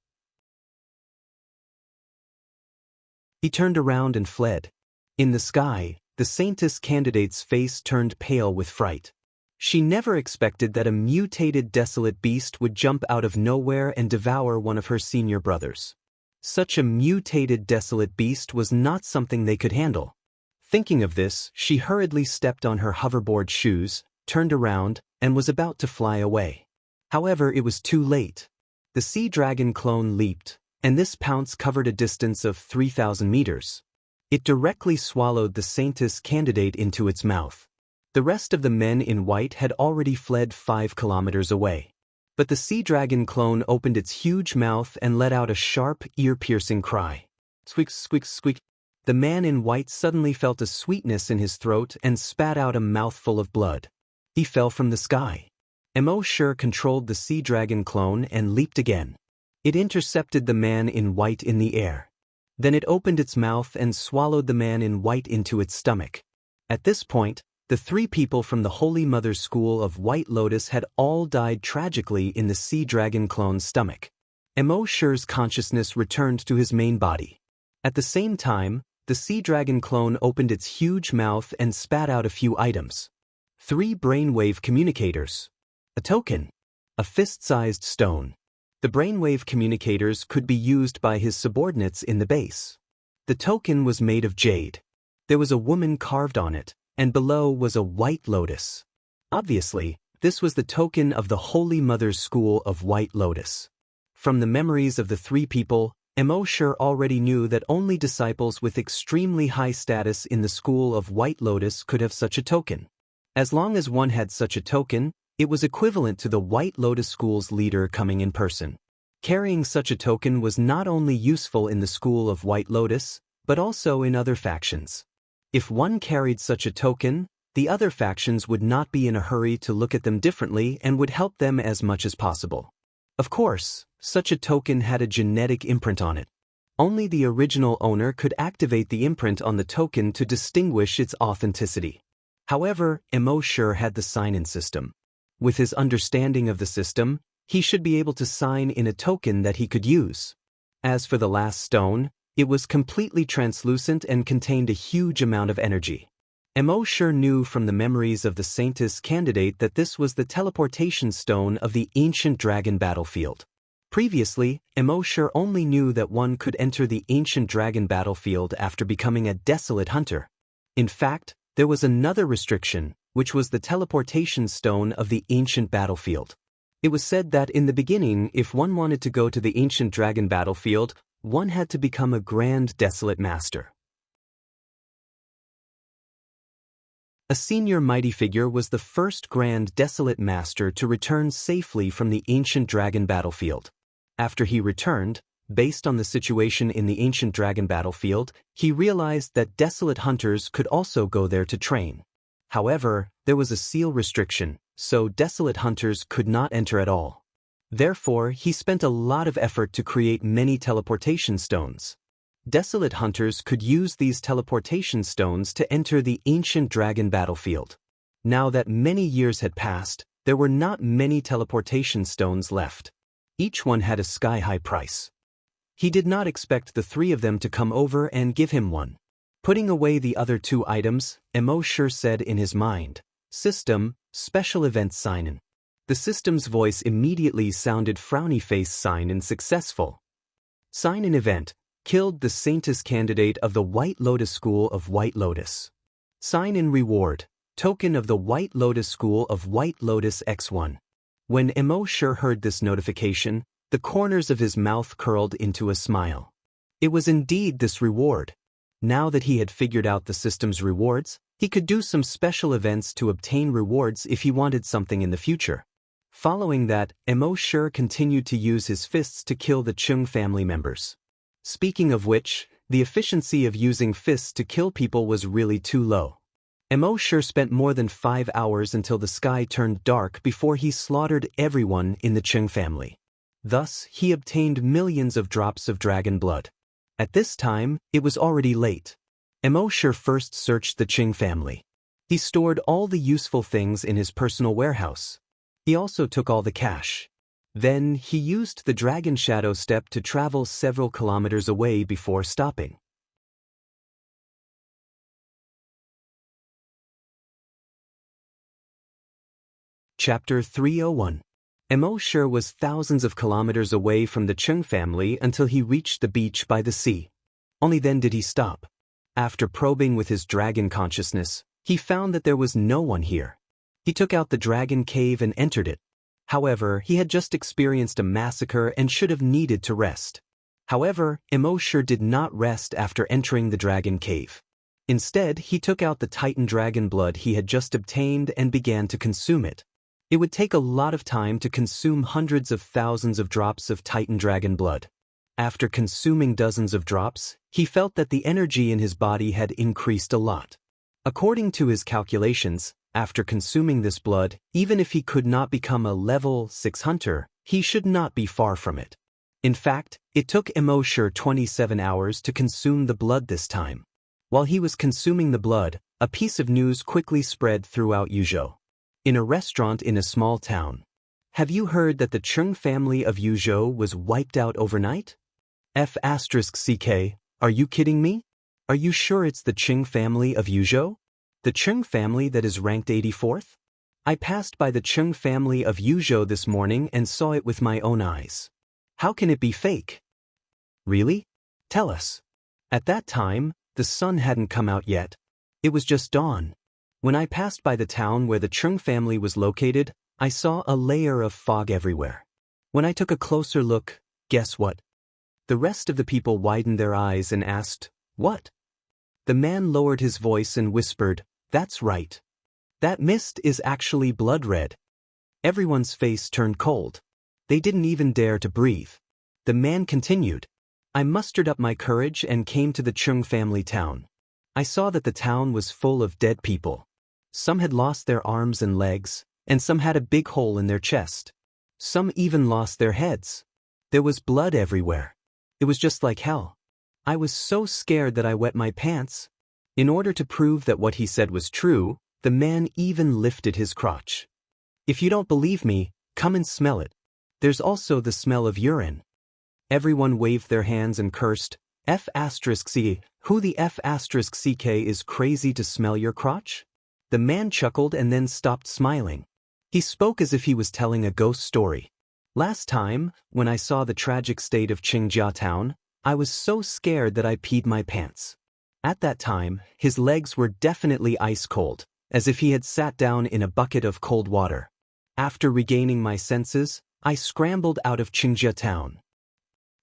He turned around and fled. In the sky, the Saintess candidate's face turned pale with fright. She never expected that a mutated desolate beast would jump out of nowhere and devour one of her senior brothers. Such a mutated desolate beast was not something they could handle. Thinking of this, she hurriedly stepped on her hoverboard shoes, turned around, and was about to fly away. However, it was too late. The sea dragon clone leaped, and this pounce covered a distance of 3,000 meters. It directly swallowed the Saintess candidate into its mouth. The rest of the men in white had already fled 5 kilometers away. But the sea dragon clone opened its huge mouth and let out a sharp, ear-piercing cry. Squeak, squeak, squeak. The man in white suddenly felt a sweetness in his throat and spat out a mouthful of blood. He fell from the sky. Immortal controlled the sea dragon clone and leaped again. It intercepted the man in white in the air. Then it opened its mouth and swallowed the man in white into its stomach. At this point, the 3 people from the Holy Mother's school of White Lotus had all died tragically in the sea dragon clone's stomach. Immortal's consciousness returned to his main body. At the same time, the sea dragon clone opened its huge mouth and spat out a few items. 3 brainwave communicators. A token. A fist-sized stone. The brainwave communicators could be used by his subordinates in the base. The token was made of jade. There was a woman carved on it, and below was a white lotus. Obviously, this was the token of the Holy Mother's school of White Lotus. From the memories of the 3 people, Immortal already knew that only disciples with extremely high status in the school of White Lotus could have such a token. As long as one had such a token, it was equivalent to the White Lotus school's leader coming in person. Carrying such a token was not only useful in the school of White Lotus, but also in other factions. If one carried such a token, the other factions would not be in a hurry to look at them differently and would help them as much as possible. Of course, such a token had a genetic imprint on it. Only the original owner could activate the imprint on the token to distinguish its authenticity. However, Immortal had the sign-in system. With his understanding of the system, he should be able to sign in a token that he could use. As for the last stone, it was completely translucent and contained a huge amount of energy. Immortal knew from the memories of the Saintess candidate that this was the teleportation stone of the ancient dragon battlefield. Previously, Immortal only knew that one could enter the ancient dragon battlefield after becoming a desolate hunter. In fact, there was another restriction, which was the teleportation stone of the ancient battlefield. It was said that in the beginning, if one wanted to go to the ancient dragon battlefield, one had to become a grand desolate master. A senior mighty figure was the first grand desolate master to return safely from the ancient dragon battlefield. After he returned, based on the situation in the ancient dragon battlefield, he realized that desolate hunters could also go there to train. However, there was a seal restriction, so desolate hunters could not enter at all. Therefore, he spent a lot of effort to create many teleportation stones. Desolate hunters could use these teleportation stones to enter the ancient dragon battlefield. Now that many years had passed, there were not many teleportation stones left. Each one had a sky-high price. He did not expect the 3 of them to come over and give him one. Putting away the other 2 items, Immortal said in his mind, "System, special event sign-in." The system's voice immediately sounded frowny face sign-in successful. Sign-in event. Killed the Saintess candidate of the White Lotus School of White Lotus. Sign-in reward. Token of the White Lotus School of White Lotus X1. When Immortal heard this notification, the corners of his mouth curled into a smile. It was indeed this reward. Now that he had figured out the system's rewards, he could do some special events to obtain rewards if he wanted something in the future. Following that, Immortal continued to use his fists to kill the Chung family members. Speaking of which, the efficiency of using fists to kill people was really too low. Immortal spent more than 5 hours until the sky turned dark before he slaughtered everyone in the Chung family. Thus, he obtained millions of drops of dragon blood. At this time, it was already late. Immortal first searched the Chung family. He stored all the useful things in his personal warehouse. He also took all the cash. Then, he used the Dragon Shadow Step to travel several kilometers away before stopping. Chapter 301. Immortal was thousands of kilometers away from the Chung family until he reached the beach by the sea. Only then did he stop. After probing with his dragon consciousness, he found that there was no one here. He took out the dragon cave and entered it. However, he had just experienced a massacre and should have needed to rest. However, Immortal did not rest after entering the dragon cave. Instead, he took out the Titan dragon blood he had just obtained and began to consume it. It would take a lot of time to consume hundreds of thousands of drops of Titan dragon blood. After consuming dozens of drops, he felt that the energy in his body had increased a lot. According to his calculations, after consuming this blood, even if he could not become a level 6 hunter, he should not be far from it. In fact, it took Immortal 27 hours to consume the blood this time. While he was consuming the blood, a piece of news quickly spread throughout Yuzhou. In a restaurant in a small town. Have you heard that the Chung family of Yuzhou was wiped out overnight? F***CK, are you kidding me? Are you sure it's the Chung family of Yuzhou? The Cheng family that is ranked 84th? I passed by the Cheng family of Yuzhou this morning and saw it with my own eyes. How can it be fake? Really? Tell us. At that time, the sun hadn't come out yet. It was just dawn. When I passed by the town where the Cheng family was located, I saw a layer of fog everywhere. When I took a closer look, guess what? The rest of the people widened their eyes and asked, "What?" The man lowered his voice and whispered, "That's right. That mist is actually blood red." Everyone's face turned cold. They didn't even dare to breathe. The man continued. I mustered up my courage and came to the Cheng family town. I saw that the town was full of dead people. Some had lost their arms and legs, and some had a big hole in their chest. Some even lost their heads. There was blood everywhere. It was just like hell. I was so scared that I wet my pants. In order to prove that what he said was true, the man even lifted his crotch. If you don't believe me, come and smell it. There's also the smell of urine. Everyone waved their hands and cursed, F***C, who the F***CK is crazy to smell your crotch? The man chuckled and then stopped smiling. He spoke as if he was telling a ghost story. Last time, when I saw the tragic state of Qingjia town, I was so scared that I peed my pants. At that time, his legs were definitely ice cold, as if he had sat down in a bucket of cold water. After regaining my senses, I scrambled out of Qingjia town.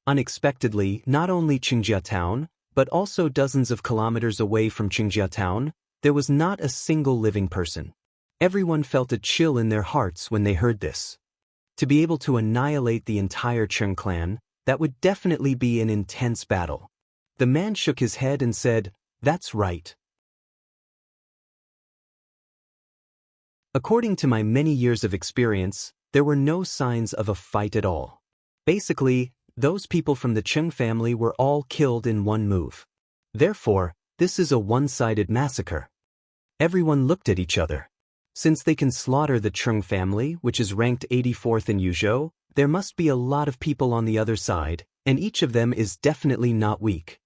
Unexpectedly, not only Qingjia town, but also dozens of kilometers away from Qingjia town, there was not a single living person. Everyone felt a chill in their hearts when they heard this. To be able to annihilate the entire Cheng clan, that would definitely be an intense battle. The man shook his head and said, "That's right." According to my many years of experience, there were no signs of a fight at all. Basically, those people from the Cheng family were all killed in one move. Therefore, this is a one-sided massacre. Everyone looked at each other. Since they can slaughter the Cheng family, which is ranked 84th in Yuzhou, there must be a lot of people on the other side, and each of them is definitely not weak.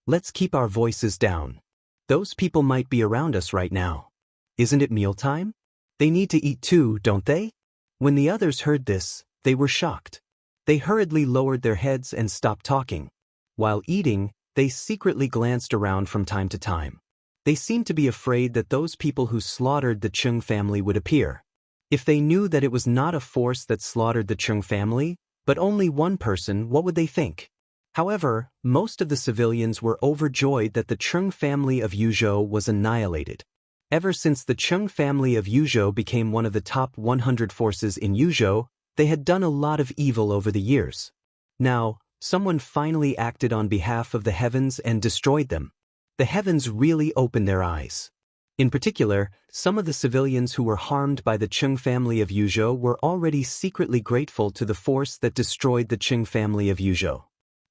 Let's keep our voices down. Those people might be around us right now. Isn't it mealtime? They need to eat too, don't they? When the others heard this, they were shocked. They hurriedly lowered their heads and stopped talking. While eating, they secretly glanced around from time to time. They seemed to be afraid that those people who slaughtered the Cheng family would appear. If they knew that it was not a force that slaughtered the Cheng family, but only one person, what would they think? However, most of the civilians were overjoyed that the Cheng family of Yuzhou was annihilated. Ever since the Cheng family of Yuzhou became one of the top 100 forces in Yuzhou, they had done a lot of evil over the years. Now, someone finally acted on behalf of the heavens and destroyed them. The heavens really opened their eyes. In particular, some of the civilians who were harmed by the Cheng family of Yuzhou were already secretly grateful to the force that destroyed the Cheng family of Yuzhou.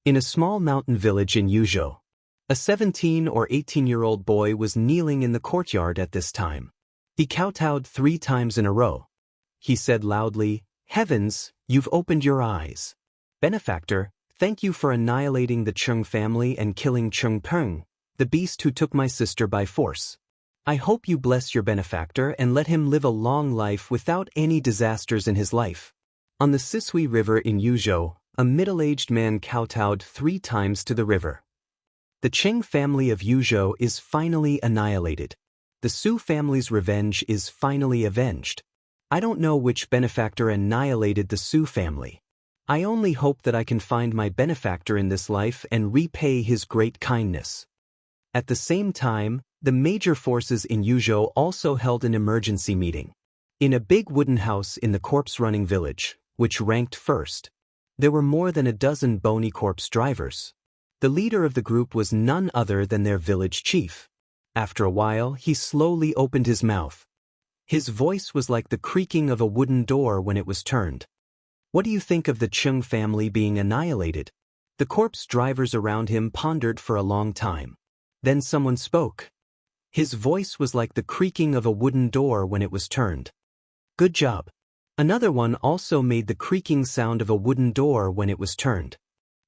In a small mountain village in Yuzhou, a 17 or 18-year-old boy was kneeling in the courtyard at this time. He kowtowed 3 times in a row. He said loudly, "Heavens, you've opened your eyes. Benefactor, thank you for annihilating the Cheng family and killing Cheng Peng, the beast who took my sister by force. I hope you bless your benefactor and let him live a long life without any disasters in his life." On the Sisui River in Yuzhou, a middle-aged man kowtowed 3 times to the river. The Cheng family of Yuzhou is finally annihilated. The Su family's revenge is finally avenged. I don't know which benefactor annihilated the Su family. I only hope that I can find my benefactor in this life and repay his great kindness. At the same time, the major forces in Yuzhou also held an emergency meeting. In a big wooden house in the corpse-running village, which ranked first, there were more than a dozen bony corpse drivers. The leader of the group was none other than their village chief. After a while, he slowly opened his mouth. His voice was like the creaking of a wooden door when it was turned. "What do you think of the Cheng family being annihilated?" The corpse drivers around him pondered for a long time. Then someone spoke. His voice was like the creaking of a wooden door when it was turned. "Good job." Another one also made the creaking sound of a wooden door when it was turned.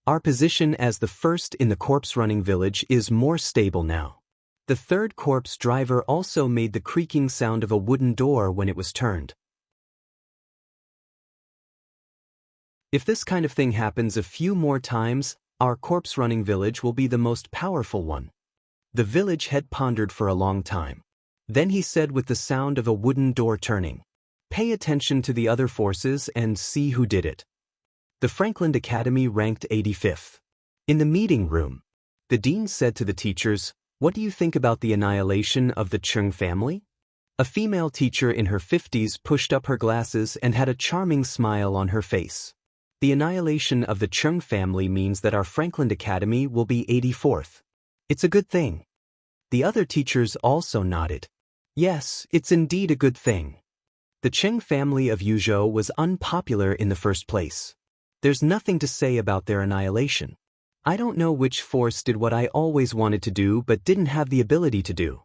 "Our position as the first in the corpse-running village is more stable now. The third corpse driver also made the creaking sound of a wooden door when it was turned. If this kind of thing happens a few more times, our corpse-running village will be the most powerful one. The village head pondered for a long time. Then he said with the sound of a wooden door turning, "Pay attention to the other forces and see who did it." The Franklin Academy ranked 85th. In the meeting room, the dean said to the teachers, "What do you think about the annihilation of the Chung family?" A female teacher in her 50s pushed up her glasses and had a charming smile on her face. The annihilation of the Chung family means that our Franklin Academy will be 84th. It's a good thing. The other teachers also nodded. Yes, it's indeed a good thing. The Cheng family of Yuzhou was unpopular in the first place. There's nothing to say about their annihilation. I don't know which force did what I always wanted to do but didn't have the ability to do.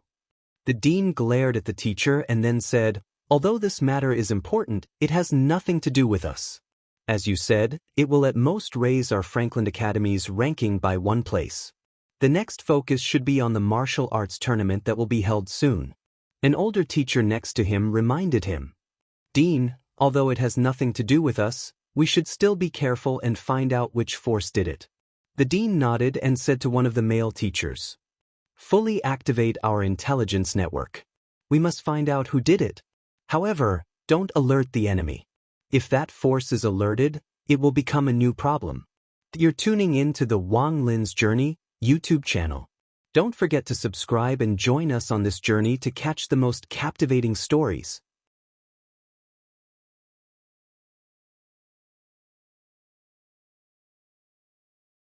The dean glared at the teacher and then said, "Although this matter is important, it has nothing to do with us. As you said, it will at most raise our Franklin Academy's ranking by 1 place. The next focus should be on the martial arts tournament that will be held soon." An older teacher next to him reminded him, "Dean, although it has nothing to do with us, we should still be careful and find out which force did it." The dean nodded and said to one of the male teachers, "Fully activate our intelligence network. We must find out who did it. However, don't alert the enemy. If that force is alerted, it will become a new problem." You're tuning in to the Wang Lin's Journey YouTube channel. Don't forget to subscribe and join us on this journey to catch the most captivating stories.